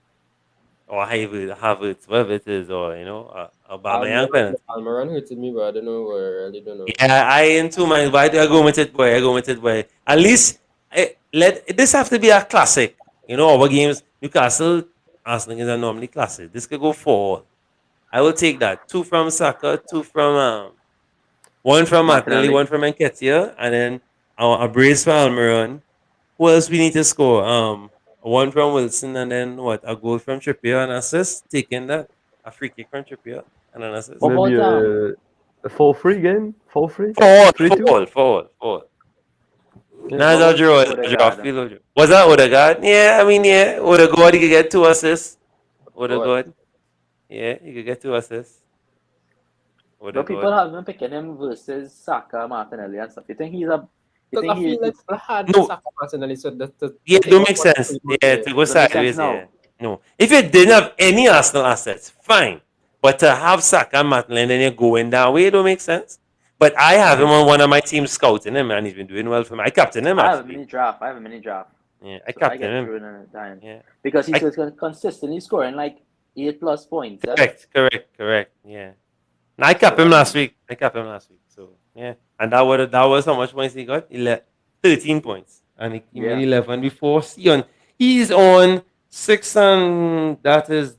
Or Havertz, whatever it is, or a Aubameyang penalty. Almiron hurted me, but I don't know. I really don't know. Yeah, I in 2 minds. Why do I go with it, boy? At least This have to be a classic. You know, our games, Newcastle, Arsenal games are normally classic. This could go 4. I will take that. 2 from Saka, 2 from one from Martinelli, Martinelli. 1 from Nketiah, and then a brace for Almiron. Who else we need to score? 1 from Wilson, and then what? A goal from Trippier, an assist. Taking that. A free kick from Trippier, and an assist. What Maybe about, a 4-3 game? 4-3? Forward. Yeah. Nah, it's a draw. It's a draw. Odegaard? Feel a draw. Was that Odegaard? Yeah, I mean, yeah. Odegaard, he could get 2 assists. Odegaard. Yeah, he could get 2 assists. But people Odegaard. have been picking him versus Saka, Martinelli, and stuff. You think he's a? You Because I think feel like he's I had No. Saka personally, so that Yeah, it don't make sense. Yeah, to go make sense sideways. now. Yeah. No. If you didn't have any Arsenal assets, fine. But to have Saka and Martinelli and then you're going that way, it don't make sense. But I have him on one of my teams scouting him, and he's been doing well for me. I captain him I have a actually. mini draft. I have a mini draft. Yeah, I So I captain get him. through in a time Yeah. because he's I- just consistently scoring like 8+ points. Yeah? Correct. Yeah. Now, I capped him last week. So yeah, and that was how much points he got? 13 points, and he Yeah. made 11 before. He's on 6, and that is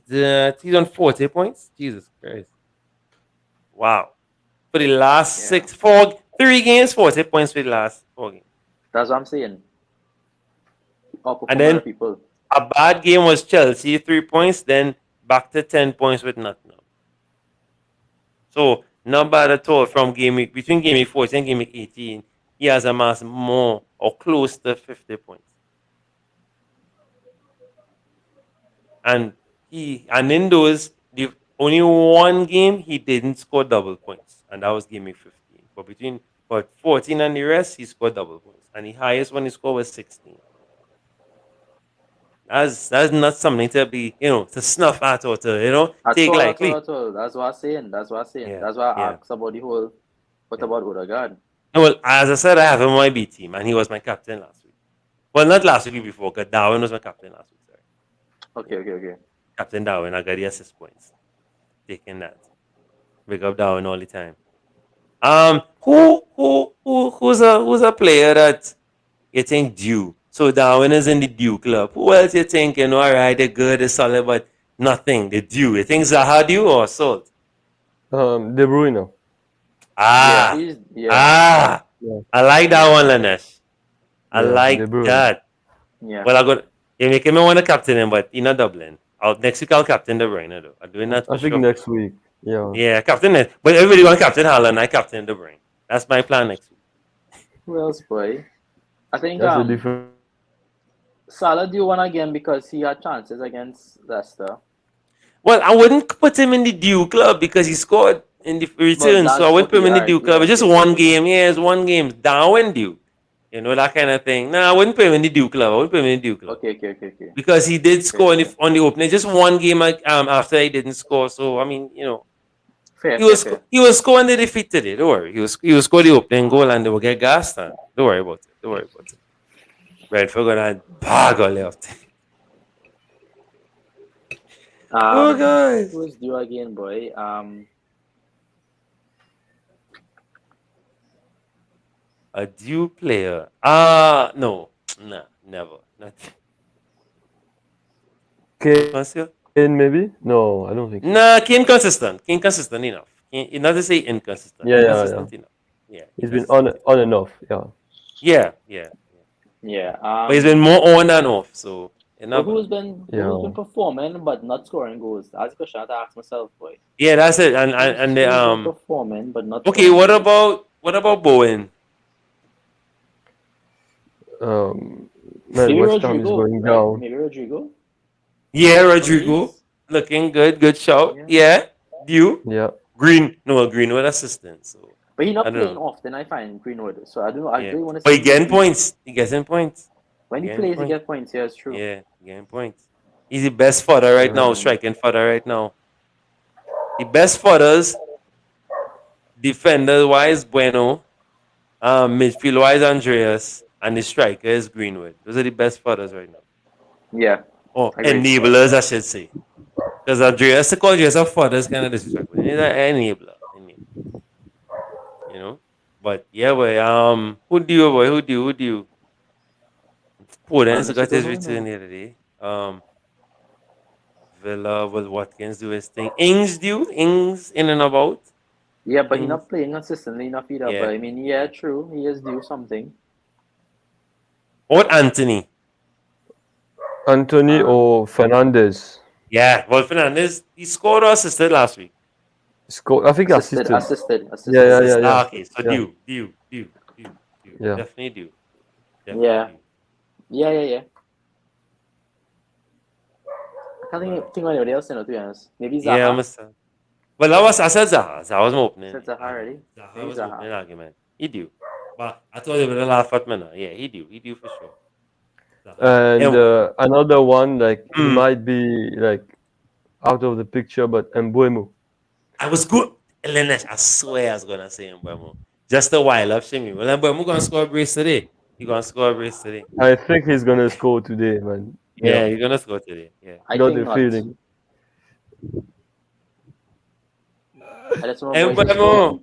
he's on 40 points. Jesus Christ! Wow. For the last Yeah. 3 games, 40 points for the last 4 games. That's what I'm saying. Outperforming And then- other people. A bad game was Chelsea, 3 points, then back to 10 points with nothing. So not bad at all from between game week 14 and game week 18. He has amassed more or close to 50 points. And in those, the only one game he didn't score double points, and that was game week 15. But 14 and the rest, he scored double points. And the highest one he scored was 16. That's not something to be, to snuff at or to, take lightly. That's what I'm saying. That's what Yeah, I yeah. asked about the whole. What about Odegaard? Well, as I said, I have him on my B team, and he was my captain last week. Well, not last week, before, because Darwin was my captain last week. Sorry. Okay. Captain Darwin, I got the assist points. Taking that. Big up Darwin all the time. Who's a player that you think due? So Darwin is in the due club. Who else you think, all right, they're good, they're solid, but nothing, they're due. You think Zaha due or Salt? De Bruyne. Ah, Yeah. I like that one, Lanesh. I Yeah, like De Bruyne. that. Yeah. Well, you're making me want to captain him, but he's not doubling. Next week I'll captain De Bruyne though. I'm doing that for I think sure. next week. Yeah. Yeah, captain it. But everybody want captain Haaland, I captain De Bruyne. That's my plan next week. Who else, boy? I think That's a different. Salah do one again because he had chances against Leicester. Well, I wouldn't put him in the due club because he scored in the return, that's so I wouldn't put him in the okay, due club. alright, It's just one game. Yeah, it's one game. Darwin due. That kind of thing. No, I wouldn't put him in the due club. I wouldn't put him in the due club. Okay. Because he did score on the opening. Just one game after he didn't score. So, I mean, Fair. he was scoring the defeat today. Don't worry. He was score the opening goal and they will get gassed. Don't worry about it. Redford gonna bag all left. Guys. Who's due again, boy? A due player. No. Nah, never. Not. Kane, maybe? No, I don't think so. Nah, Kane consistent enough. Not to say inconsistent. Yeah. Consistent enough. Yeah. He's been on and off. Yeah. Yeah. Yeah. But he's been more on than off. So. Who's been Yeah. performing but not scoring goals? That's a question I have to ask myself, boy. Yeah, that's it. And Who's the been performing but not. Okay, scoring what goals? about Bowen? Man, Maybe West Ham is Rodrigo, going right? down. Maybe Rodrigo. Yeah, Rodrigo. Looking good shout. Yeah. Due. Yeah. Greenwood assistant. So But he's not I don't playing know. often, I find Greenwood. So I don't know. I yeah. really want to But he getting points. He getting points. When he getting plays, he points. gets points. Yeah, it's true. Yeah, getting points. He's the best fodder right now, striking fodder right now. The best fodders, defender wise, Bueno, midfield wise, Andreas, and the striker is Greenwood. Those are the best fodders right now. Yeah. Or Agree. enablers, I should say. Because Andreas, to call Andreas a fodder is kind of disrespectful. He's an enabler. But yeah, boy. Who do you? Podence Honestly, got his don't return know. the other day. Villa with Watkins do his thing. Ings do. Ings in and about. Yeah, but he's Ings. not playing consistently enough either. But Yeah. I mean, yeah, true. He is due something. What Anthony? Anthony Um, or Fernandez? Yeah. Well, Fernandez, he scored or assisted last week. I think assisted, assisted. assisted, Yeah, assisted. yeah, yeah. Okay. So Yeah. due. Yeah. Definitely due. Yeah. Due. Yeah. I can't think of anybody else, you know, to be honest. Maybe Yeah, Zaha. well, I said Zaha. Zaha was my opening Said Zaha already. argument. Zaha Maybe was my Zaha. opening argument. He do. But I thought they would laugh at me now. Yeah, he do. He do for sure. Zaha. And another one, like he Mm. might be like out of the picture, but Mbuemo. I was good. Lenesh, I swear I was gonna say Mbemo. Just a while up, Shimmy. Well, Mbemo gonna score a brace today. He gonna score a brace today. I think he's gonna score today, man. Yeah, he's gonna score today. Yeah. I Got think the not. feeling. I just want my boy to Mbemo. score.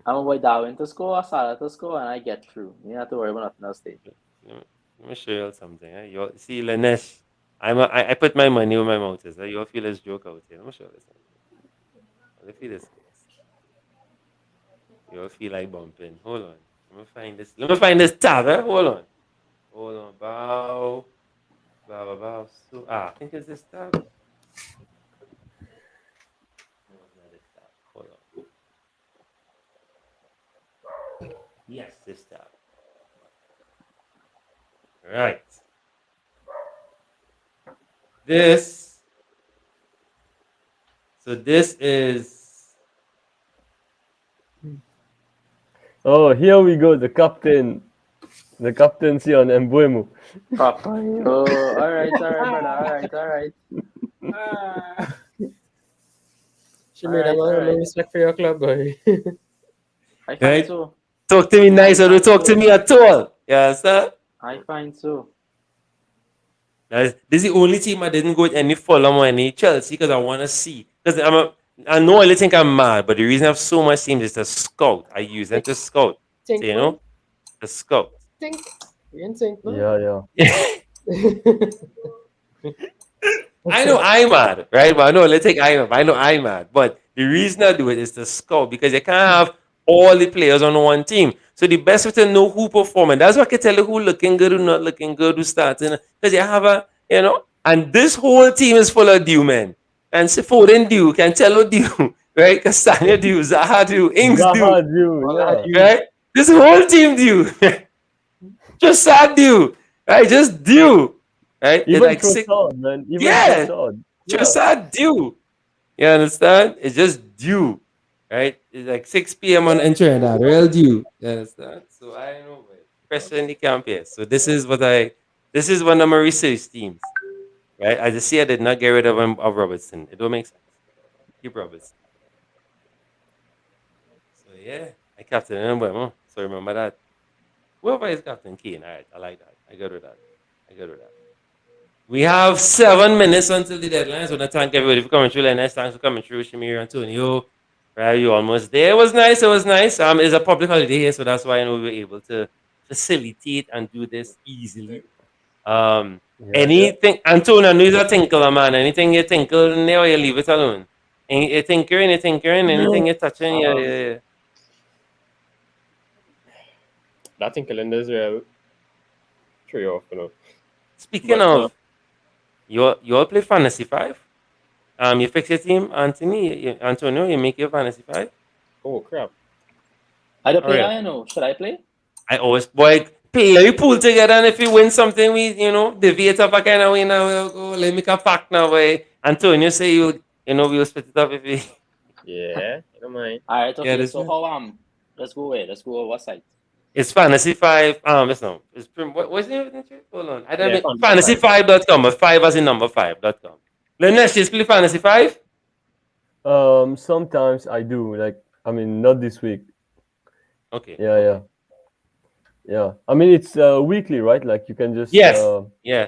I want my boy Darwin to score, Salah to score, and I get through. You don't have to worry about nothing else. Stage. Let me show you something. Eh? You see, Lenesh, I put my money where my mouth is. Eh? You'll feel this joke out here. Let me show you this. Let me feel this. You'll feel like bumping. Hold on. Let me find this. Let me find this tab. Eh? Hold on. Bow. So, I think it's this tab. No, it's not this tab. Hold on. Yes, this tab. Right. So this is. Oh, here we go. The captaincy on Mbuemo. Papa, yo. All right, brother. All right. She made a lot of respect for your club, boy. I find Right. so. Talk to me nice or don't talk to me at all. Yeah, sir. I find so. This is the only team I didn't go with any Fulham or any Chelsea because I want to see. Because I know I think I'm mad, but the reason I have so much teams is to scout. I use them to scout. So, you know, to scout. You didn't think, no? Yeah. I know I'm mad, right? But I know let's take I know I'm mad. But the reason I do it is to scout because you can't have all the players on one team. So the best way to know who performing. That's what I can tell you who looking good, who not looking good, who starting. Because you have and this whole team is full of due men. And Foden due, Cancelo due, right? Castagna due, Zaha due, Ings Zaha due, due, yeah. right? This whole team due. Just sad due, right? Just due, right? It's Even like Trossard, man. Even Yeah. Trossard. just sad due. You understand? It's just due, right? It's like 6 p.m. on Trinidad, real due. You understand? So I know, man. Pressure in the camp here. So this is one of my research teams, right? I just see I did not get rid of Robertson. It don't make sense. Keep Robertson. So yeah, I captain him. So remember that. Whoever is captain, Kane. All right, I like that. I go with that. We have 7 minutes until the deadline. So I thank everybody for coming through. Thanks for coming through, Shamir, Antonio. Right, you almost there. It was nice. It's a public holiday here, so that's why we were able to facilitate and do this easily. Anything, Antonio, I know you're a tinker, man. Anything you tinkle in there, or you leave it alone. You tinkering, anything you're touching, yeah. That in calendar is real. True off, you know. Speaking of, you all play Fantasy 5? You fix your team, Antonio, you make your Fantasy 5? Oh crap. I don't play. Alright. I know. Should I play? I always, boy, play, we pull together, and if we win something, we, deviate up a kind of way now, we'll go, let me make a pack now, boy. Antonio say we'll split it up if we... Yeah, I don't mind. All right. Okay. this So how let's go away. Let's go. What site? It's Fantasy 5, what's the name of it? Hold on. I don't Yeah, know. Fantasy5.com, but 5 as in number 5.com. Lenesh, you play Fantasy 5? Sometimes I do. Like, I mean, not this week. Okay. Yeah. I mean, it's weekly, right? Like, you can just Yes. yeah.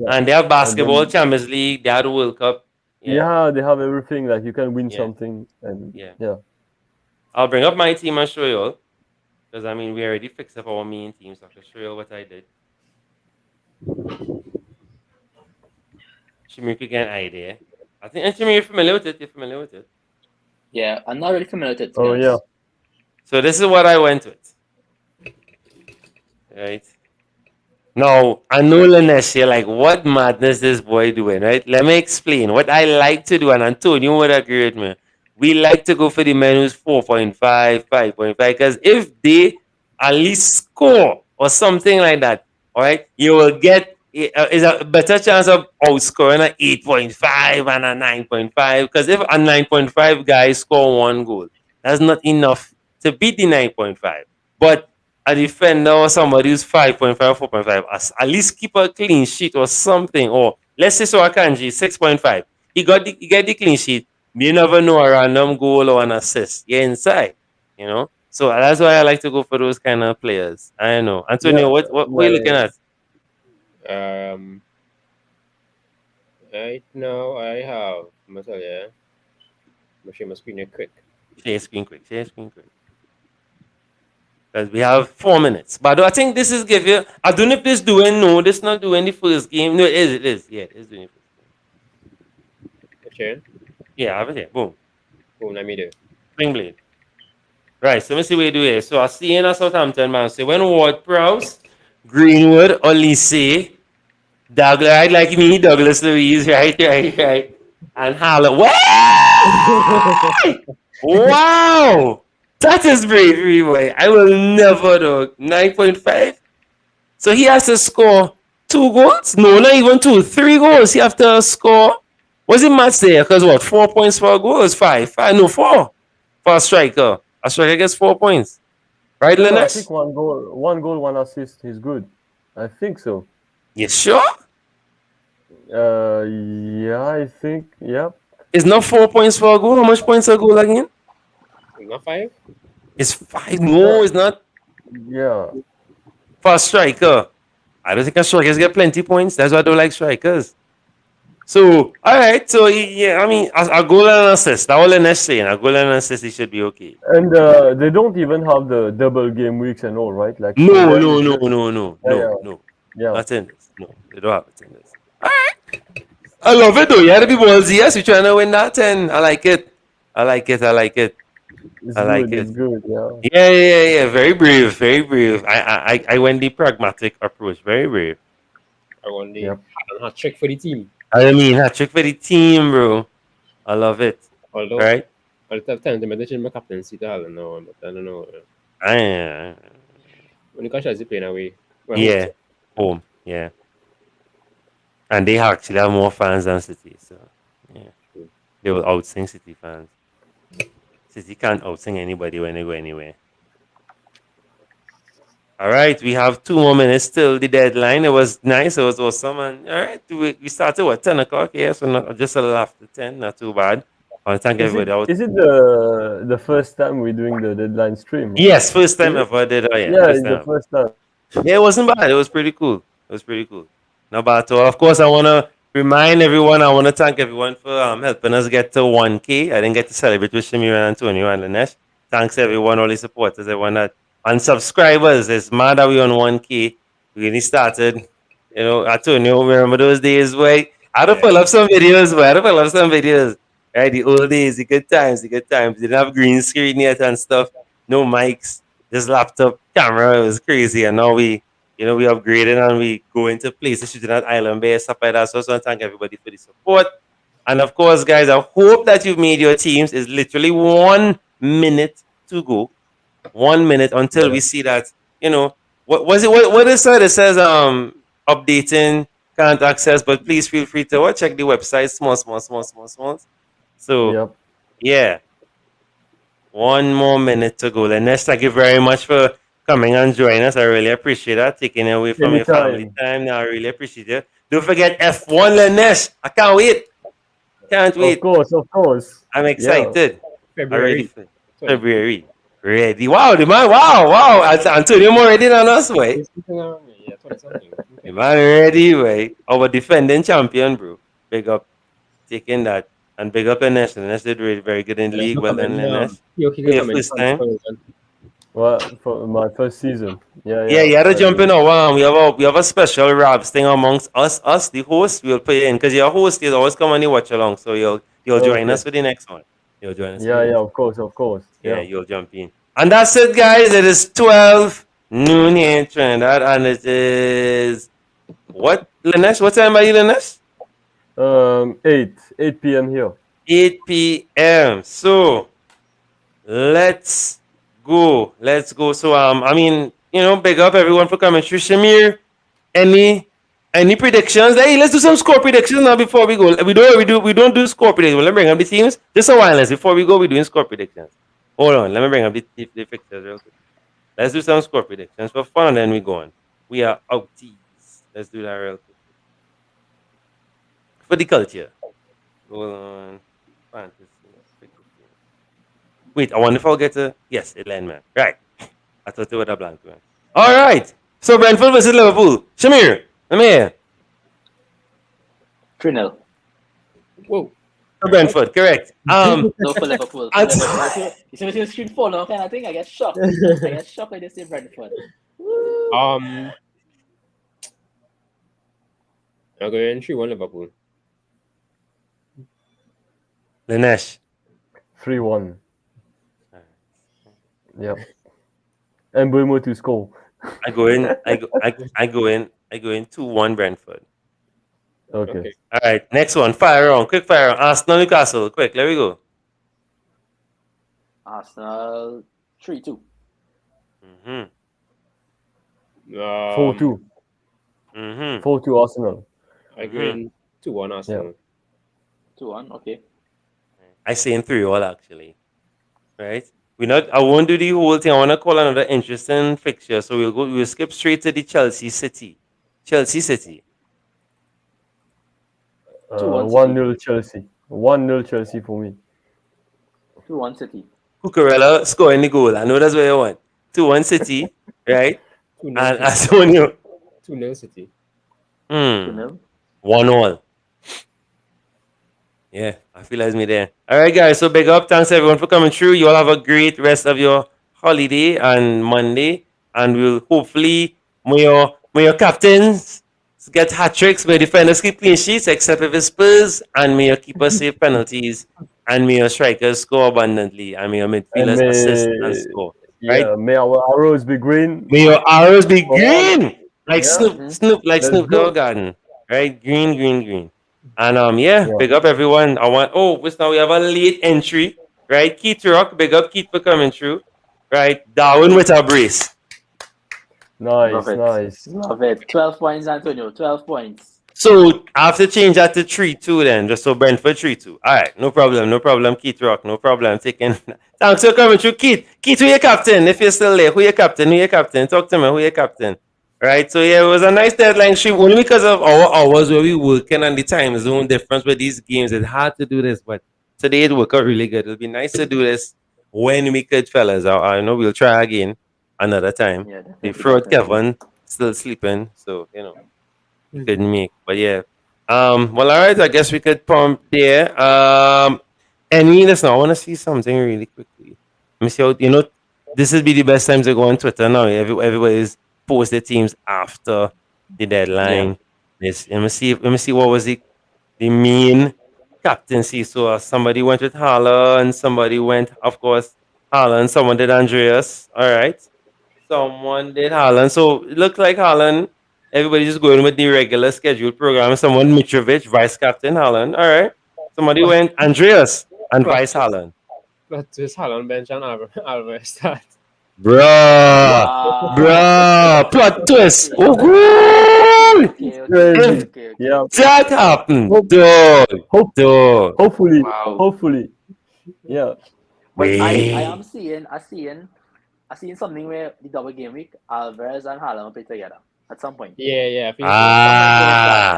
And they have basketball, And then- Champions League, they have the World Cup. Yeah, they have everything. Like, you can win Yeah. something, and Yeah. I'll bring up my team and show you all. Because, we already fixed up our main team, so I can show you all what I did. Shimmy, you get an idea. I think, and Shimmy, you're familiar with it. You're familiar with it. Yeah, I'm not really familiar with it. to be Oh yeah. honest. So this is what I went with. Right. Now, I know Lanesh, you're like, what madness this boy doing, right? Let me explain. What I like to do, and Antonio would agree with me, we like to go for the men who's 4.5, 5.5, because if they at least score or something like that, all right, you will get is a better chance of outscoring a 8.5 and a 9.5. Because if a 9.5 guy score one goal, that's not enough to beat the 9.5. But a defender or somebody who's 5.5, 4.5, at least keep a clean sheet or something. Or let's say so Akanji, 6.5. He get the clean sheet. You never know a random goal or an assist. You're inside, you know. So that's why I like to go for those kind of players. I know. Antonio, Yeah, what are you looking at? Right now I have Metal, yeah. I'm share my screen here quick. Share screen quick. Share screen quick. Because we have 4 minutes. But I think this is give you. I don't know if this doing. No, this not doing the first game. No, it is. It is. Yeah, it's doing it. Sharing? Yeah, I have it here. Boom. Boom, let me do. Spring blade. Right. So let me see what you do here. So I see in a Southampton man. So when Ward Prowse, Greenwood, Olise, Douglas, right? Like me, Douglas Louise, right? And Haaland. Wow! That is bravery, boy. I will never do 9.5. So he has to score 2 goals? No, not even 2, 3 goals. He have to score. Was it match there? Because what? 4 points for a goal is 5. 4 for a striker. A striker gets 4 points. Right, No, I Lanesh? think one goal, 1 assist is good. I think so. You sure? Yeah, I think. Yeah. It's not 4 points for a goal. How much points a goal again? It's not 5? It's 5. No, it's not. Yeah. For a striker. I don't think a strikers get plenty points. That's why I don't like strikers. So, all right. So, yeah, I mean, a goal and an assist. That's all Lanesh saying. A goal and an assist, it should be okay. And they don't even have the double game weeks and all, right? Like No. Yeah. Not in this. No, they don't have it in this. All right. I love it though. You had to be ballsy. Yes, you're trying to win that 10. I like it. It's I like good. it. It's good. Yeah. Yeah. Very brave. Very brave. I went the pragmatic approach. Very brave. I want the Yep. hat trick for the team. I mean, hat trick for the team, bro. I love it. Although Right? I'll tell them to change my captaincy to Haaland now, but I don't know. I, When you catch us playing away. Well, yeah. Home. Yeah. And they actually have more fans than City. So, yeah. They will outsing City fans. City can't outsing anybody when they go anywhere. All right, we have 2 more minutes till the deadline. It was nice. It was awesome. And all right, we started what 10 o'clock? Yeah, so not just a little after 10. Not too bad. I want to thank everybody out. Is it the first time we're doing the deadline stream? Yes, first time Is it? ever did. Oh yeah, Yeah, first it's the time. first time. Yeah, it wasn't bad. It was pretty cool. Not bad at all. Of course, I want to remind everyone. I want to thank everyone for helping us get to 1K. I didn't get to celebrate with Shamir and Antonio and Lanesh. Thanks everyone, all the supporters, everyone that and subscribers. It's mad that we on 1K. We really started. You know, Antonio, remember those days where I had to pull up some videos, Right, the old days, the good times. Didn't have green screen yet and stuff. No mics, just laptop, camera. It was crazy. And now we upgraded and we go into places shooting at Island Bay, stuff like that. So I just want to thank everybody for the support. And of course, guys, I hope that you've made your teams. It's literally 1 minute to go. 1 minute until we see that, what was it? What is it? It says updating, can't access, but please feel free to check the website. Small. So Yep. yeah. 1 more minute to go. Lanesh, thank you very much for coming and joining us. I really appreciate that. Taking away from your family time. Now I really appreciate it. Don't forget F1 Lanesh. I can't wait. Can't wait. Of course. I'm excited. February. February. Ready. Wow, the man. Wow. Antonio more ready than us, way. Yeah, 20-something. The man ready, way. Our defending champion, bro. Big up. Taking that. And big up Lanesh. Lanesh did really very good in the league. Well done, Lanesh. Okay, Your first time. Well, for my first season. Yeah, Yeah, you had to jump agree. in. We have a special Rabs thing amongst us, the host. We'll put you in because your host is always come and you watch along. So you'll join Okay. us for the next one. You'll join us for Yeah, the yeah, next. of course. Yeah, Yeah. you'll jump in. And that's it, guys. It is 12 noon here in Trinidad, and it is what, Lanesh? What time are you, Lanesh? 8 p.m. here. 8 p.m. So let's go. Let's go. So I mean, big up everyone for coming through. Shamir, any predictions? Hey, let's do some score predictions now before we go. We don't do score predictions. Let me bring up the teams. Just a while before we go, we're doing score predictions. Hold on, let me bring up the fixtures real quick. Let's do some score predictions for fun, and then we go on. We are outies. Let's do that real quick. For the culture. Hold on. Fantasy. Wait, I wonder if I'll get to. Yes, Atlanta, man. Right. I thought they were the blank man. All right. So Brentford versus Liverpool. Shamir, let me hear. 3-0. Whoa. For Brentford, correct. No, for Liverpool. For And- Liverpool. You see the screen fall now, kind of thing? I get shocked. I get shocked when they say Brentford. I'm going 3-1 Liverpool. Lanesh. 3-1. Yep. And Buemo to score. I go in 2-1 Brentford. Okay. All right, next one. Fire on. Quick fire on. Arsenal Newcastle. Quick, there we go. Arsenal 3-2. Mm-hmm. 4-2. Mm-hmm. 4-2 Arsenal. I go in 2-1 Arsenal. 2-1, okay. I say in 3-all actually. Right? I won't do the whole thing. I want to call another interesting fixture. So we'll skip straight to the Chelsea City. 1-0 Chelsea. 1-0 Chelsea for me. 2-1 City. Cucurella scoring the goal. I know that's what you want. 2-1 City, right? 2-0 And City. Antonio. 2-0 City. 2-0. 1-all. Yeah, I feel like me there. All right, guys. So big up. Thanks everyone for coming through. You all have a great rest of your holiday and Monday. And we'll hopefully, may your captains get hat tricks, may defenders keep clean sheets, except if it's Spurs, and may your keepers save penalties, and may your strikers score abundantly, and may your midfielders assist and score. Right? Yeah, may our arrows be green. May your arrows be green, like Yeah. Snoop, like Let's Snoop go. Dogg Garden, right? Green. And big up everyone. We have a late entry, right? Keith Rock, big up Keith for coming through, right? Darwin with a brace. Nice. Love it. 12 points, Antonio. 12 points. So I have to change that to 3-2 then, just so Brentford 3-2. All right, no problem, Keith Rock, no problem. Taking. Thanks for coming through, Keith. Keith, who your captain? If you're still there, who your captain? Talk to me. Who your captain? Right. So yeah, it was a nice deadline stream only because of our hours where we working and the time zone difference with these games. It's hard to do this, but today it worked out really good. It'll be nice to do this when we could, fellas. I know we'll try again another time. Yeah, The fraud Kevin still sleeping, so we couldn't make. But yeah. Well, all right. I guess we could pump there. Listen, I want to see something really quickly. Let me see how this would be the best time to go on Twitter now. Everybody's post their teams after the deadline. Let me see what was the main captaincy. So somebody went with Haaland, somebody went, of course, Haaland. Someone did Andreas. All right. Someone did Haaland. So it looked like Haaland. Everybody just going with the regular scheduled program. Someone Mitrovic, vice captain Haaland. All right. Somebody went Andreas and vice Haaland. But this Haaland bench and Alvarez start. Bruh, plot twist. Oh, Okay. Yeah. that happened, dog. Hopefully. Wow. Hopefully. Yeah. But I Wait. am seeing something where the double game week, Alvarez and Haaland will play together at some point. Yeah. I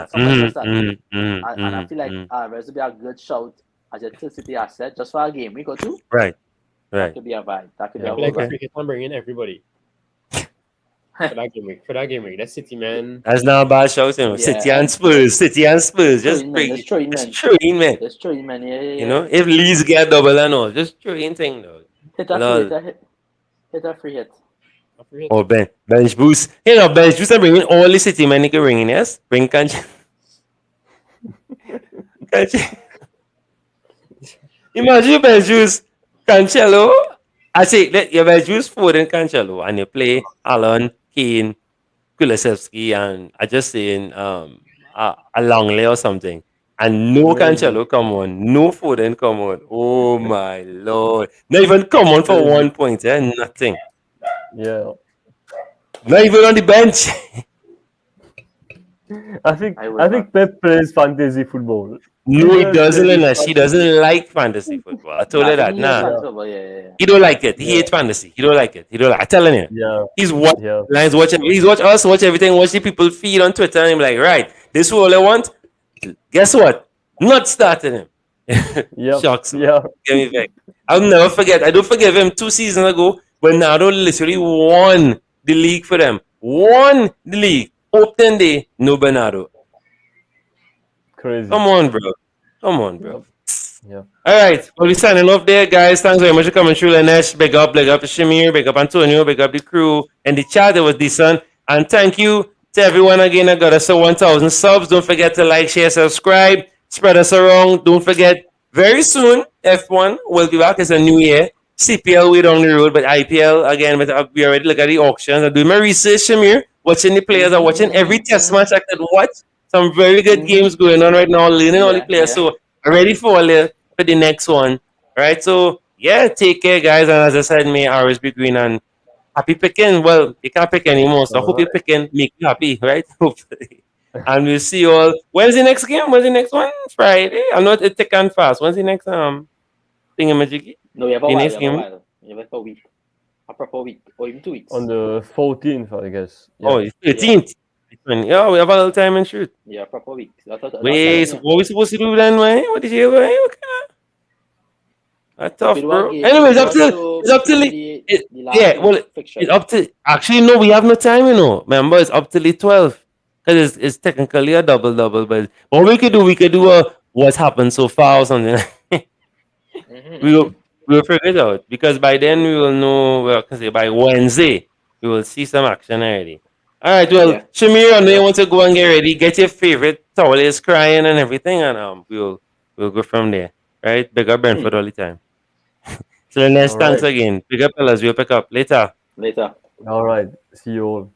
think And I feel like Alvarez will be a good shout as a City asset just for a game week or two. Right. That could be a vibe. That could be I a feel like vibe. we can bring in everybody. For that game week. That's City, man. That's not a bad shout, Yeah. City and Spurs. Just bring Let's it. throw in, Just throw in, man. Let's throw in, man. Yeah. If Leeds get double and all, just throw in thing, dog. Hit that Lol. later. Hit a free hit. Oh, bench boost. You know, bench boost and bring in all the city men you can bring in, yes? Bring Cancelo. Imagine you bench boost Cancelo. I say, you bench boost Foden, Cancelo, and you play Alan, Kane, Kulusevski, and I just saying a Longley or something. And no Cancelo come on, no Foden come on. Oh my lord. Not even come on for 1 point, eh? Nothing. Yeah. Not even on the bench. I think I would I think Pep plays fantasy football. No, he doesn't, and she doesn't like fantasy football. I told her that. Nah. Yeah. He don't like it. He hates fantasy. He don't like it. He don't like. I'm telling you. Yeah. He's watching Yeah. lines, watching. He's watch us, watch everything, watch the people feed on Twitter, and I'm like, right, this is all I want. Guess what? Not starting him. Yeah. Shocks. Yeah. Get me back. I'll never forget. I don't forgive him 2 seasons ago when Nardo literally won the league for them. Won the league. Opening day, no Bernardo. Crazy. Come on, bro. Come on, bro. Yeah. All right. Well, we're signing off there, guys. Thanks very much for coming through, Lanesh. Big up to Shamir. Big up Antonio. Big up the crew. And the chat, it was decent. And thank you to everyone again that got us to 1,000 subs. Don't forget to like, share, subscribe. Spread us around. Don't forget, very soon, F1 will be back. It's a new year. CPL, we're down the road. But IPL, again, we already look at the auctions. I'm doing my research, Shamir. Watching the players. I'm watching every test match I could watch. Some very good games going on right now. Learning all the players. So, ready for the next one. Right? So, yeah, take care, guys. And as I said, may ours be green and happy picking. Well, you can't pick anymore. So, I hope you picking make you happy, right? Hopefully. And we'll see you all. When's the next game? When's the next one? Friday. I'm not thick and fast. When's the next thingamajiggy? No, you have a The while. next game? You have a week. A proper week. Or even 2 weeks. On the 14th, I guess. Yeah. Oh, it's 13th. Yeah, we have a little time and shoot. Yeah, proper week. Wait, so what are we supposed to do then, man? What did you do? Okay. That's tough, bro. Anyways, it's up to it's up to. Actually, no, we have no time, you know. Remember, it's up to the 12th because it's technically a double. But what we could do a what's happened so far or something. We'll figure it out because by then we will know. Well, because by Wednesday we will see some action already. All right, well, Shamir, I know you want to go and get ready. Get your favorite towel is crying and everything, and we'll go from there. Right? Big up Brentford all the time. So the next thanks again. Big up fellas, we'll pick up later. Later. All right. See you all.